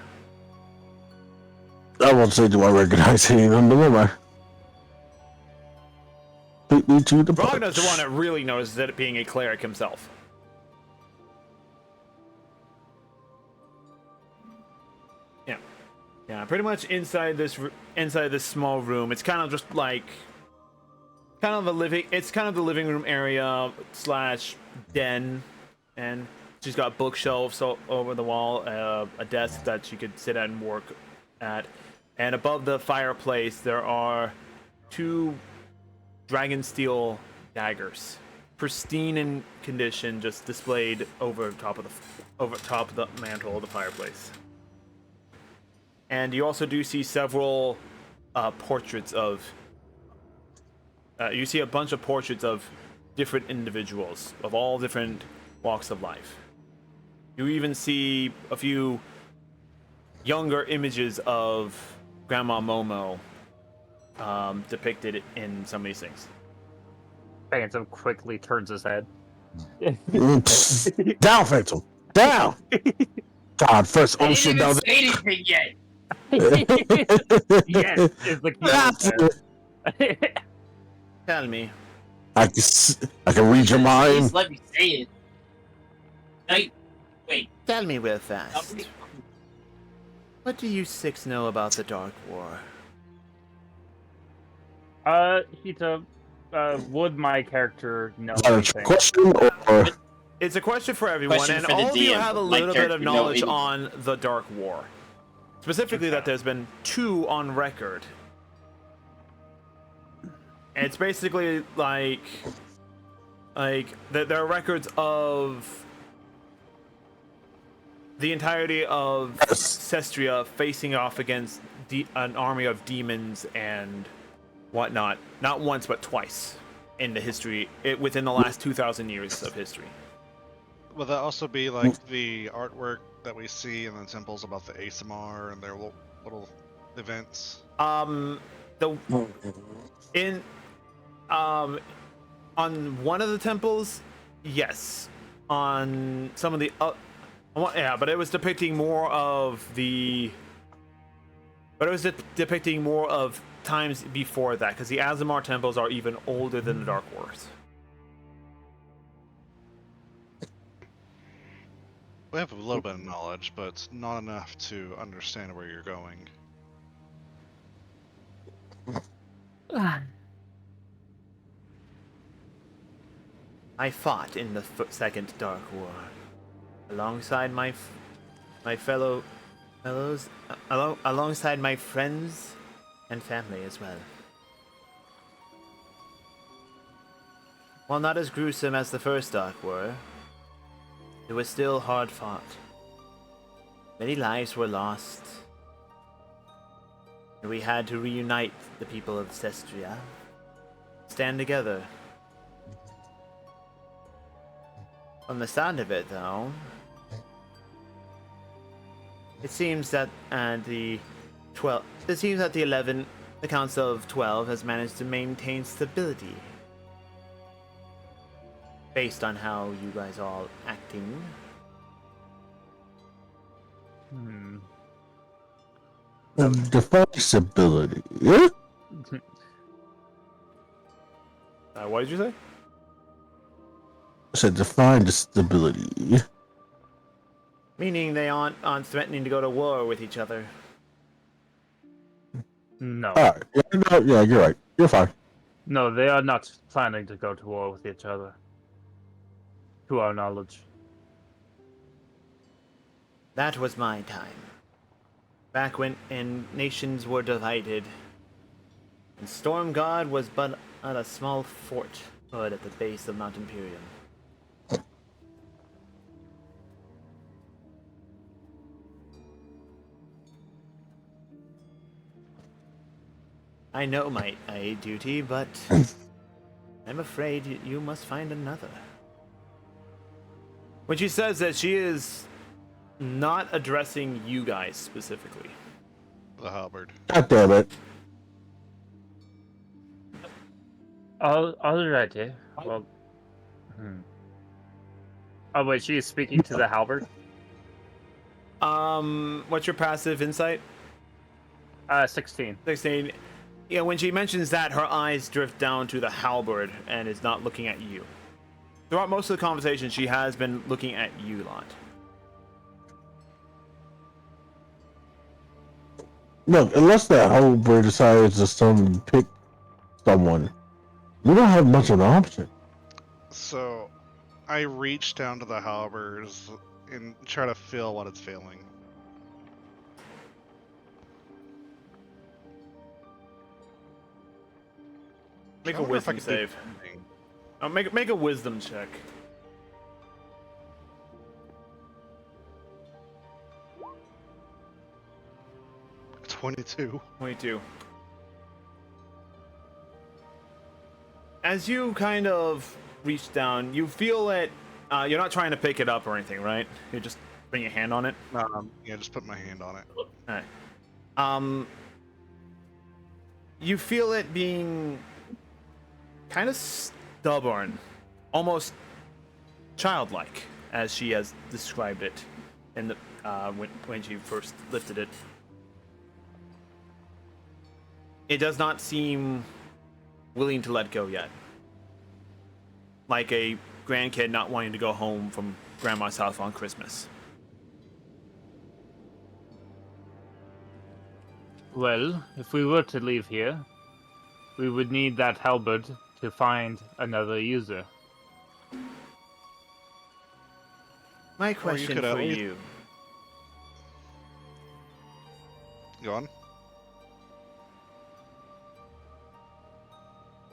I won't say do I recognize any of them, but am I? Beat me to the punch. Ragna's the one that really notices it being a cleric himself. Yeah, pretty much inside this small room. It's kind of just like the living room area / den, and she's got bookshelves over the wall, a desk that she could sit at and work at, and above the fireplace there are 2 dragon steel daggers, pristine in condition, just displayed over top of the mantle of the fireplace. And you also do see several portraits of. You see a bunch of portraits of different individuals of all different walks of life. You even see a few younger images of Grandma Momo depicted in some of these things. Phantom quickly turns his head. Down, Phantom! Down! God, first ocean down there. Anything yet? Yes, is the key. Tell me. I can read your mind. Please let me say it. Wait. Tell me real fast. What do you 6 know about the Dark War? Hita, would my character know Is that a anything? question or? It's a question for everyone, Question and for the all of you DM. have a My little bit of character know knowledge anything. on the Dark War. Specifically, that there's been 2 on record. And it's basically like there are records of the entirety of Cestria facing off against an army of demons and whatnot, not once but twice in the history, within the last 2,000 years of history. Will that also be like the artwork that we see in the temples about the ASMR and their little events? On one of the temples, yes. On some of the yeah, but it was depicting more of depicting more of times before that, because the Azamar temples are even older than the Dark Wars. We have a little bit of knowledge, but not enough to understand where you're going. I fought in the Second Dark War, alongside my alongside my friends and family as well. While not as gruesome as the First Dark War, it was still hard fought. Many lives were lost, and we had to reunite the people of Cestria, stand together. From the sound of it, though, it seems that the Council of 12 has managed to maintain stability. Based on how you guys are all acting. Define stability. Yeah? What did you say? I said define the stability. Meaning they aren't threatening to go to war with each other. No. Alright. Yeah, you're right. You're fine. No, they are not planning to go to war with each other. To our knowledge. That was my time. Back when nations were divided, and Storm God was but at a small fort at the base of Mount Imperium. I know my duty, but I'm afraid you must find another. When she says that, she is not addressing you guys specifically. The halberd. God damn it. Alrighty. Well. Oh wait, she is speaking to the halberd? What's your passive insight? 16. 16. Yeah, when she mentions that, her eyes drift down to the halberd and is not looking at you. Throughout most of the conversation, she has been looking at you lot. Look, unless that halberd decides to pick someone, we don't have much of an option. So, I reach down to the halberds and try to feel what it's feeling. Make a wisdom save. Make a wisdom check. $22. 22. As you kind of reach down, you feel it. You're not trying to pick it up or anything, right? You're just putting your hand on it. Yeah, just put my hand on it. Alright. You feel it being kind of stubborn, almost childlike, as she has described it in the when she first lifted it. It does not seem willing to let go yet. Like a grandkid not wanting to go home from grandma's house on Christmas. Well, if we were to leave here, we would need that halberd to find another user. My question for you. Go on.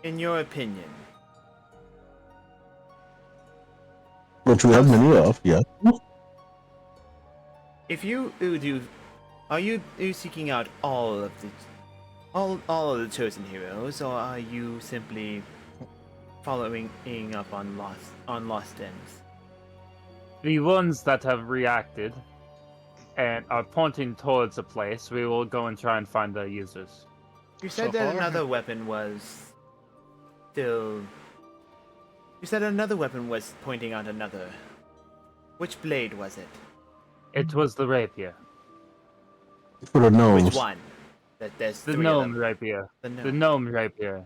In your opinion, Which we have many of, yeah. if you do, are you seeking out all of the chosen heroes, or are you simply following up on lost ends? The ones that have reacted and are pointing towards a place, we will go and try and find the users. You said that another weapon was still. You said another weapon was pointing out another. Which blade was it? It was the rapier. For the gnomes. Which one? There's The three gnome of them. rapier. The The gnome rapier.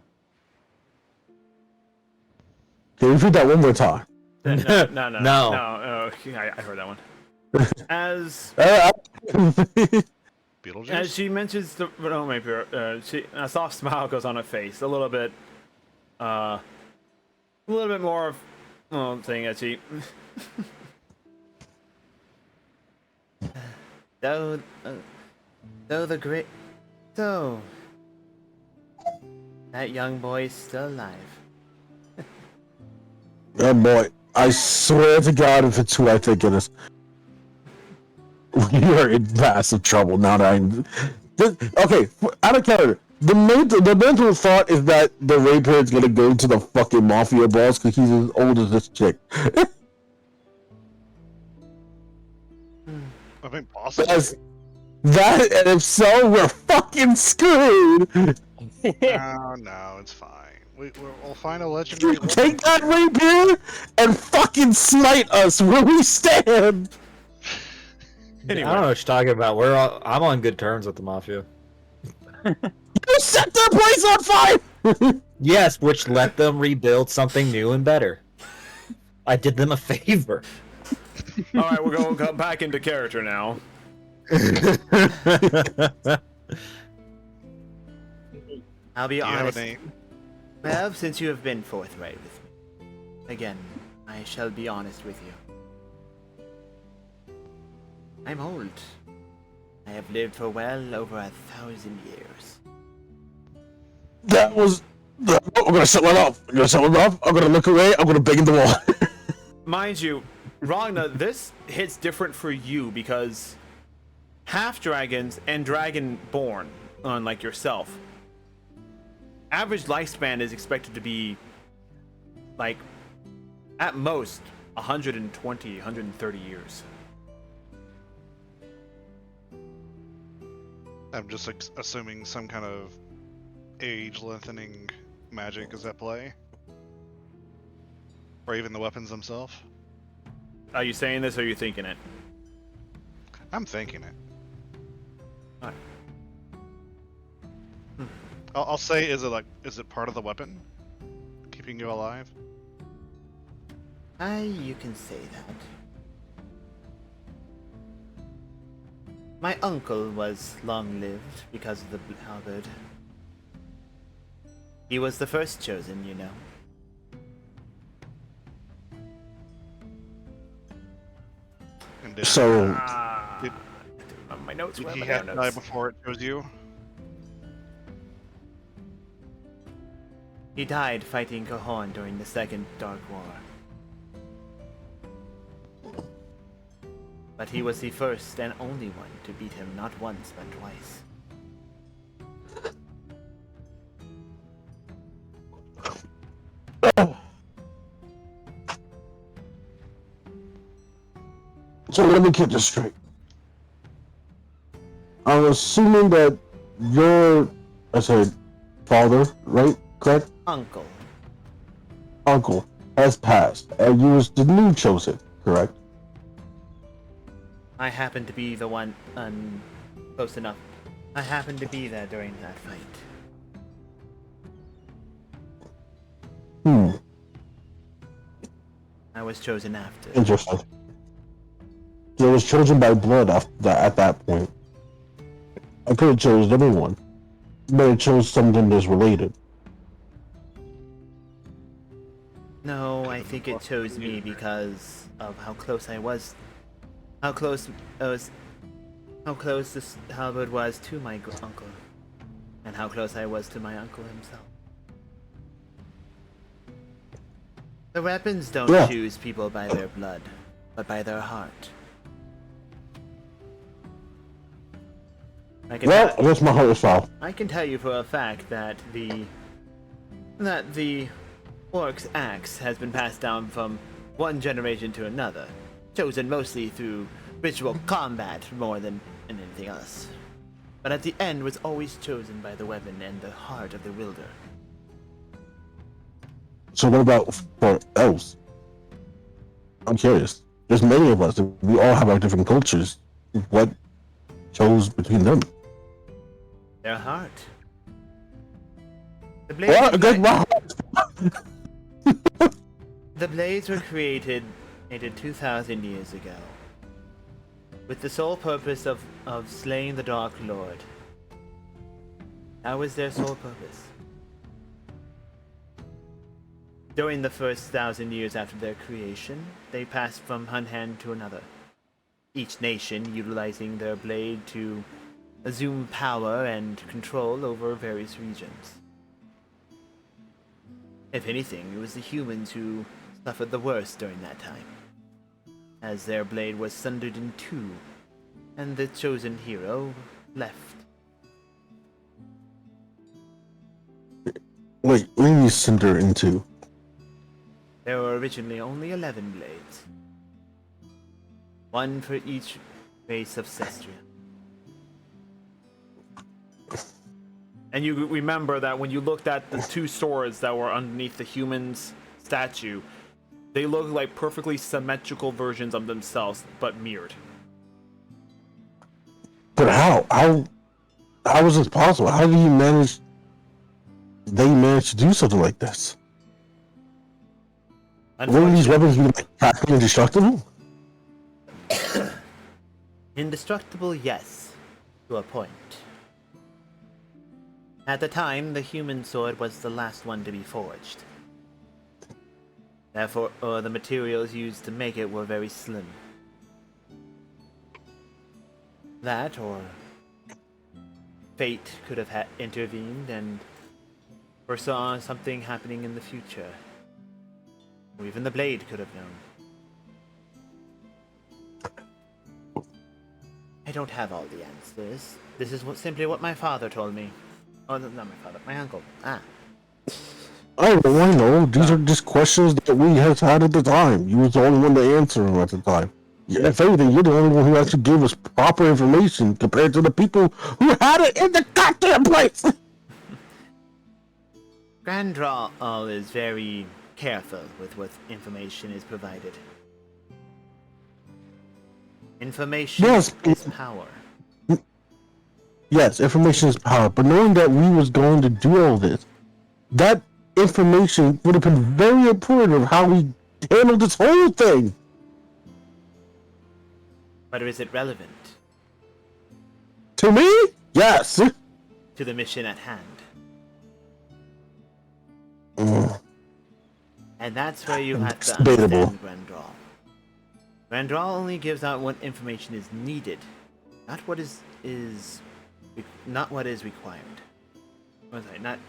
Can you repeat that one more time? No. I heard that one. As Beetlejuice. as she mentions the Rainmaker, a soft smile goes on her face, a little bit more of, saying as she. though the great, though that young boy is still alive. Oh boy, I swear to God, if it's who I think it is, we are in massive trouble now that okay, out of character. The mental thought is that the rapier is gonna go to the fucking mafia boss because he's as old as this chick. I think possibly. That, and if so, we're fucking screwed. No, it's fine. We'll find a legendary. Take that rapier and fucking smite us where we stand. Anyway. I don't know what you're talking about. I'm on good terms with the mafia. You set their place on fire. Yes, which let them rebuild something new and better. I did them a favor. All right, we're going to come back into character now. I'll be honest. Well, since you have been forthright with me, again, I shall be honest with you. I'm old. I have lived for well over 1,000 years. That was. I'm gonna shut one off. I'm gonna look away. I'm gonna bang in the wall. Mind you, Ragna, this hits different for you because half dragons and dragonborn, unlike yourself, average lifespan is expected to be like at most 120, 130 years. I'm just assuming some kind of age lengthening magic is at play. Or even the weapons themselves. Are you saying this or are you thinking it? I'm thinking it. Alright. I'll say, is it part of the weapon? Keeping you alive? You can say that. My uncle was long-lived because of the halberd. He was the first chosen, you know. And did, So, my notes. did Where he are my have to die notes? before it chose you? He died fighting Cajon during the Second Dark War. But he was the first and only one to beat him not once but twice. so let me get this straight. I'm assuming that your, I said, father, right? Correct? Uncle. Uncle has passed, and you was the new chosen, correct? I happened to be the one, close enough. I happened to be there during that fight. I was chosen after. Interesting. So it was chosen by blood at that point. I could have chose anyone, but it chose something that's related. No, I think it chose me because of how close I was. How close this halberd was to my uncle. And how close I was to my uncle himself. The weapons don't choose people by their blood, but by their heart. I guess my heart is foul. I can tell you for a fact that the orc's axe has been passed down from one generation to another, chosen mostly through ritual combat more than anything else. But at the end was always chosen by the weapon and the heart of the wielder. So what about for elves? I'm curious. There's many of us. We all have our different cultures. What chose between them? Their heart. The blades were created 2,000 years ago. with the sole purpose of slaying the Dark Lord. That was their sole purpose. During the first 1,000 years after their creation, they passed from one hand to another, each nation utilizing their blade to assume power and control over various regions. If anything, it was the humans who suffered the worst during that time, as their blade was sundered in two, and the chosen hero left. Wait, what do you cinder into? There were originally only 11 blades. One for each race of Cestria. And you remember that when you looked at the two swords that were underneath the human's statue, they look like perfectly symmetrical versions of themselves, but mirrored. But how? How was this possible? How do you manage? They managed to do something like this? Wouldn't these weapons be like practically indestructible? Indestructible, yes, to a point. At the time, the human sword was the last one to be forged. Therefore, the materials used to make it were very slim. That, or fate could have intervened and foresaw something happening in the future. Or even the blade could have known. I don't have all the answers. This is simply what my father told me. Oh, not my father, my uncle. Ah. I know. These are just questions that we have had at the time. You was the only one to answer them at the time. Yeah, if anything, you're the only one who actually gave us proper information compared to the people who had it in the goddamn place. Grandral is very careful with what information is provided. Information Yes. is power. Yes, information is power, but knowing that we was going to do all this, that information would have been very important of how we handled this whole thing. But is it relevant? To me? Yes. To the mission at hand. And that's where you have to understand Grandral. Grandral only gives out what information is needed, not what is required.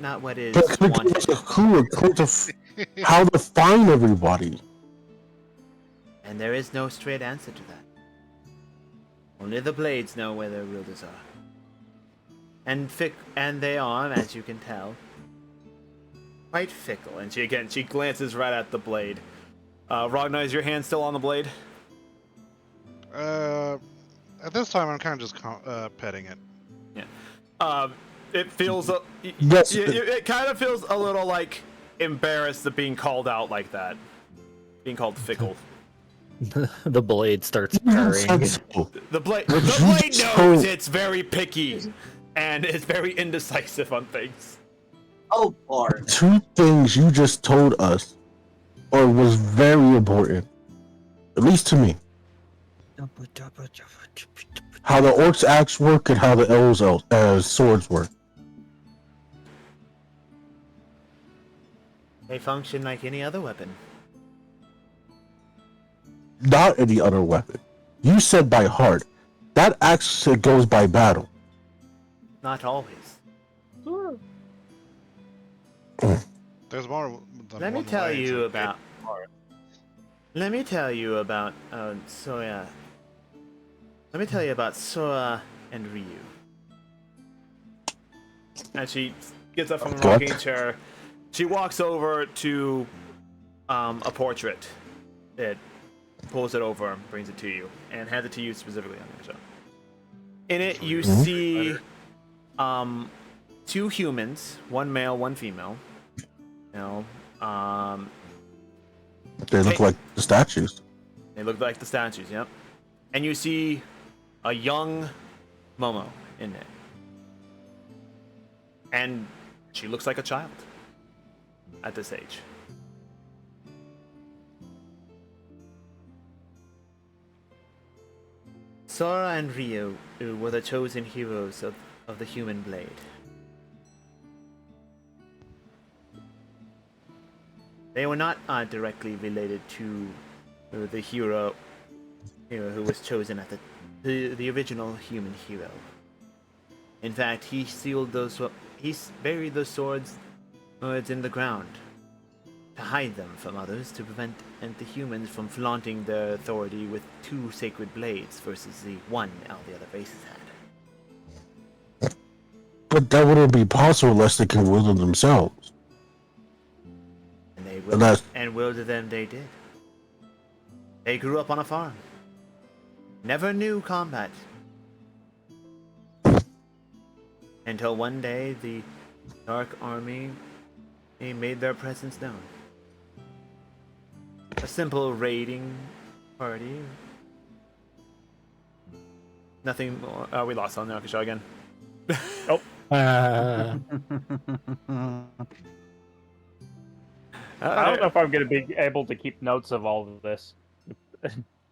Not what is wanted. It's a clue of how to find everybody. And there is no straight answer to that. Only the blades know where their wielders are. And they are, as you can tell, quite fickle. And she glances right at the blade. Ragnar, is your hand still on the blade? At this time, I'm kind of just petting it. Yeah. It feels Yes. it kind of feels a little like embarrassed at being called out like that, being called fickle. The blade starts purring. The blade knows it's very picky and is very indecisive on things. Oh, Lord. Two things you just told us was very important, at least to me. How the orcs' axe work and how the elves' swords work. They function like any other weapon. Not any other weapon. You said by heart. That axe goes by battle. Not always. There's more. Let me tell you about Sora. Let me tell you about Sora and Ryu. And she gets up from the rocking chair. She walks over to a portrait. It pulls it over, brings it to you, and hands it to you specifically on the show. In it, you see two humans, one male, one female. You know, they look like the statues. They look like the statues, yep. And you see a young Momo in it. And she looks like a child at this age. Sora and Ryu were the chosen heroes of the human blade. They were not directly related to the hero who was chosen at the original human hero. In fact, he buried those swords in the ground to hide them from others, to prevent the humans from flaunting their authority with 2 sacred blades versus the one all the other races had. But that wouldn't be possible unless they can will them themselves. And they will, and will to them they did. They grew up on a farm. Never knew combat. Until one day the Dark Army made their presence known. A simple raiding party. Nothing more. Oh, we lost on the Akasha again. Oh. I don't know if I'm going to be able to keep notes of all of this.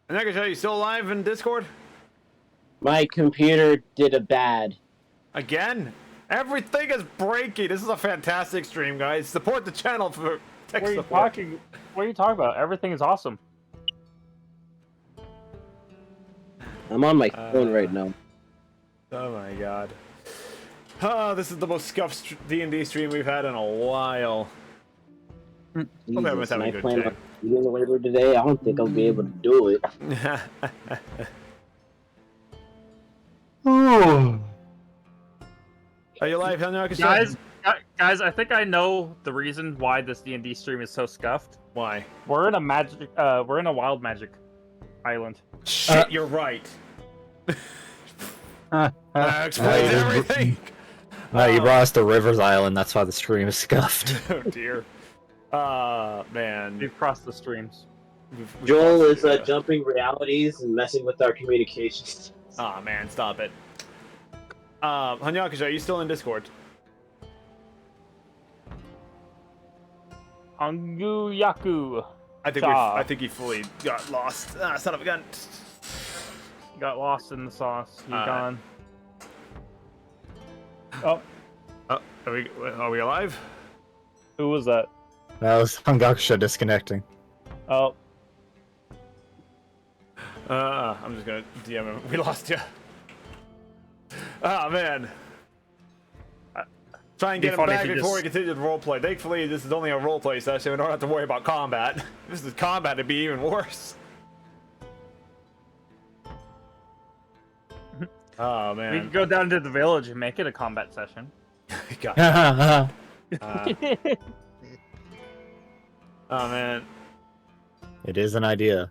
Akasha, you still alive in Discord? My computer did a bad. Again? Everything is breaking. This is a fantastic stream, guys. Support the channel for tech support. What are you talking about? Everything is awesome. I'm on my phone right now. Oh my god. This is the most scuffed D&D stream we've had in a while. Hope everyone's having a good day. On eating later today. I don't think I'll be able to do it. Are you live, Akasha? Guys, I think I know the reason why this D&D stream is so scuffed. Why? We're in a wild magic island. Shit, you're right. Explains everything. No, you brought us to Rivers Island. That's why the stream is scuffed. Oh dear. Man. We've crossed the streams. Joel is jumping realities and messing with our communications. Aw, man, stop it. Hanyakasha, are you still in Discord? Anguyaku. I think he fully got lost. Son of a gun. Got lost in the sauce. He's gone. Oh. Are we alive? Who was that? That was Hangakusha disconnecting. Oh. I'm just gonna DM him. We lost you. Ah, man. Try and get him back before we continue the roleplay. Thankfully, this is only a roleplay session. We don't have to worry about combat. If this is combat, it'd be even worse. Oh, man. We can go down to the village and make it a combat session. Oh, man. It is an idea.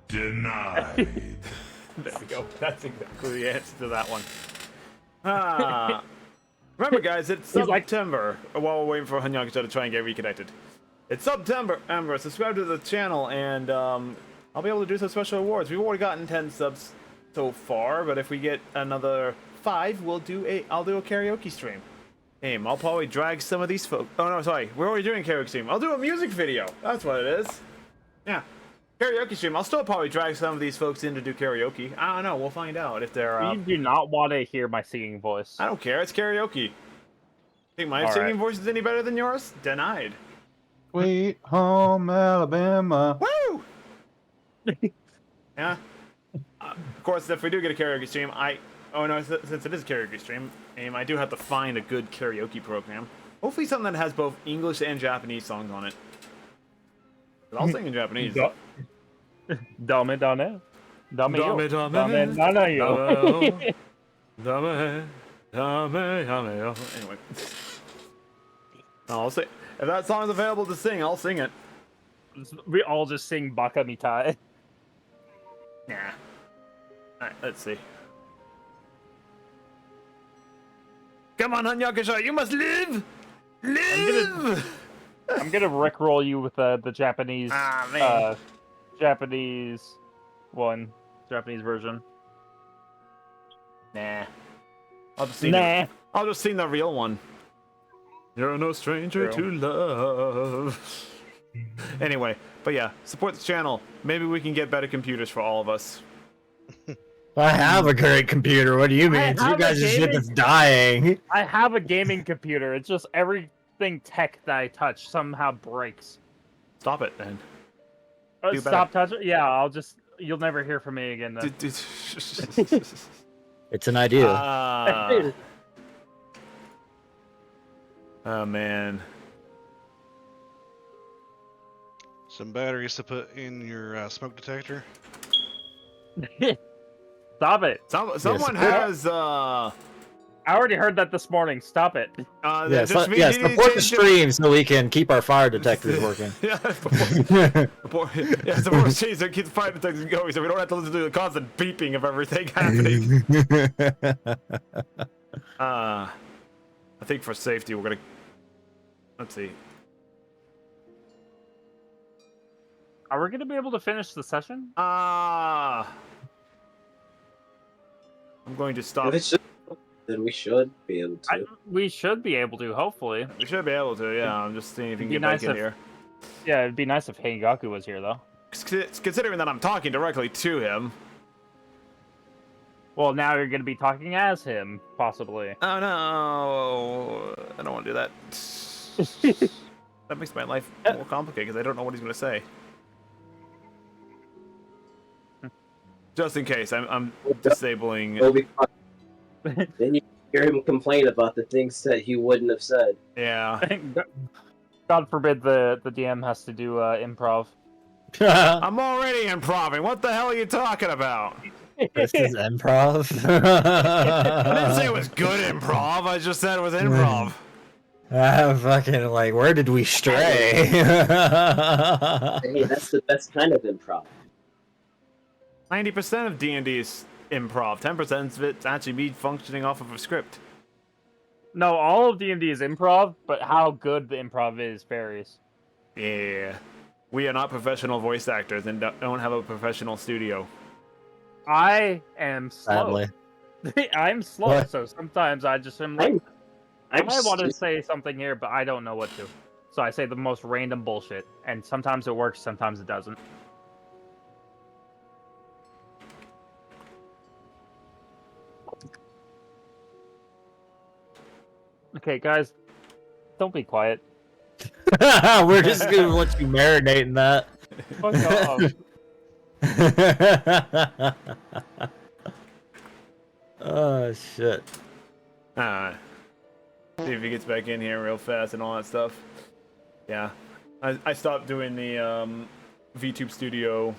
Denied. There we go. That's exactly the answer to that one. Remember, guys, it's September. While we're waiting for Hanyakasha to try and get reconnected. It's September. Subscribe to the channel, and I'll be able to do some special awards. We've already gotten 10 subs so far, but if we get another 5, I'll do a karaoke stream. I'll probably drag some of these folks. Oh no, sorry. We're already doing a karaoke stream. I'll do a music video. That's what it is. Yeah. Karaoke stream. I'll still probably drag some of these folks in to do karaoke. I don't know. We'll find out if they're. You do not want to hear my singing voice. I don't care. It's karaoke. Think my singing voice is any better than yours? Denied. Sweet home Alabama. Woo! Yeah. Of course, if we do get a karaoke stream, since it is a karaoke stream, I do have to find a good karaoke program. Hopefully, something that has both English and Japanese songs on it. I'll sing in Japanese. Dame, dame. Dame, dame, dame, nana yo. Dame, dame, yo. Anyway. I'll say, if that song is available to sing, I'll sing it. We all just sing Baka Mitai. Nah. Alright, let's see. Come on, Hanyakasha, you must live! Live! I'm gonna rickroll you with the Japanese Japanese version. Nah. I'll just sing the real one. You're no stranger to love. Anyway, but yeah, support the channel. Maybe we can get better computers for all of us. I have a great computer. What do you mean? It's you guys' shit that's dying. I have a gaming computer. It's just everything tech that I touch somehow breaks. Stop it, then. Stop touching? Yeah, you'll never hear from me again then. It's an idea. Oh, man. Some batteries to put in your smoke detector. Stop it. Someone has, I already heard that this morning. Stop it. Support the stream so we can keep our fire detectors working. support the stream so keep the fire detectors going so we don't have to listen to the constant beeping of everything happening. I think for safety we're gonna... Let's see. Are we gonna be able to finish the session? I'm going to stop. Then we should be able to. We should be able to, hopefully. We should be able to, yeah. I'm just seeing if you can get nice back in here. Yeah, it'd be nice if Heigaku was here, though. Considering that I'm talking directly to him. Well, now you're going to be talking as him, possibly. Oh, no. I don't want to do that. That makes my life more complicated because I don't know what he's going to say. Just in case, I'm disabling... Then you hear him complain about the things that he wouldn't have said. Yeah. God forbid the DM has to do improv. I'm already improving. What the hell are you talking about? This is improv? I didn't say it was good improv. I just said it was improv. Fucking, like, where did we stray? Hey, that's the best kind of improv. 90% of D&D is improv. 10% of it's actually me functioning off of a script. No, all of D&D is improv, but how good the improv is varies. Yeah. We are not professional voice actors and don't have a professional studio. I am slow. Sadly. I'm slow, What? so sometimes I just am like, I want to say something here, but I don't know what to. So I say the most random bullshit, and sometimes it works, sometimes it doesn't. Okay, guys, don't be quiet. We're just gonna let you marinate in that. Fuck off. Oh shit. See if he gets back in here real fast and all that stuff. Yeah. I stopped doing the VTube Studio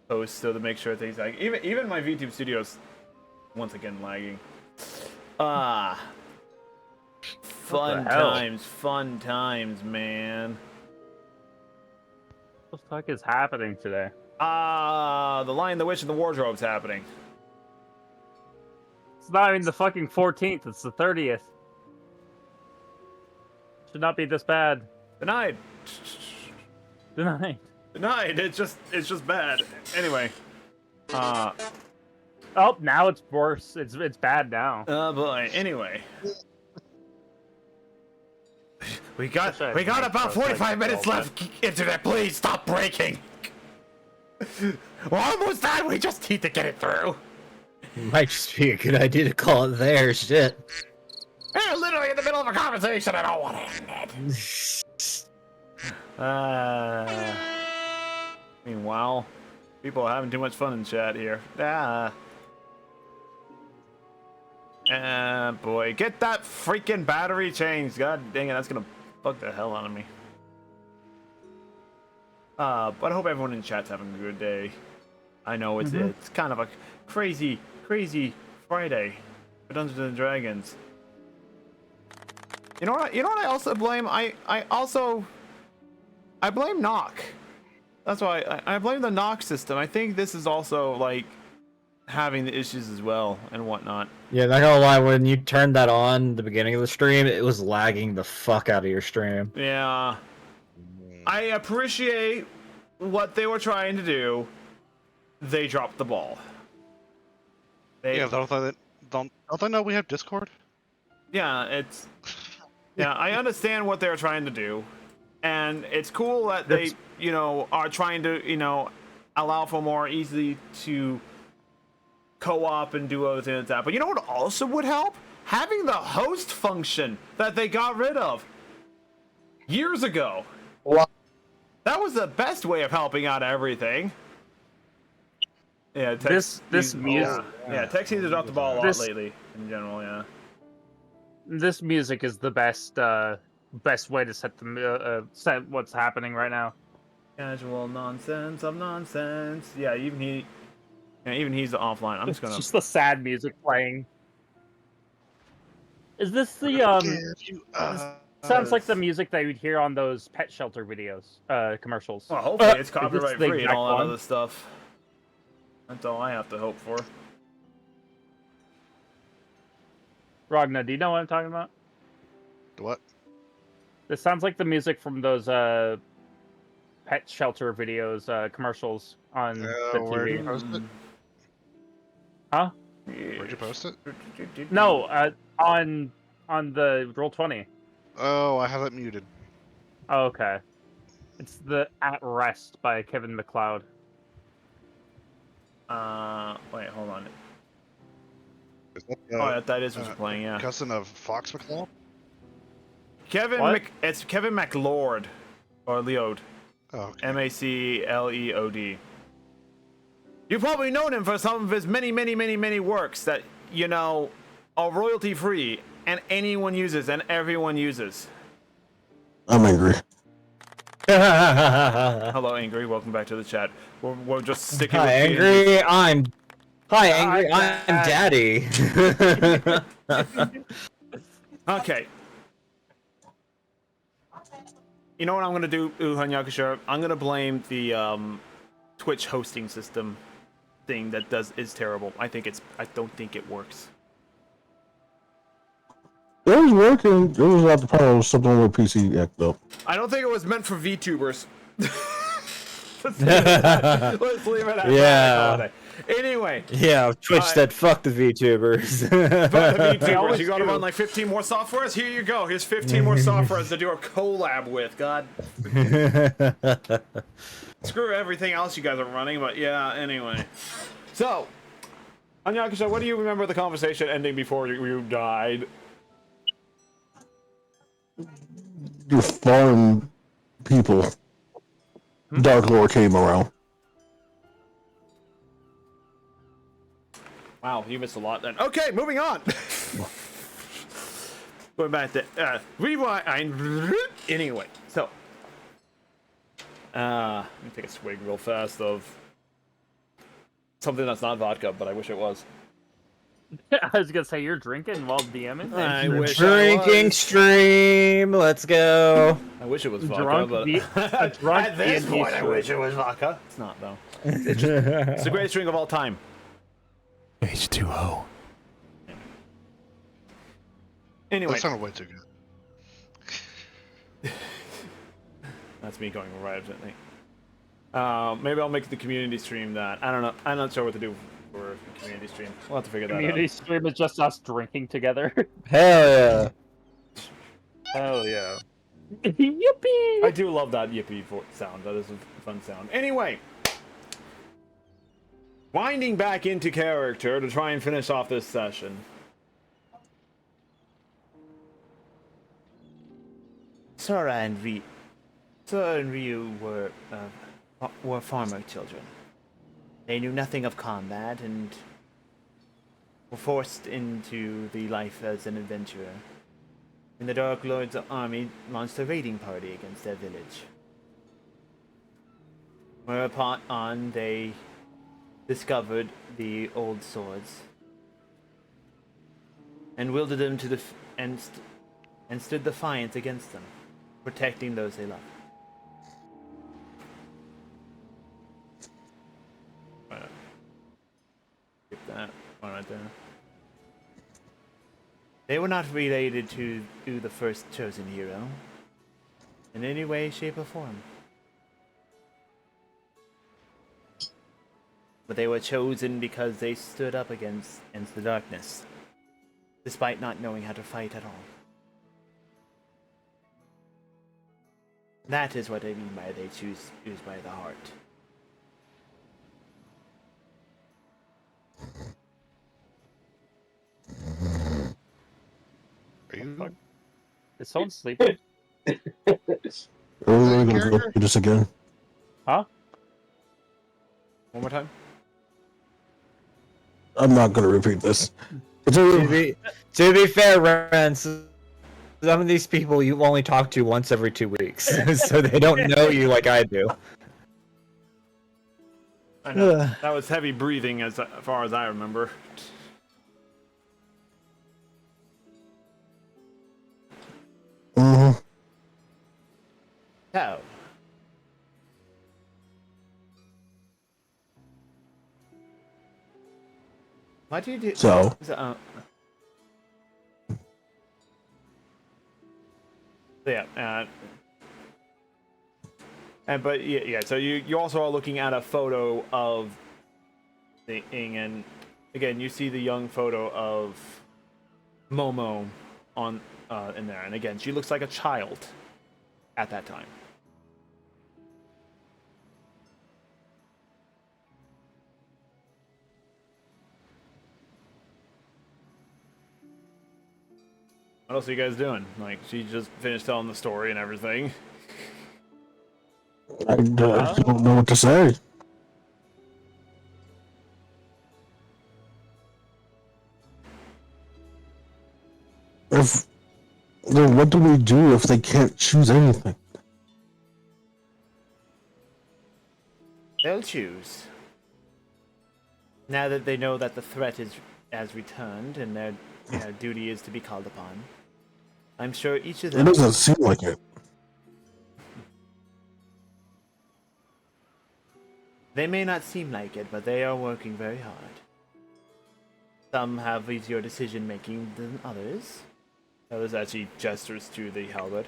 posts so to make sure things like even my VTube Studio's once again lagging. Fun times, man. What the fuck is happening today? The Lion, the Witch, and the Wardrobe's happening. It's not even the fucking 14th, it's the 30th. Should not be this bad. Denied. Denied. Denied. It's just bad. Anyway. Oh, now it's worse. It's bad now. Oh boy. Anyway. We got about 45 minutes left. Internet, please stop breaking. We're almost done. We just need to get it through. Might just be a good idea to call it there. Shit. We're literally in the middle of a conversation. I don't want to end it. Meanwhile, people are having too much fun in chat here. Boy, get that freaking battery changed. God dang it, that's gonna bug the hell out of me. But I hope everyone in chat's having a good day. I know it's kind of a crazy Friday for Dungeons and Dragons. You know what I also blame? I blame Knock. That's why I blame the Knock system. I think this is also like having the issues as well and whatnot. Yeah, not gonna lie, when you turned that on at the beginning of the stream, it was lagging the fuck out of your stream. Yeah. I appreciate what they were trying to do. They dropped the ball. Yeah, don't they know we have Discord? Yeah, it's... Yeah, I understand what they're trying to do. And it's cool that they, are trying to, allow for more easily to co-op and do other things like that. But you know what also would help? Having the host function that they got rid of years ago. What? That was the best way of helping out everything. Yeah, this music. Yeah, tech seems to drop the ball a lot lately in general. Yeah. This music is the best way to set what's happening right now. Casual nonsense of nonsense. Yeah, even he's the offline. I'm just gonna. It's just the sad music playing. Is this the sounds like the music that you'd hear on those pet shelter videos, commercials. Well, hopefully it's copyright the free and all that one? other stuff. That's all I have to hope for. Ragna, do you know what I'm talking about? What? This sounds like the music from those pet shelter videos, commercials on the Where'd you TV. post it? Huh? Where'd you post it? No, on the Roll20. Oh, I have it muted. Oh, okay. It's the At Rest by Kevin MacLeod. Wait, hold on. Is that, That is what you're playing, yeah. Cousin of Fox McCloud? It's Kevin MacLeod, or Leod. Oh, okay. MacLeod. You've probably known him for some of his many works that, are royalty free and anyone uses and everyone uses. I'm angry. Hello, Angry. Welcome back to the chat. We're just sticking with Angry. Hi, Angry. I'm Daddy. Okay. You know what I'm gonna do, Uhan Yakusha? I'm gonna blame the Twitch hosting system thing that is terrible. I don't think it works. It was working. It was at the problem with something with PC act up. I don't think it was meant for VTubers. Let's leave it at that. Anyway. Yeah, Twitch said fuck the VTubers. Fuck the VTubers. You gotta run like 15 more softwares? Here you go. Here's 15 more softwares to do a collab with. God. Screw everything else you guys are running, but yeah, anyway. So, Anyakisha, what do you remember the conversation ending before you died? Your foreign people. Dark Lord came around. Wow, you missed a lot then. Okay, moving on. Going back to rewind. Anyway, so let me take a swig real fast of something that's not vodka, but I wish it was. I was gonna say you're drinking while DMing. I wish Drinking stream. Let's go. I wish it was vodka, but at this point, I wish it was vodka. It's not though. It's the greatest drink of all time. H2O. Anyway, That sounded way too good. that's me going right up to the thing. Maybe I'll make the community stream that. I don't know. I'm not sure what to do for a community stream. We'll have to figure that out. Community stream is just us drinking together. Hell yeah. Hell yeah. Yippee! I do love that yippee sound. That is a fun sound. Anyway, winding back into character to try and finish off this session. Sora and Ryu were farmer children. They knew nothing of combat and were forced into the life as an adventurer. And the Dark Lord's army launched a raiding party against their village. Whereupon they discovered the old swords and wielded them to and stood defiant against them, protecting those they loved. Skip that one right there. They were not related to the first chosen hero in any way, shape, or form. But they were chosen because they stood up against the darkness, despite not knowing how to fight at all. That is what I mean by they choose by the heart. Are you? Is someone sleeping? We're gonna go through this again. Huh? One more time. I'm not gonna repeat this. To be fair, Ren, some of these people you only talk to once every 2 weeks, so they don't know you like I do. I know. That was heavy breathing as far as I remember. Mm-hmm. So, what do you do? So. Yeah. But yeah. So you also are looking at a photo of the Ing, and again you see the young photo of Momo on in there, and again she looks like a child at that time. What else are you guys doing? Like, she just finished telling the story and everything. I don't know what to say. Then what do we do if they can't choose anything? They'll choose. Now that they know that the threat has returned and their duty is to be called upon, I'm sure each of them. It doesn't seem like it. They may not seem like it, but they are working very hard. Some have easier decision making than others. Others actually gestures to the halberd.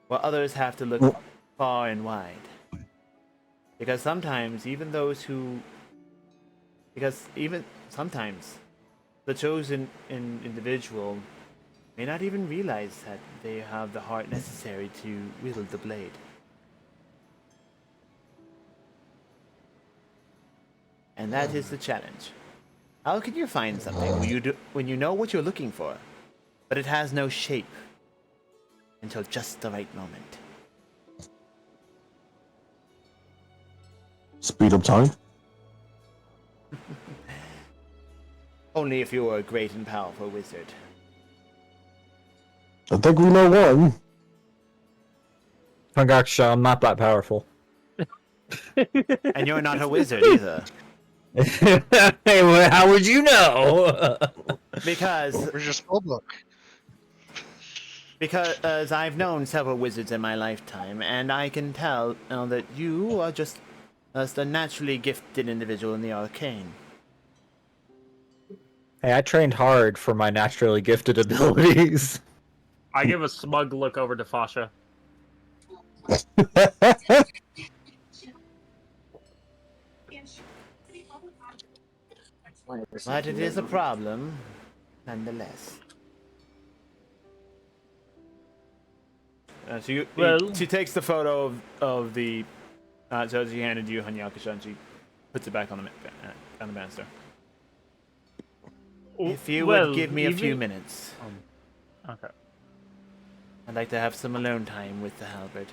While others have to look far and wide. Because sometimes sometimes the chosen individual may not even realize that they have the heart necessary to wield the blade. And that is the challenge. How can you find something when you know what you're looking for, but it has no shape until just the right moment? Speed up time? Only if you are a great and powerful wizard. I think we know one. Congaksha, I'm not that powerful. And you're not a wizard either. Hey, well, how would you know? Because Where's your spell book? Because I've known several wizards in my lifetime, and I can tell that you are just a naturally gifted individual in the arcane. Hey, I trained hard for my naturally gifted abilities. I give a smug look over to Fasha. But it is a problem, nonetheless. So Well- she takes the photo of the. So she handed you Hanyakusha, and she puts it back on the banister. If you would give me a few minutes, Okay. I'd like to have some alone time with the halberd.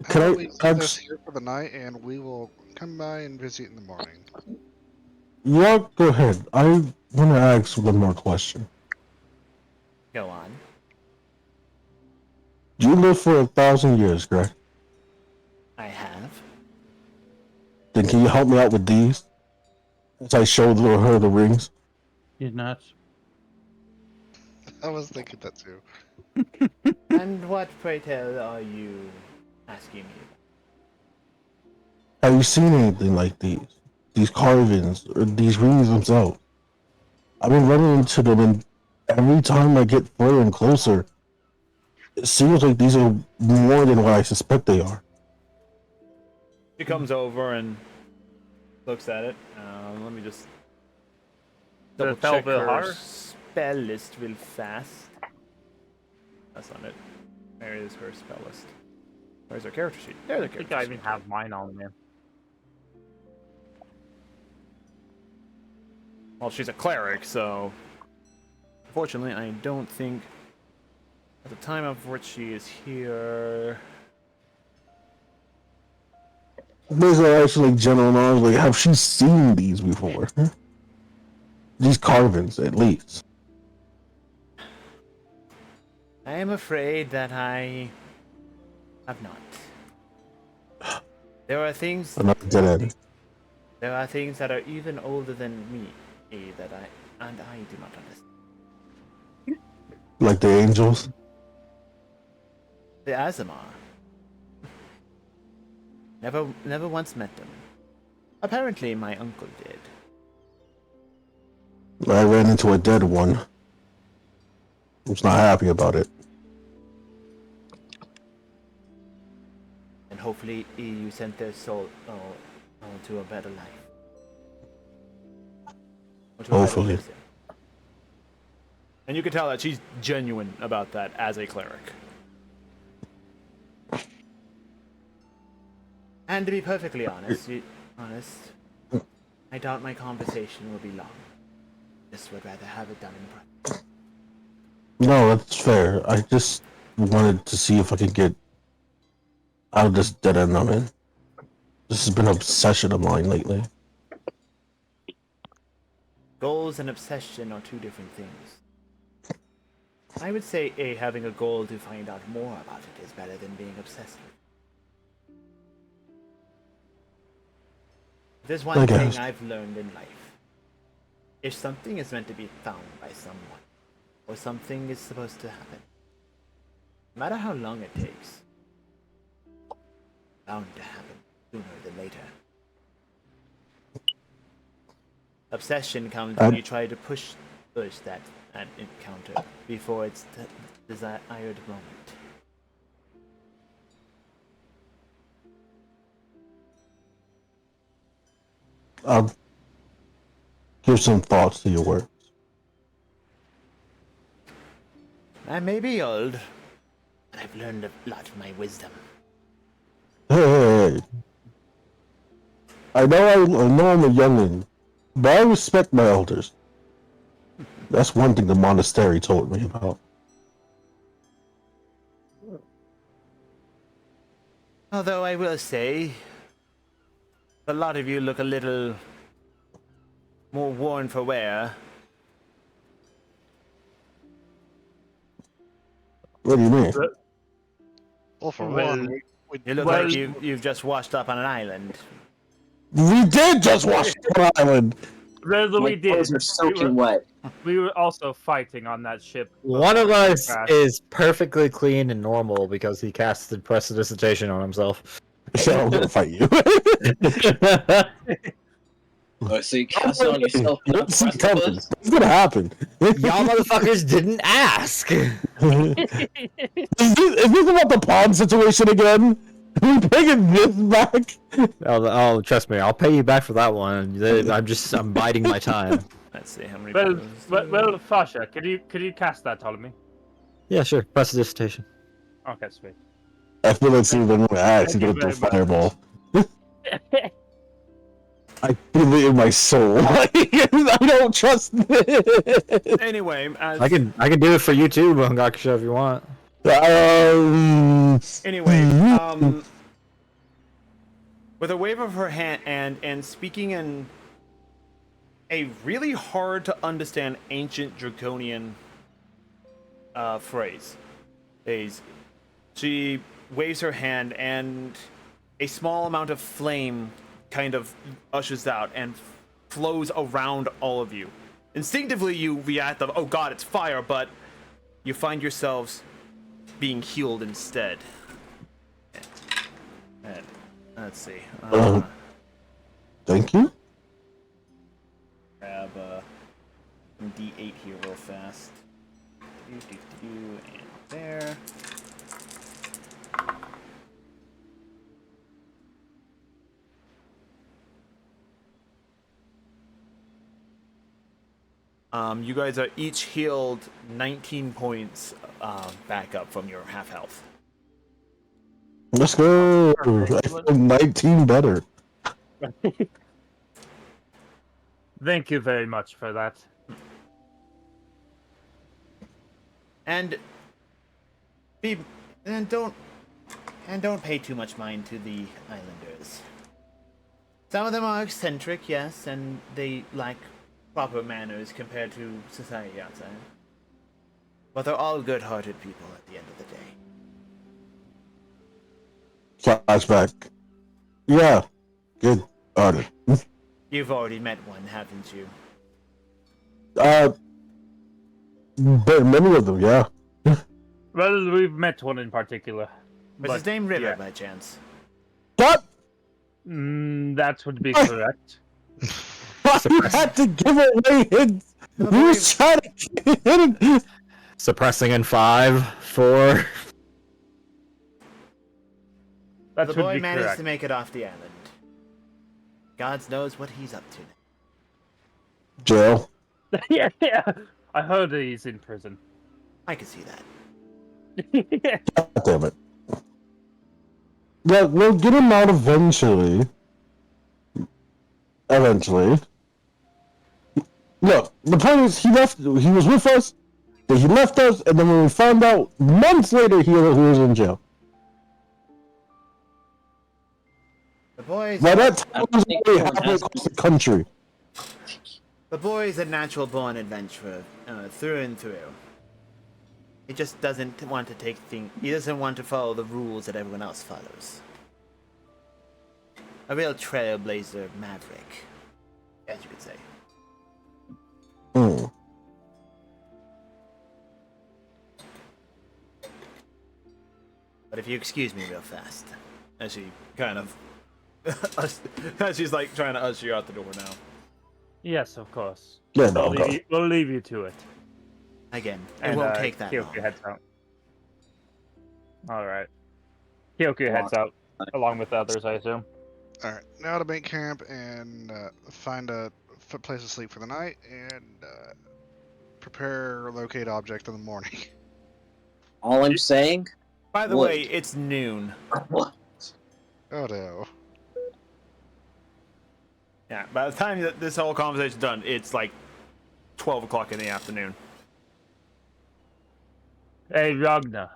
Can How I about we do this ask? here for the night, and we will come by and visit in the morning. Yeah, go ahead. I want to ask one more question. Go on. You live for 1,000 years, correct? I have. Then can you help me out with these? As I showed her the rings. He's nuts. I was thinking that too. And what, pray tell, are you asking me? Have you seen anything like these? These carvings or these rings themselves? I've been running into them, and every time I get further and closer, it seems like these are more than what I suspect they are. She comes over and looks at it. Let me just The double check Thelville her Har? spell list real fast. That's not it. Where is her spell list? Where's her character sheet? There's her I think character I sheet. even have mine on there. Well, she's a cleric, so unfortunately, I don't think at the time of which she is here. These are actually general knowledge. Like, have she seen these before? These carvings, at least. I am afraid that I have not. There are things. Another dead end. There are things that are even older than me that I do not understand. Like the angels. The Azamar. Never once met them. Apparently, my uncle did. I ran into a dead one. I was not happy about it. And hopefully, you sent their soul to a better life. Or to a better Hopefully. person. And you can tell that she's genuine about that as a cleric. And to be perfectly honest, I doubt my conversation will be long. Just would rather have it done in private. No, that's fair. I just wanted to see if I could get out of this dead end I'm in. This has been an obsession of mine lately. Goals and obsession are two different things. I would say having a goal to find out more about it is better than being obsessed with it. There's one thing I've learned in life. If something is meant to be found by someone, or something is supposed to happen, no matter how long it takes, it's bound to happen sooner than later. Obsession comes when you try to push that encounter before its desired moment. I'll give some thoughts to your words. I may be old, but I've learned a lot from my wisdom. Hey. I know I'm a youngin', but I respect my elders. That's one thing the monastery told me about. Although I will say, a lot of you look a little more worn for wear. What do you mean? Well, for one, You look like you've just washed up on an island. We did just wash the island! We did. Are soaking wet. We were also fighting on that ship. One of before it us crashed. is perfectly clean and normal because he casted prestidigitation on himself. So I'm gonna fight you. Oh, so you cast it on yourself. What's coming? What's gonna happen? Y'all motherfuckers didn't ask. Is this about the pawn situation again? Are we bringing this back? Oh, trust me, I'll pay you back for that one. I'm biding my time. Let's see how many. Well, Fasha, could you cast that, Ptolemy? Yeah, sure. Prestidigitation. Okay, sweet. I feel like seeing the axe, he's Thank gonna you throw very much. fireball. I feel it in my soul. I don't trust it. Anyway, I can do it for you too, Bungakusha, if you want. Anyway, with a wave of her hand and speaking in a really hard to understand ancient draconian phrase, she waves her hand and a small amount of flame kind of ushers out and flows around all of you. Instinctively, you react of, oh god, it's fire, but you find yourselves being healed instead. And let's see. Thank you. Grab some D8 here real fast. And there. You guys are each healed 19 points back up from your half health. Let's go. I feel 19 better. Thank you very much for that. And don't pay too much mind to the islanders. Some of them are eccentric, yes, and they lack proper manners compared to society outside. But they're all good-hearted people at the end of the day. Flashback. Yeah. Good. Alright. You've already met one, haven't you? But many of them, yeah. Well, we've met one in particular. Was his name River by chance? What? That would be correct. You had to give away hints. You was trying to hit it. Suppressing in 5, 4. That The would boy be managed correct. to make it off the island. God knows what he's up to now. Jail. yeah. I heard he's in prison. I can see that. God damn it. Yeah, we'll get him out eventually. Eventually. Look, the point is, he was with us, then he left us, and then when we found out, months later, he was in jail. The boy's By that time, he was already halfway across the country. The boy's a natural-born adventurer, through and through. He just doesn't want to take things. He doesn't want to follow the rules that everyone else follows. A real trailblazer maverick, as you could say. Hmm. But if you excuse me real fast, As she kind of, as she's like trying to usher you out the door now. Yes, of course. Yeah, no, go. We'll leave you to it. again, it And, won't take that Kyoku long. heads out. Alright. Kyoku heads out, along with the others, I assume. Alright, now to make camp and find a place to sleep for the night and prepare locate object in the morning. All I'm saying. By the Wood. way, it's noon. What? Oh no. Yeah, by the time that this whole conversation's done, it's like 12 o'clock in the afternoon. Hey, Ragna,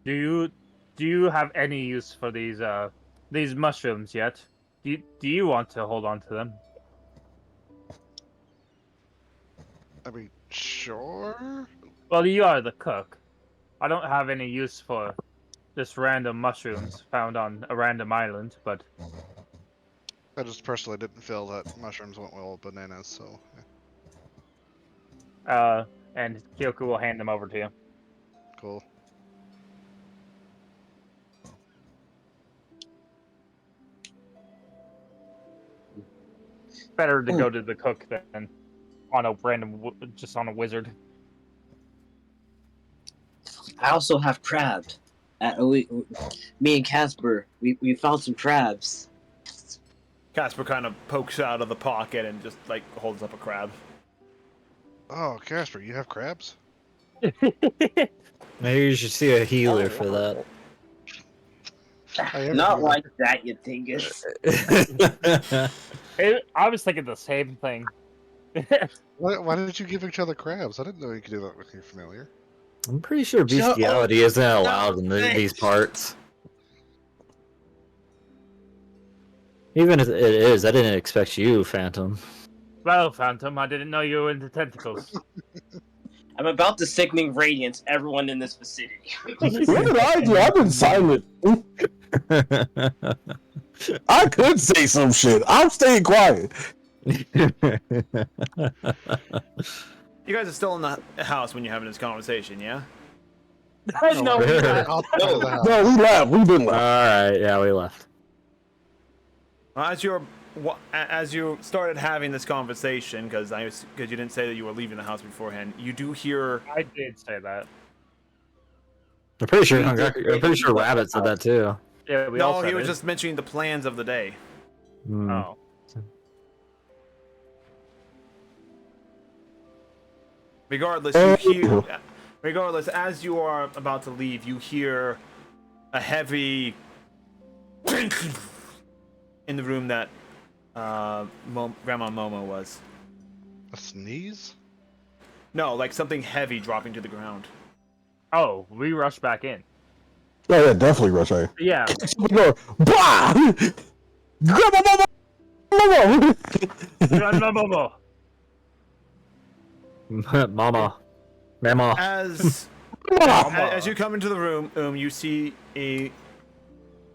do you have any use for these mushrooms yet? Do you want to hold on to them? I mean, sure. Well, you are the cook. I don't have any use for just random mushrooms found on a random island, but I just personally didn't feel that mushrooms went well with bananas, so. and Kyoku will hand them over to you. Cool. Better to go to the cook than on a random, just on a wizard. I also have crab. Me and Casper, we found some crabs. Casper kind of pokes out of the pocket and just like holds up a crab. Oh, Casper, you have crabs? Maybe you should see a healer for that. Not like that, you dingus. I was thinking the same thing. Why did you give each other crabs? I didn't know you could do that with your familiar. I'm pretty sure bestiality isn't allowed in these parts. Even if it is, I didn't expect you, Phantom. Well, Phantom, I didn't know you were into tentacles. I'm about to sickening radiance everyone in this vicinity. What did I do? I've been silent. I could say some shit. I'm staying quiet. You guys are still in the house when you're having this conversation, yeah? No, No, we left. We didn't left. Alright, yeah, we left. As you started having this conversation, because you didn't say that you were leaving the house beforehand, you do hear. I did say that. I'm pretty sure Rabbit said that too. Yeah, we all No, said he was it. just mentioning the plans of the day. Hmm. Oh. Regardless, regardless, as you are about to leave, you hear a heavy in the room that Grandma Momo was. A sneeze? No, like something heavy dropping to the ground. Oh, we rush back in. Oh yeah, definitely rush right. Yeah. Bah! Grandma Momo! Mama. Mama. As you come into the room, you see a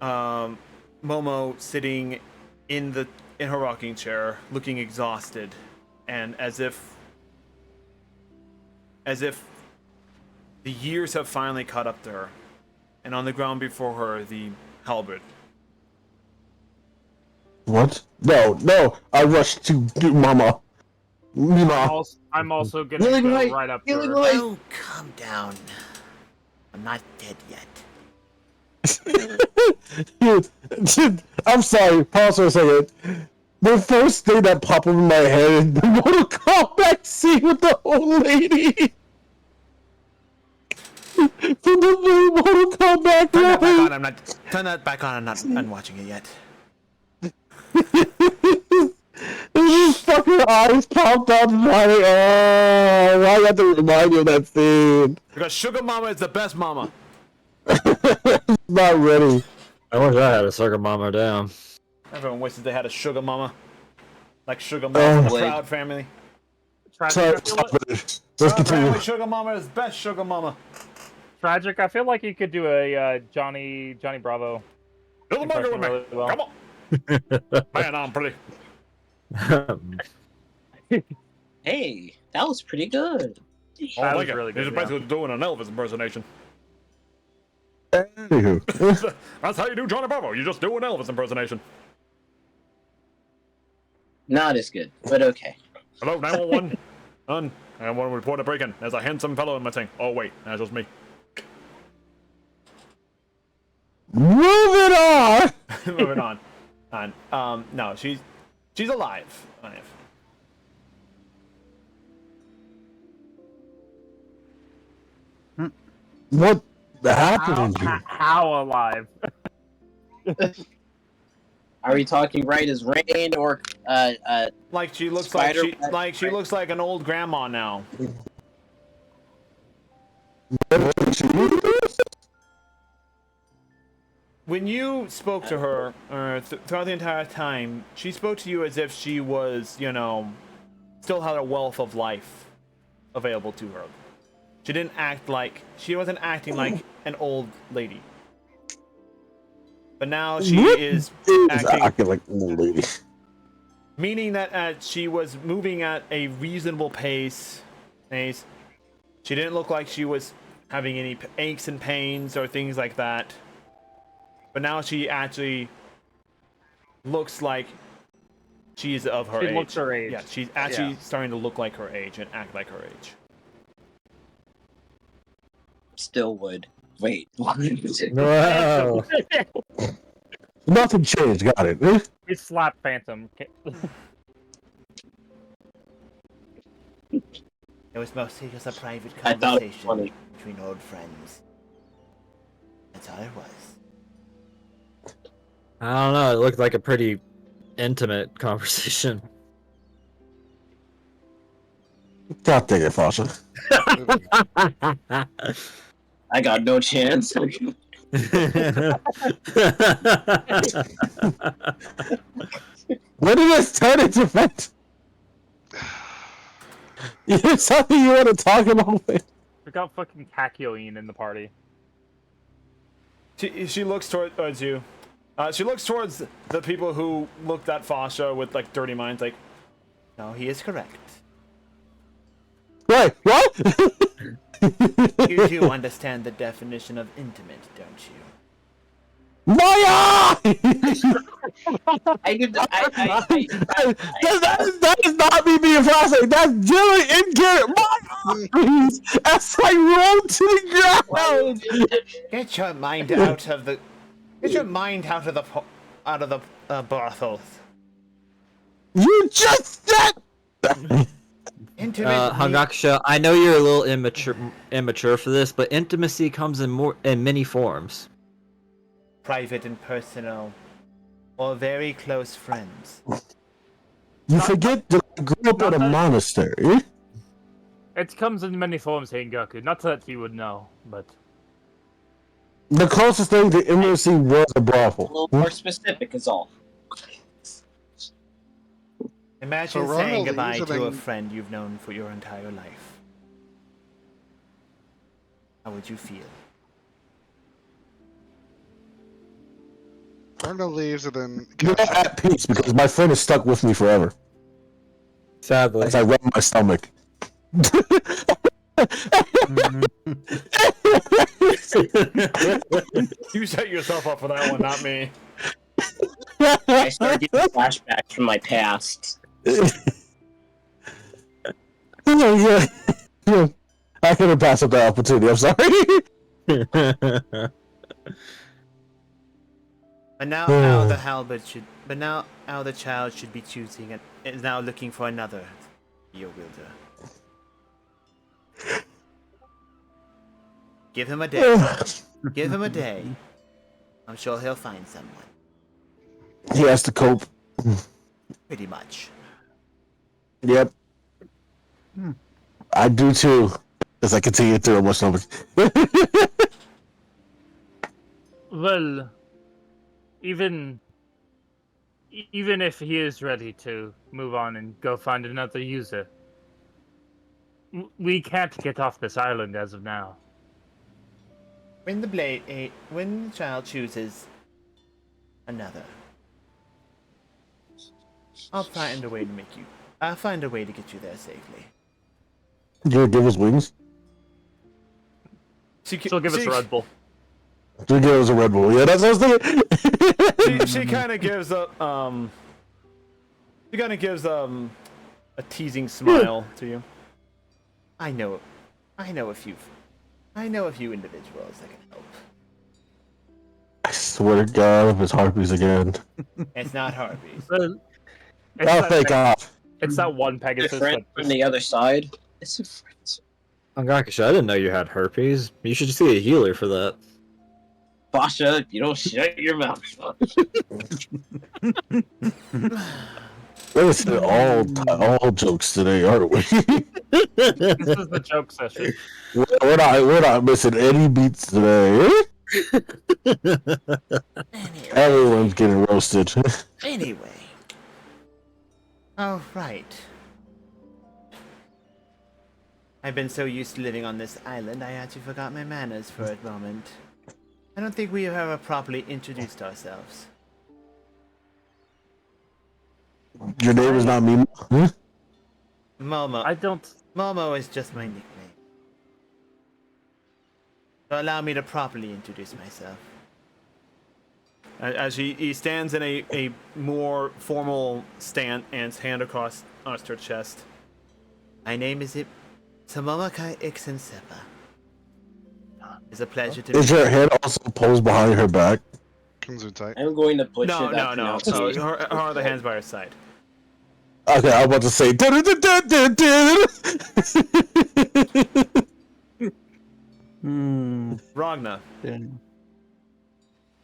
Momo sitting in her rocking chair, looking exhausted, and as if the years have finally caught up to her. And on the ground before her, the halberd. What? No! I rushed to Mama. Mima. I'm also gonna go right up to her. Oh, calm down. I'm not dead yet. Dude, I'm sorry. Pause for a second. The first thing that popped up in my head is the Mortal Kombat scene with the old lady. From the new Mortal Kombat. Turn that back on. I'm not watching it yet. His fucking eyes popped out and I'm like, oh, why you have to remind you of that scene? Because Sugar Mama is the best mama. Not ready. I wish I had a sugar mama down. Everyone wishes they had a Sugar Mama. Like Sugar Mama from the Proud Family. Let's continue. Sugar Mama is best Sugar Mama. Tragic, I feel like you could do a Johnny Bravo. Do the monkey with me. Really well. Come on. Man, I'm pretty. Hey, that was pretty good. Oh, That like was it. really good, He's basically doing an Elvis impersonation. Anywho. That's how you do Johnny Bravo. You just do an Elvis impersonation. Not as good, but okay. Hello, 911. I want to report a break-in. There's a handsome fellow in my thing. Oh, wait. That's just me. Moving on! Moving on. No, she's alive. What happened? How alive? Are we talking right as rain or Like she looks Spider- like she looks like an old grandma now. When you spoke to her, throughout the entire time, she spoke to you as if she was, still had a wealth of life available to her. She wasn't acting like an old lady. But now she is acting like an old lady. Meaning that she was moving at a reasonable pace. She didn't look like she was having any aches and pains or things like that. But now she actually looks like she's of her age. She looks her age. Yeah, she's actually starting to look like her age and act like her age. still would? Wait. Wow. Nothing changed. Got it. We slap Phantom. It was mostly just a private I thought it was conversation funny. between old friends. That's all it was. I don't know. It looked like a pretty intimate conversation. God dang it, Fasha. I got no chance. When did this turn into Phantom? Is something you want to talk about? We got fucking Kakyoin in the party. She looks towards you. She looks towards the people who looked at Fasha with like dirty minds, like, No, he is correct. Wait, what? You do understand the definition of intimate, don't you? Maya! I did. That is not me being frustrated. That's Jilly in character. Maya! Please! As I roll to the ground. Get your mind out of the. Get your mind out of the brothel. You just said. Intimate. Hangakusha, I know you're a little immature for this, but intimacy comes in many forms. Private and personal, or very close friends. You forget that I grew up at a monastery. It comes in many forms, Hengaku. Not that you would know, but The closest thing to intimacy was a A brothel. little more specific is all. Imagine So saying Ronald, goodbye you to a think- friend you've known for your entire life. How would you feel? Arno leaves and then You're not at peace because my friend is stuck with me forever. Sadly. As I rub my stomach. You set yourself up for that one, not me. I started getting flashbacks from my past. Yeah. I couldn't pass up that opportunity. I'm sorry. But now, how the halberd should. But now, how the child should be choosing and is now looking for another spear wielder. Give him a day. Give him a day. I'm sure he'll find someone. He has to cope. Pretty much. Yep. I do too. As I continue through my stomach. well, even if he is ready to move on and go find another user, we can't get off this island as of now. When the child chooses another, I'll find a way to get you there safely. Do you give us wings? She'll give us a Red Bull. Do you give us a Red Bull? Yeah, that's what I was thinking. She kind of gives a a teasing smile to you. I know a few individuals that can help. I swear to God, if it's harpies again. It's not harpies. Well, Oh, thank God. It's that one Pegasus. Friend from the other side. It's a friend. Hangakusha, I didn't know you had herpes. You should see a healer for that. Basha, you don't shut your mouth. We're saying all jokes today, aren't we? This is the joke session. We're not missing any beats today. Everyone's getting roasted. Anyway. Oh, right. I've been so used to living on this island, I actually forgot my manners for a moment. I don't think we have ever properly introduced ourselves. Your name is not Mimo? Huh? Momo. Momo is just my nickname. So allow me to properly introduce myself. As he stands in a more formal stand and his hand across her chest. My name is Samomaka Ixensepa. It's a pleasure to meet you. Is your head also posed behind her back? I'm going to put No. that pronunciation. Her other hand's by her side. Okay, I was about to say. Ragna. And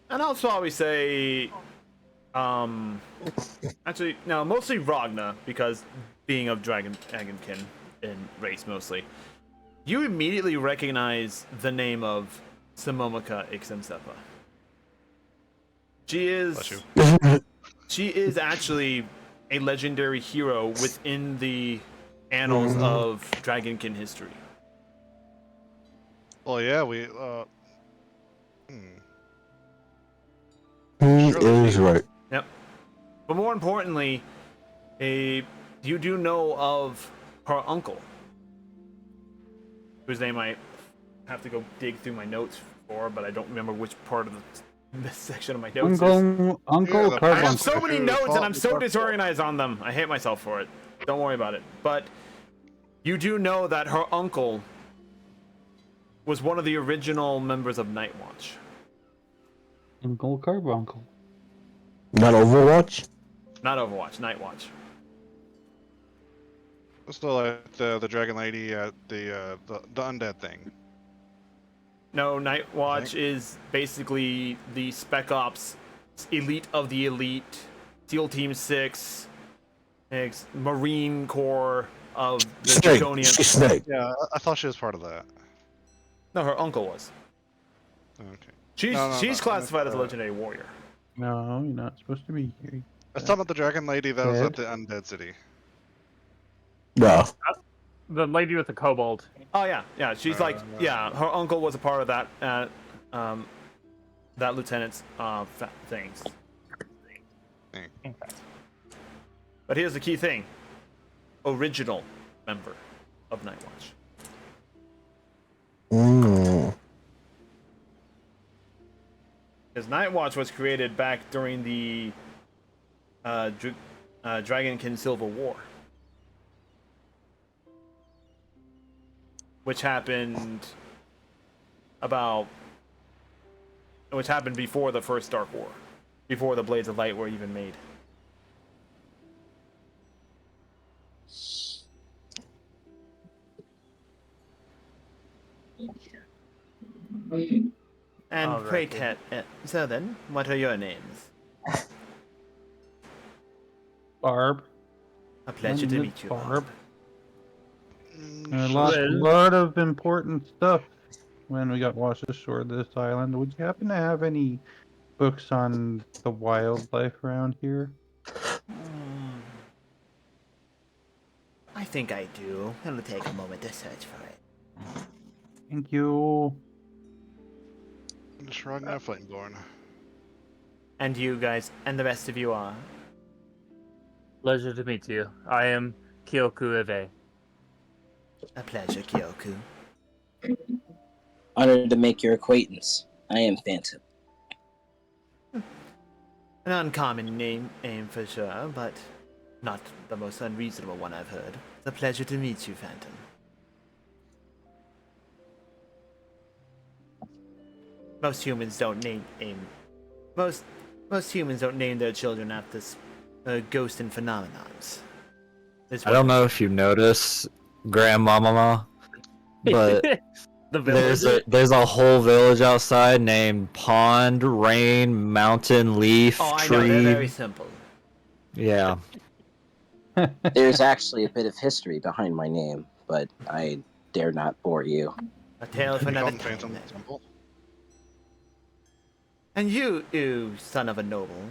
I'll probably say, actually, no, mostly Ragna, because being of Dragonkin in race mostly. You immediately recognize the name of Samomaka Ixemsepa. She is actually a legendary hero within the annals of Dragonkin history. Well, yeah, He is right. Yep. But more importantly, you do know of her uncle, whose name I have to go dig through my notes for, but I don't remember which part of this section of my notes Uncle I Carbuncle. have so many notes and I'm so disorganized on them. I hate myself for it. Don't worry about it. But you do know that her uncle was one of the original members of Night Watch. Uncle Carbuncle. Not Overwatch? Not Overwatch, Night Watch. Still like the dragon lady at the undead thing. No, Night Watch is basically the Spec Ops elite of the elite, SEAL Team 6, Marine Corps of the Snake. Draconian. She's Snake. Yeah, I thought she was part of that. No, her uncle was. Okay. She's No, classified as a legendary warrior. No, you're not supposed to be here. Let's talk about the dragon lady that was Dead. at the undead city. No. The lady with the kobold. Oh yeah. She's her uncle was a part of that that lieutenant's things. But here's the key thing: original member of Night Watch. Because Night Watch was created back during the Dragonkin Civil War, which happened before the first Dark War, before the Blades of Light were even made. And pray, so then, what are your names? Barb. A pleasure to meet you, Barb. Mm, I lost a lot of important stuff when we got washed ashore this island. Would you happen to have any books on the wildlife around here? I think I do. It'll take a moment to search for it. Thank you. Just running a Flameborn. And you guys, and the rest of you are? Pleasure to meet you. I am Kyoku Eve. A pleasure, Kyoku. Honored to make your acquaintance. I am Phantom. An uncommon name for sure, but not the most unreasonable one I've heard. It's a pleasure to meet you, Phantom. Most humans don't name their children after ghosts and phenomenons. I don't know if you notice, Grandmama, but there's a whole village outside named Pond, Rain, Mountain, Leaf, Oh, I Tree. know, they're very simple. Yeah. There's actually a bit of history behind my name, but I dare not bore you. A tale for another time. Phantom then. Temple. And you son of a noble.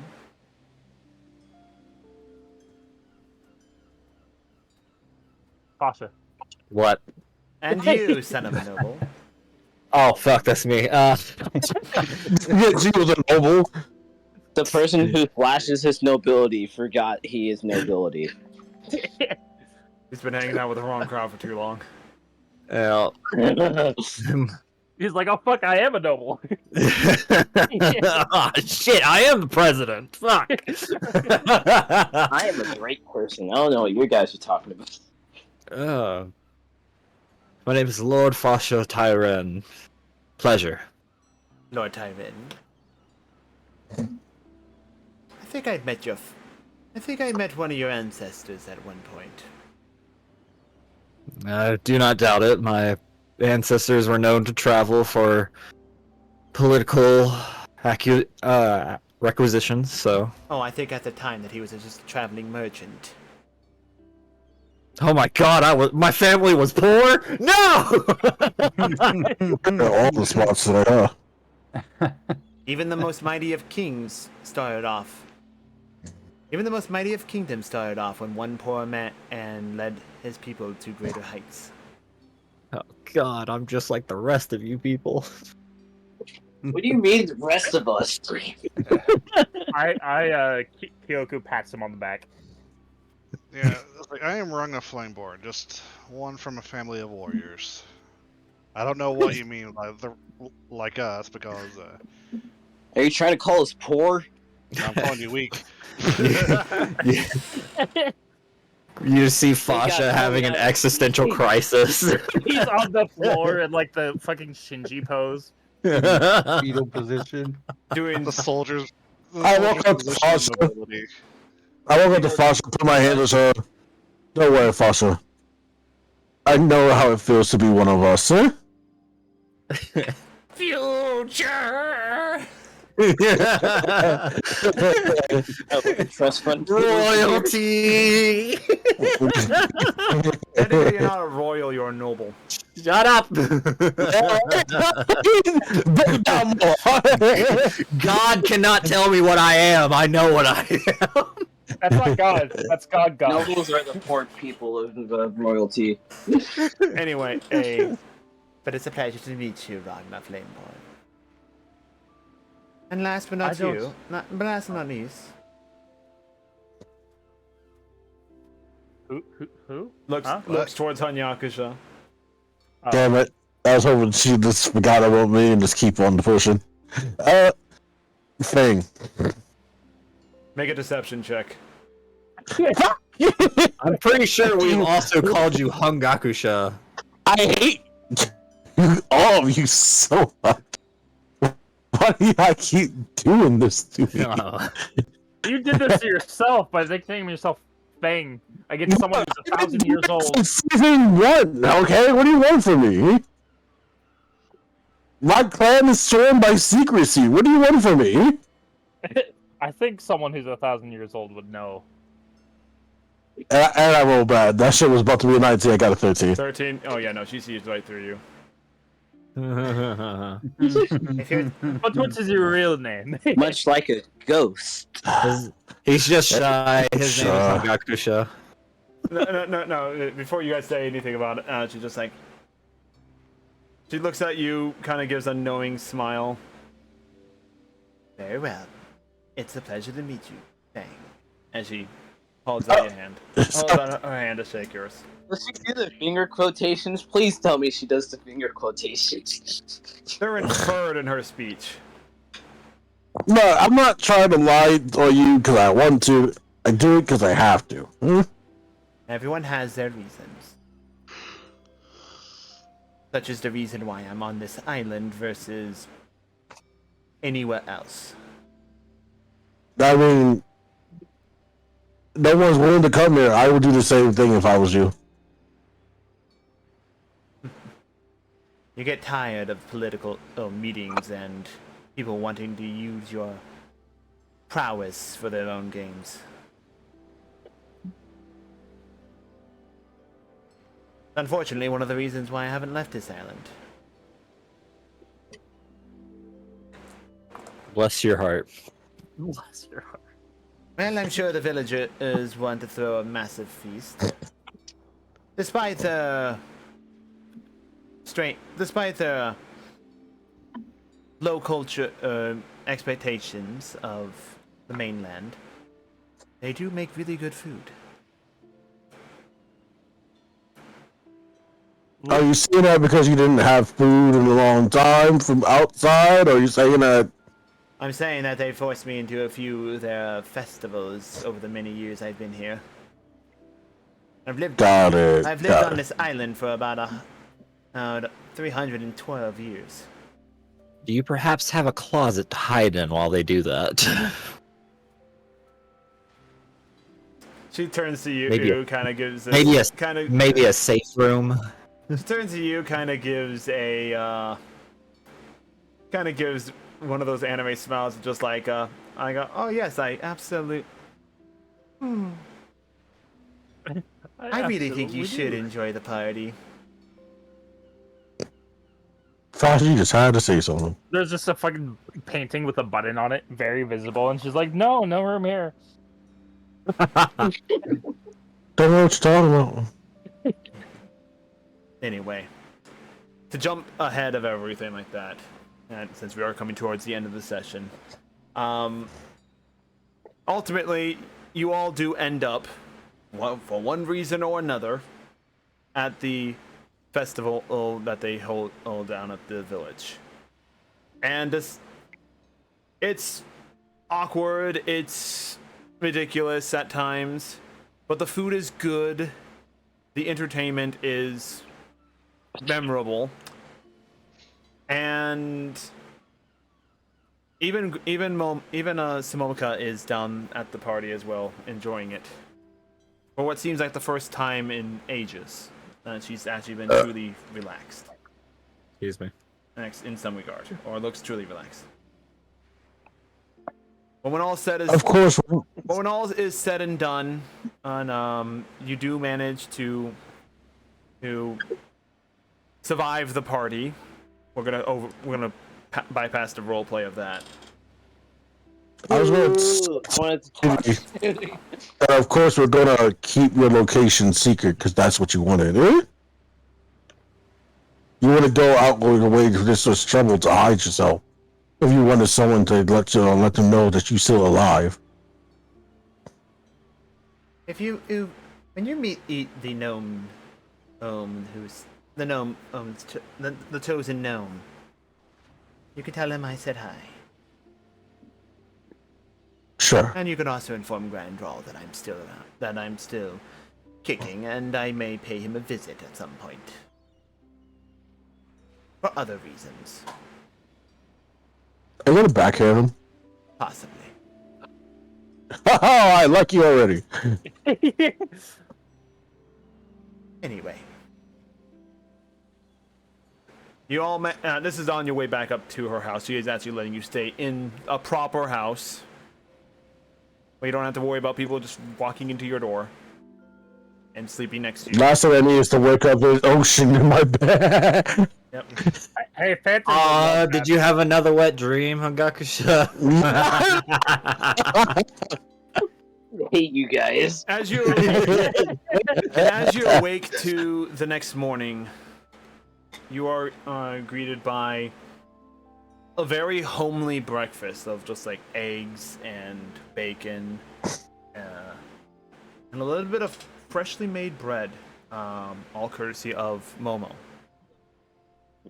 Pasha. What? And you, son of a noble. Oh, fuck, that's me. Yeah, she was a noble. The person who flashes his nobility forgot he is nobility. He's been hanging out with the wrong crowd for too long. Yeah. He's like, oh fuck, I am a noble. Oh, shit, I am the president. Fuck. I am a great person. I don't know what you guys are talking about. My name is Lord Fasha Tyren. Pleasure. Lord Tyrin. I think I met one of your ancestors at one point. I do not doubt it. My ancestors were known to travel for political requisitions, so... Oh, I think at the time that he was just a traveling merchant. Oh my god, my family was poor? No! All the spots today, huh? Even the most mighty of kings started off. Even the most mighty of kingdoms started off when one poor man and led his people to greater heights. Oh god, I'm just like the rest of you people. What do you mean, the rest of us? Kyoku pats him on the back. Yeah, like, I am Rung a Flameborn, just one from a family of warriors. I don't know what you mean by like us, because Are you trying to call us poor? I'm calling you weak. You just see Fasha having an existential crisis. He's on the floor in like the fucking Shinji pose. Fetal position. Doing The soldiers. I walk up to Fasha. I walk up to Fasha, put my hand on her. Don't worry, Fasha. I know how it feels to be one of us, huh? Future. Trust fund Royalty. Technically, you're not a royal, you're a noble. Shut up. God cannot tell me what I am. I know what I am. That's not God. That's God. Nobles are the poor people of royalty. Anyway, But it's a pleasure to meet you, Ragnar Flameborn. And last but not last but not least, Who? looks towards Hanyakusha. Damn it. I was hoping she just forgot about me and just keep on pushing. Thing. Make a deception check. I'm pretty sure we've also called you Hungakusha. I hate all of you so much. Why do I keep doing this to me? You did this to yourself by nicknaming yourself Fang against someone who's 1,000 years old. Season 1, okay? What do you want from me? My clan is sworn by secrecy. What do you want from me? I think someone who's 1,000 years old would know. And I rolled bad. That shit was about to be a 19. I got a 13. 13. Oh yeah, no, she sees right through you. But what is your real name? Much like a ghost. He's just shy. His name is Hungakusha. No. Before you guys say anything about it, she's just like. She looks at you, kind of gives a knowing smile. very well. It's a pleasure to meet you, Fang. And she holds out your hand. Holds out her hand to shake yours. Does she do the finger quotations? Please tell me she does the finger quotations. They're inferred in her speech. No, I'm not trying to lie on you because I want to. I do it because I have to. Everyone has their reasons. Such as the reason why I'm on this island versus anywhere else. I mean, no one's willing to come here. I would do the same thing if I was you. You get tired of political meetings and people wanting to use your prowess for their own games. Unfortunately, one of the reasons why I haven't left this island. Bless your heart. Bless your heart. Well, I'm sure the villagers want to throw a massive feast. Despite their low culture expectations of the mainland, they do make really good food. Are you saying that because you didn't have food in a long time from outside, or are you saying that? I'm saying that they forced me into a few of their festivals over the many years I've been here. I've lived on this island for about 312 years. Do you perhaps have a closet to hide in while they do that? She turns to you, kind of gives maybe a safe room. She turns to you, kind of gives one of those anime smiles, just like I go, oh yes, I absolutely. I really think you should enjoy the party. Thought you just had to say something. There's just a fucking painting with a button on it, very visible, and she's like, no room here. Don't know what you're talking about. Anyway, to jump ahead of everything like that, and since we are coming towards the end of the session, ultimately, you all do end up, for one reason or another, at the festival that they hold down at the village. And it's awkward, it's ridiculous at times, but the food is good, the entertainment is memorable, and even Samoka is down at the party as well, enjoying it for what seems like the first time in ages. She's actually been truly relaxed. Excuse me. In some regard, or looks truly relaxed. But when all said is, Of course. but when all is said and done, and you do manage to survive the party, we're gonna bypass the role play of that. I was going to. Of course, we're going to keep your location secret because that's what you wanted. Eh? You want to go out going away to this sort of trouble to hide yourself. If you wanted someone to let them know that you're still alive. If when you eat the gnome, who's the gnome, the chosen gnome, you can tell him I said hi. Sure. And you can also inform Grandral that I'm still around, that I'm still kicking, and I may pay him a visit at some point. For other reasons. I'm going to backhand him. Possibly. Oh, I like you already. Anyway. You all met. This is on your way back up to her house. She is actually letting you stay in a proper house. Where you don't have to worry about people just walking into your door and sleeping next to you. Last thing I need is to wake up with ocean in my bed. Yep. Hey, Phantom. Did you have another wet dream, Hagakusha? I hate you guys. As you awake to the next morning, you are greeted by a very homely breakfast of just like eggs and bacon, and a little bit of freshly made bread, all courtesy of Momo.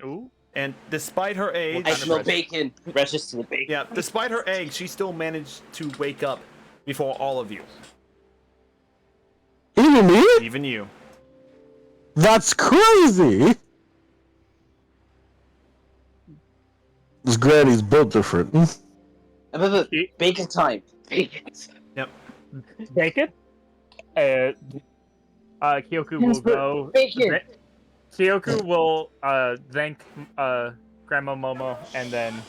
Ooh. And despite her age, I smell bacon. Precious to the bacon. Yeah, despite her age, she still managed to wake up before all of you. Even me? Even you. That's crazy. This granny's built different. Bacon time. Bacon. Yep. Bacon? Kyoku will go. Bacon. Kyoku will thank Grandma Momo and then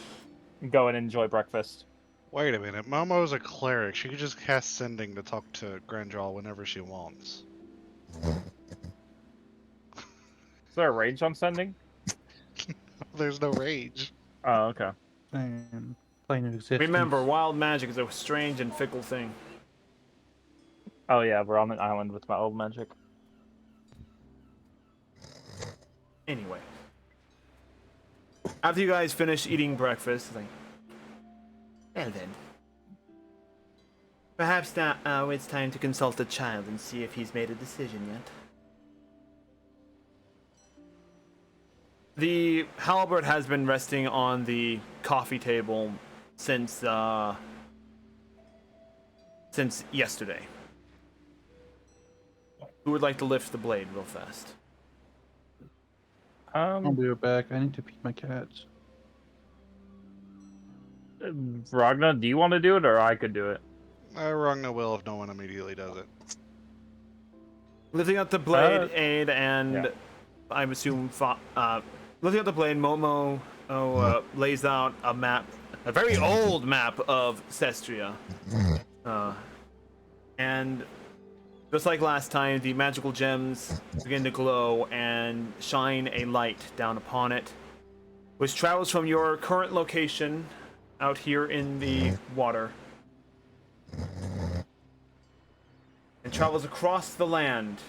go and enjoy breakfast. Wait a minute, Momo's a cleric. She could just cast Sending to talk to Grandral whenever she wants. Is there a range on sending? There's no range. Oh, okay. And plane of existence. Remember, wild magic is a strange and fickle thing. Oh yeah, we're on an island with my old magic. Anyway. After you guys finish eating breakfast, like, Well then. Perhaps now it's time to consult the child and see if he's made a decision yet. the halberd has been resting on the coffee table since yesterday. Who would like to lift the blade real fast? I'll be right back. I need to feed my cats. Ragnar, do you want to do it, or I could do it? Ragnar will if no one immediately does it. Lifting up the blade, Aid, and yeah. I'm assuming lifting up the blade, Momo lays out a map, a very old map of Cestria. And just like last time, the magical gems begin to glow and shine a light down upon it, which travels from your current location out here in the water and travels across the land,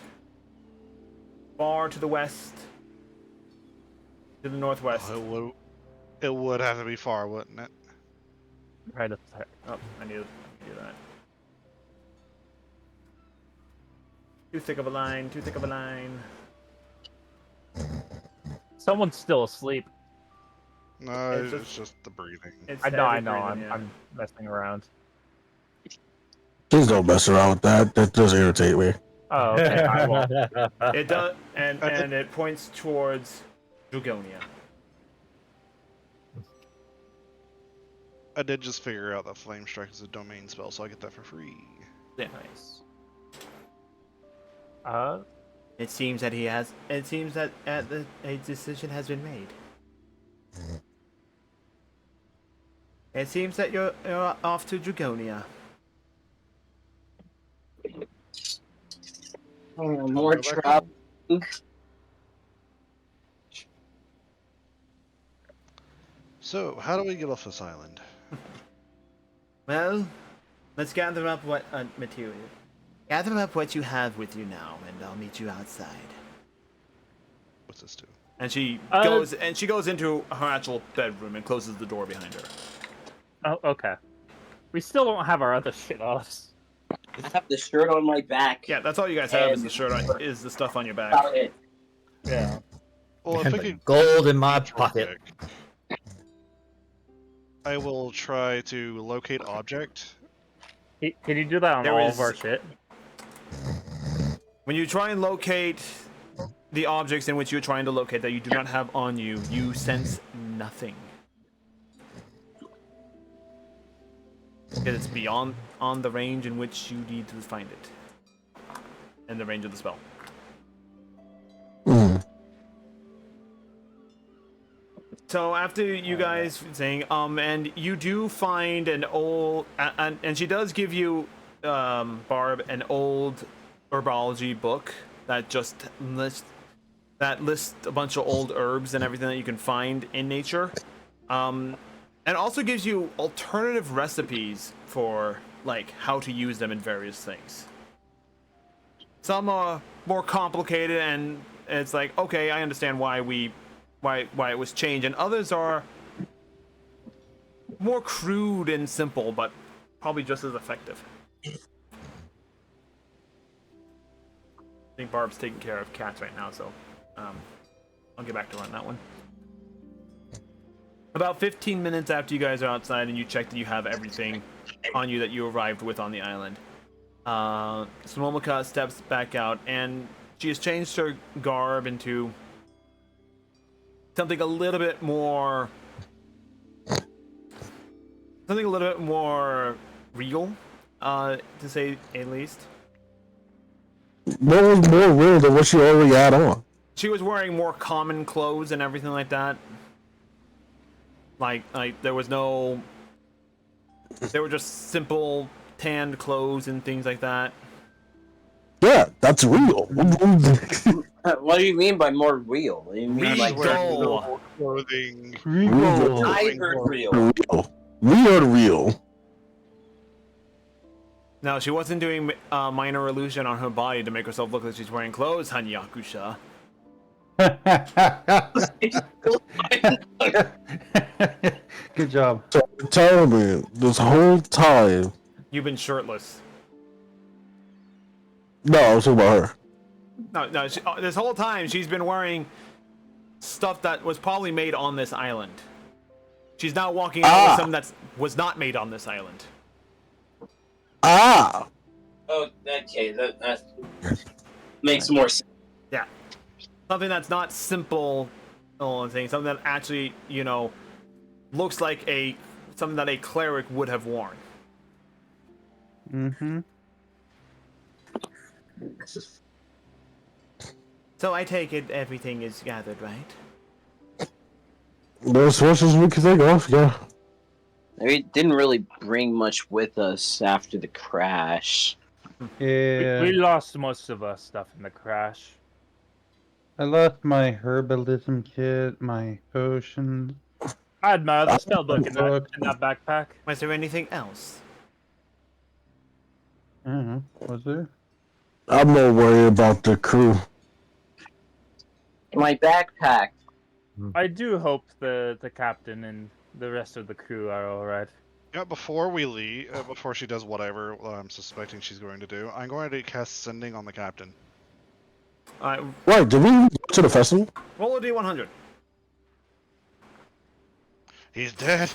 far to the west, to the northwest. Oh, it would have to be far, wouldn't it? Right up there. Oh, I need to do that. Too thick of a line, too thick of a line. Someone's still asleep. No, It's it's just the breathing. I know, heavy breathing, I'm, yeah. I'm messing around. Please don't mess around with that. That does irritate me. Oh, okay, I won't. It does, and it points towards Drugonia. I did just figure out that Flame Strike is a domain spell, so I get that for free. Yeah. Nice. It seems that he has. It seems that a decision has been made. It seems that you're off to Dragonia. More travel. So, how do we get off this island? Well, let's gather up what material. Gather up what you have with you now, and I'll meet you outside. What's this do? And she goes into her actual bedroom and closes the door behind her. Oh, okay. We still don't have our other shit on us. I have the shirt on my back. Yeah, that's all you guys have is the shirt on, is the stuff on your back. About it. Yeah. Well, if And I the could gold in my real pocket. quick, I will try to locate object. Can you do that on There all is- of our shit? When you try and locate the objects in which you're trying to locate that you do not have on you, you sense nothing. Because it's beyond on the range in which you need to find it. And the range of the spell. So after you guys saying, and you do find an old, and she does give you, Barb, an old herbology book that just lists a bunch of old herbs and everything that you can find in nature, and also gives you alternative recipes for like how to use them in various things. Some are more complicated, and it's like, okay, I understand why it was changed, and others are more crude and simple, but probably just as effective. I think Barb's taking care of cats right now, so I'll get back to her on that one. About 15 minutes after you guys are outside and you check that you have everything on you that you arrived with on the island, Momika steps back out, and she has changed her garb into something a little bit more real, to say at least. What was more real than what she already had on? She was wearing more common clothes and everything like that. Like there were just simple tanned clothes and things like that. Yeah, that's real. What do you mean by more real? You mean like Regal. Clothing. I heard real. Real. No, she wasn't doing minor illusion on her body to make herself look like she's wearing clothes, Hanyakusha. Good job. So tell me, this whole time. You've been shirtless. No, I was talking about her. No, this whole time she's been wearing stuff that was probably made on this island. She's now walking out with something that was not made on this island. Oh, okay, that makes more sense. Yeah. Something that's not simple, something that actually, looks like something that a cleric would have worn. Mm-hmm. So I take it everything is gathered, right? There's sources we can think of, yeah. We didn't really bring much with us after the crash. Yeah. We lost most of our stuff in the crash. I lost my herbalism kit, my potions. I had my other spell book in that backpack. Was there anything else? I don't know. Was there? I'm not worried about the crew. My backpack. I do hope the captain and the rest of the crew are alright. Yeah, before we leave, before she does whatever I'm suspecting she's going to do, I'm going to cast Sending on the captain. Right, did we go to the festival? Roll a D100. He's dead.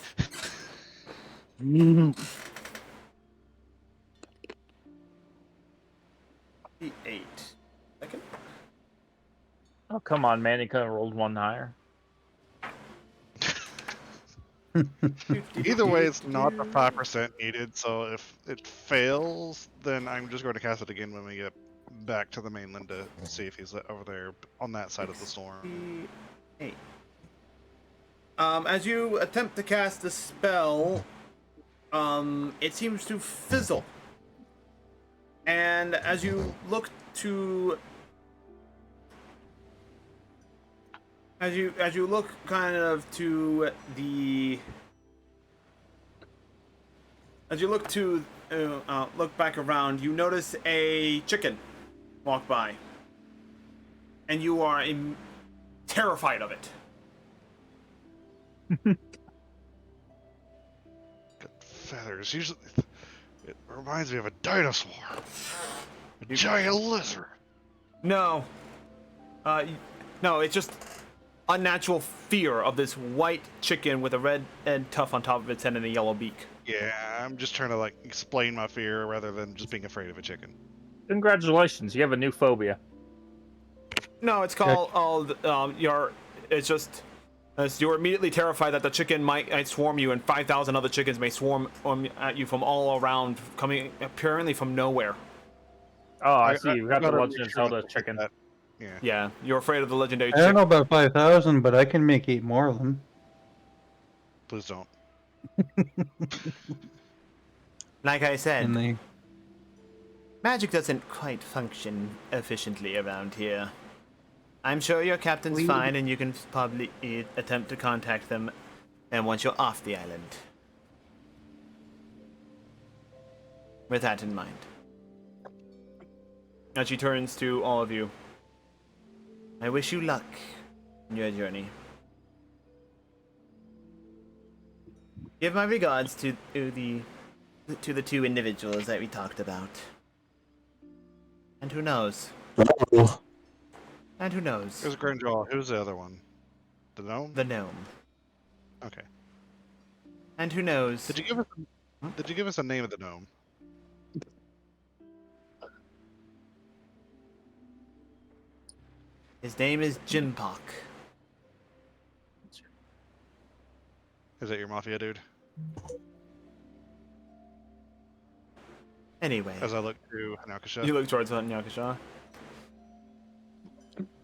D8. Second. Oh, come on, man. He could have rolled one higher. Either way, it's not the 5% needed, so if it fails, then I'm just going to cast it again when we get back to the mainland to see if he's over there on that side of the storm. As you attempt to cast the spell, it seems to fizzle. And as you look to as you look kind of to the look back around, you notice a chicken walk by, and you are terrified of it. Good feathers. Usually, it reminds me of a dinosaur. A giant lizard. No. No, it's just unnatural fear of this white chicken with a red and tuft on top of its head and a yellow beak. Yeah, I'm just trying to like explain my fear rather than just being afraid of a chicken. Congratulations, you have a new phobia. No, it's called you're immediately terrified that the chicken might swarm you, and 5,000 other chickens may swarm at you from all around, coming apparently from nowhere. Oh, I see. You got the gotta Legend make of sure Zelda that- chicken. Yeah. Yeah, you're afraid of the legendary I don't chicken. know about 5,000, but I can make 8 more of them. Please don't. Like I said, And they magic doesn't quite function efficiently around here. I'm sure your captain's fine, and you can probably attempt to contact them, and once you're off the island. With that in mind. As she turns to all of you. I wish you luck in your journey. Give my regards to the two individuals that we talked about. And who knows? Oh, And who knows? Who's Grinjaw? Who's the other one? The gnome? The gnome. Okay. And who knows? Did you give us a name of the gnome? His name is Jimpok. Is that your mafia dude? Anyway. As I look to Hanakasha. You look towards Nyakasha.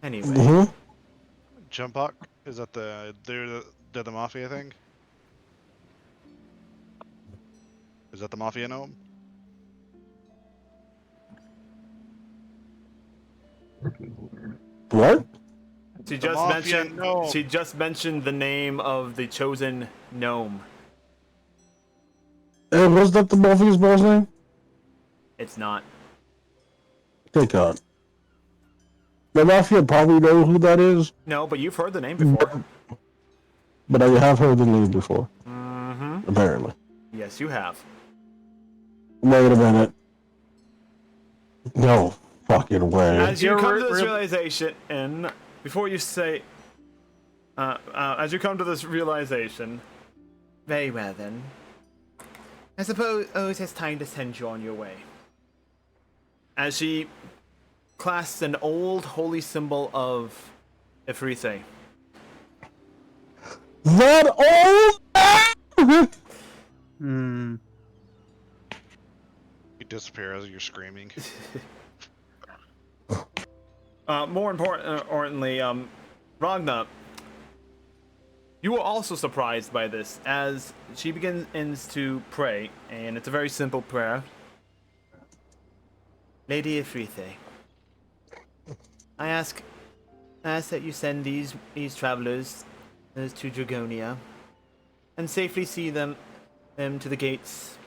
Anyway. mhm. Jumpok? Is that the mafia thing? Is that the mafia gnome? What? She The just mafia mentioned gnome. she just mentioned the name of the chosen gnome. And was that the Morpheus boss name? It's not. Thank God. The Mafia probably know who that is, No, but you've heard the name before. but I have heard the name before, Mm-hmm. apparently. Yes, you have. Wait a minute. No fucking way. As you You're come to this re- realization, and before you say, as you come to this realization, Very well then. I suppose it's time to send you on your way. as she clasps an old holy symbol of Ifrithe. That old. Hmm. You disappear as you're screaming. More importantly, Ragna, you were also surprised by this as she begins to pray, and it's a very simple prayer. Lady Ifrithe, I ask that you send these travelers to Dragonia, and safely see them to the gates,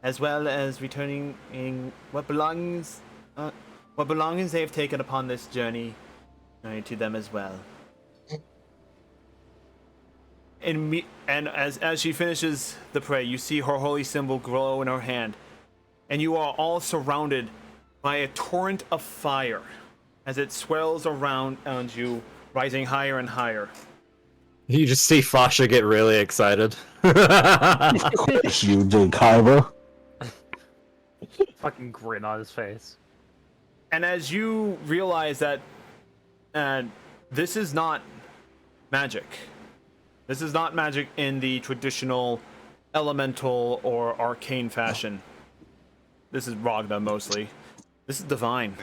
as well as returning in what belongings they have taken upon this journey to them as well. And as she finishes the prayer, you see her holy symbol glow in her hand, and you are all surrounded by a torrent of fire as it swells around you, rising higher and higher. You just see Fasha get really excited. Of course you did, Kyber. Fucking grin on his face. And as you realize that this is not magic. This is not magic in the traditional elemental or arcane fashion. This is Ragna mostly. This is divine.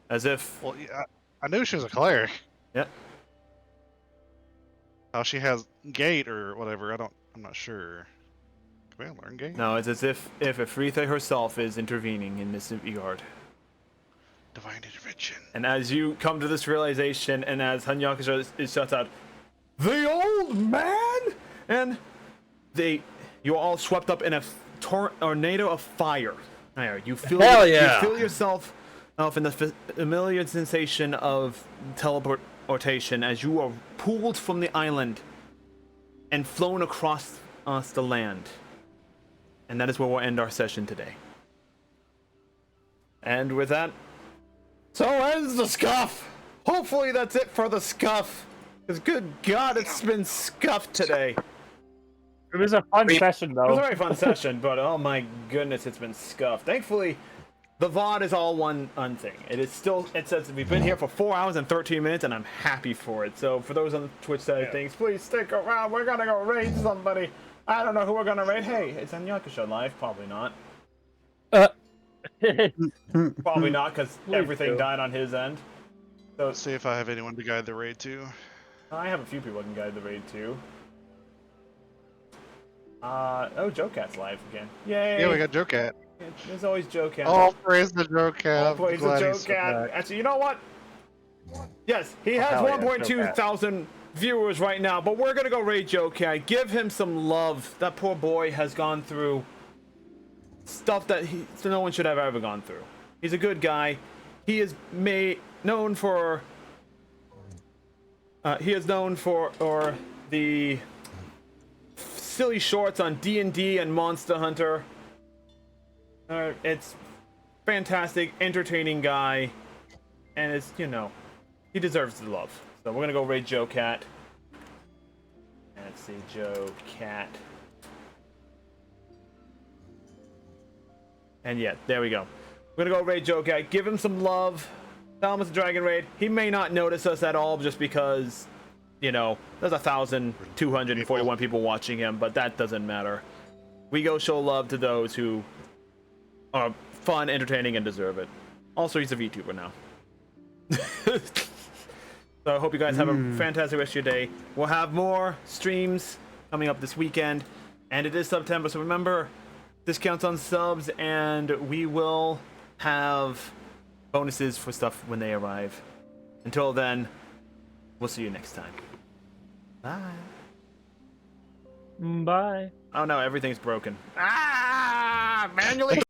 As if. Well, yeah, I knew she was a cleric. Yep. How she has gate or whatever, I'm not sure. Can we learn gate? No, it's as if Aphrodite herself is intervening in this regard. Divine intervention. And as you come to this realization, and as Hanyakusha is shouts out, "The old man!" and you're all swept up in a tornado of fire. There, you feel Hell yeah. you feel yourself in the familiar sensation of teleportation as you are pulled from the island and flown across the land. And that is where we'll end our session today. And with that, so ends the scuff. Hopefully that's it for the scuff. Because good God, it's been scuffed today. It was a fun session, It was a though. very fun session, but oh my goodness, it's been scuffed. Thankfully, the VOD is all one thing. It says we've been here for 4 hours and 13 minutes, and I'm happy for it. So for those on the Twitch side of things, please stick around. We're gonna go raid somebody. I don't know who we're gonna raid. Hey, it's on Yakusha Live. Probably not. Probably not, because everything died on his end. So Let's see if I have anyone to guide the raid to. I have a few people I can guide the raid to. Oh, Joe Cat's live again. Yay! Yeah, we got Joe Cat. There's always Joe Cat. Oh, praise the Joe Cat. Oh, praise the Joe Cat. Actually, you know what? Yes, he has hell yeah, 1.2 Joe Cat. thousand viewers right now, but we're gonna go raid Joe Cat. Give him some love. That poor boy has gone through stuff that no one should have ever gone through. He's a good guy. He is known for the silly shorts on D&D and Monster Hunter. It's fantastic, entertaining guy, and it's, he deserves the love. So we're gonna go raid Joe Cat. Let's see, Joe Cat. And yeah, there we go. We're gonna go raid Joe Cat, give him some love, tell him it's a dragon raid. He may not notice us at all just because, there's 1,241 people watching him, but that doesn't matter. We go show love to those who are fun, entertaining, and deserve it. Also, he's a VTuber now. So I hope you guys have a fantastic rest of your day. We'll have more streams coming up this weekend, and it is September, so remember, discounts on subs, and we will have bonuses for stuff when they arrive. Until then, we'll see you next time. Bye. Bye. Oh no, everything's broken. Manually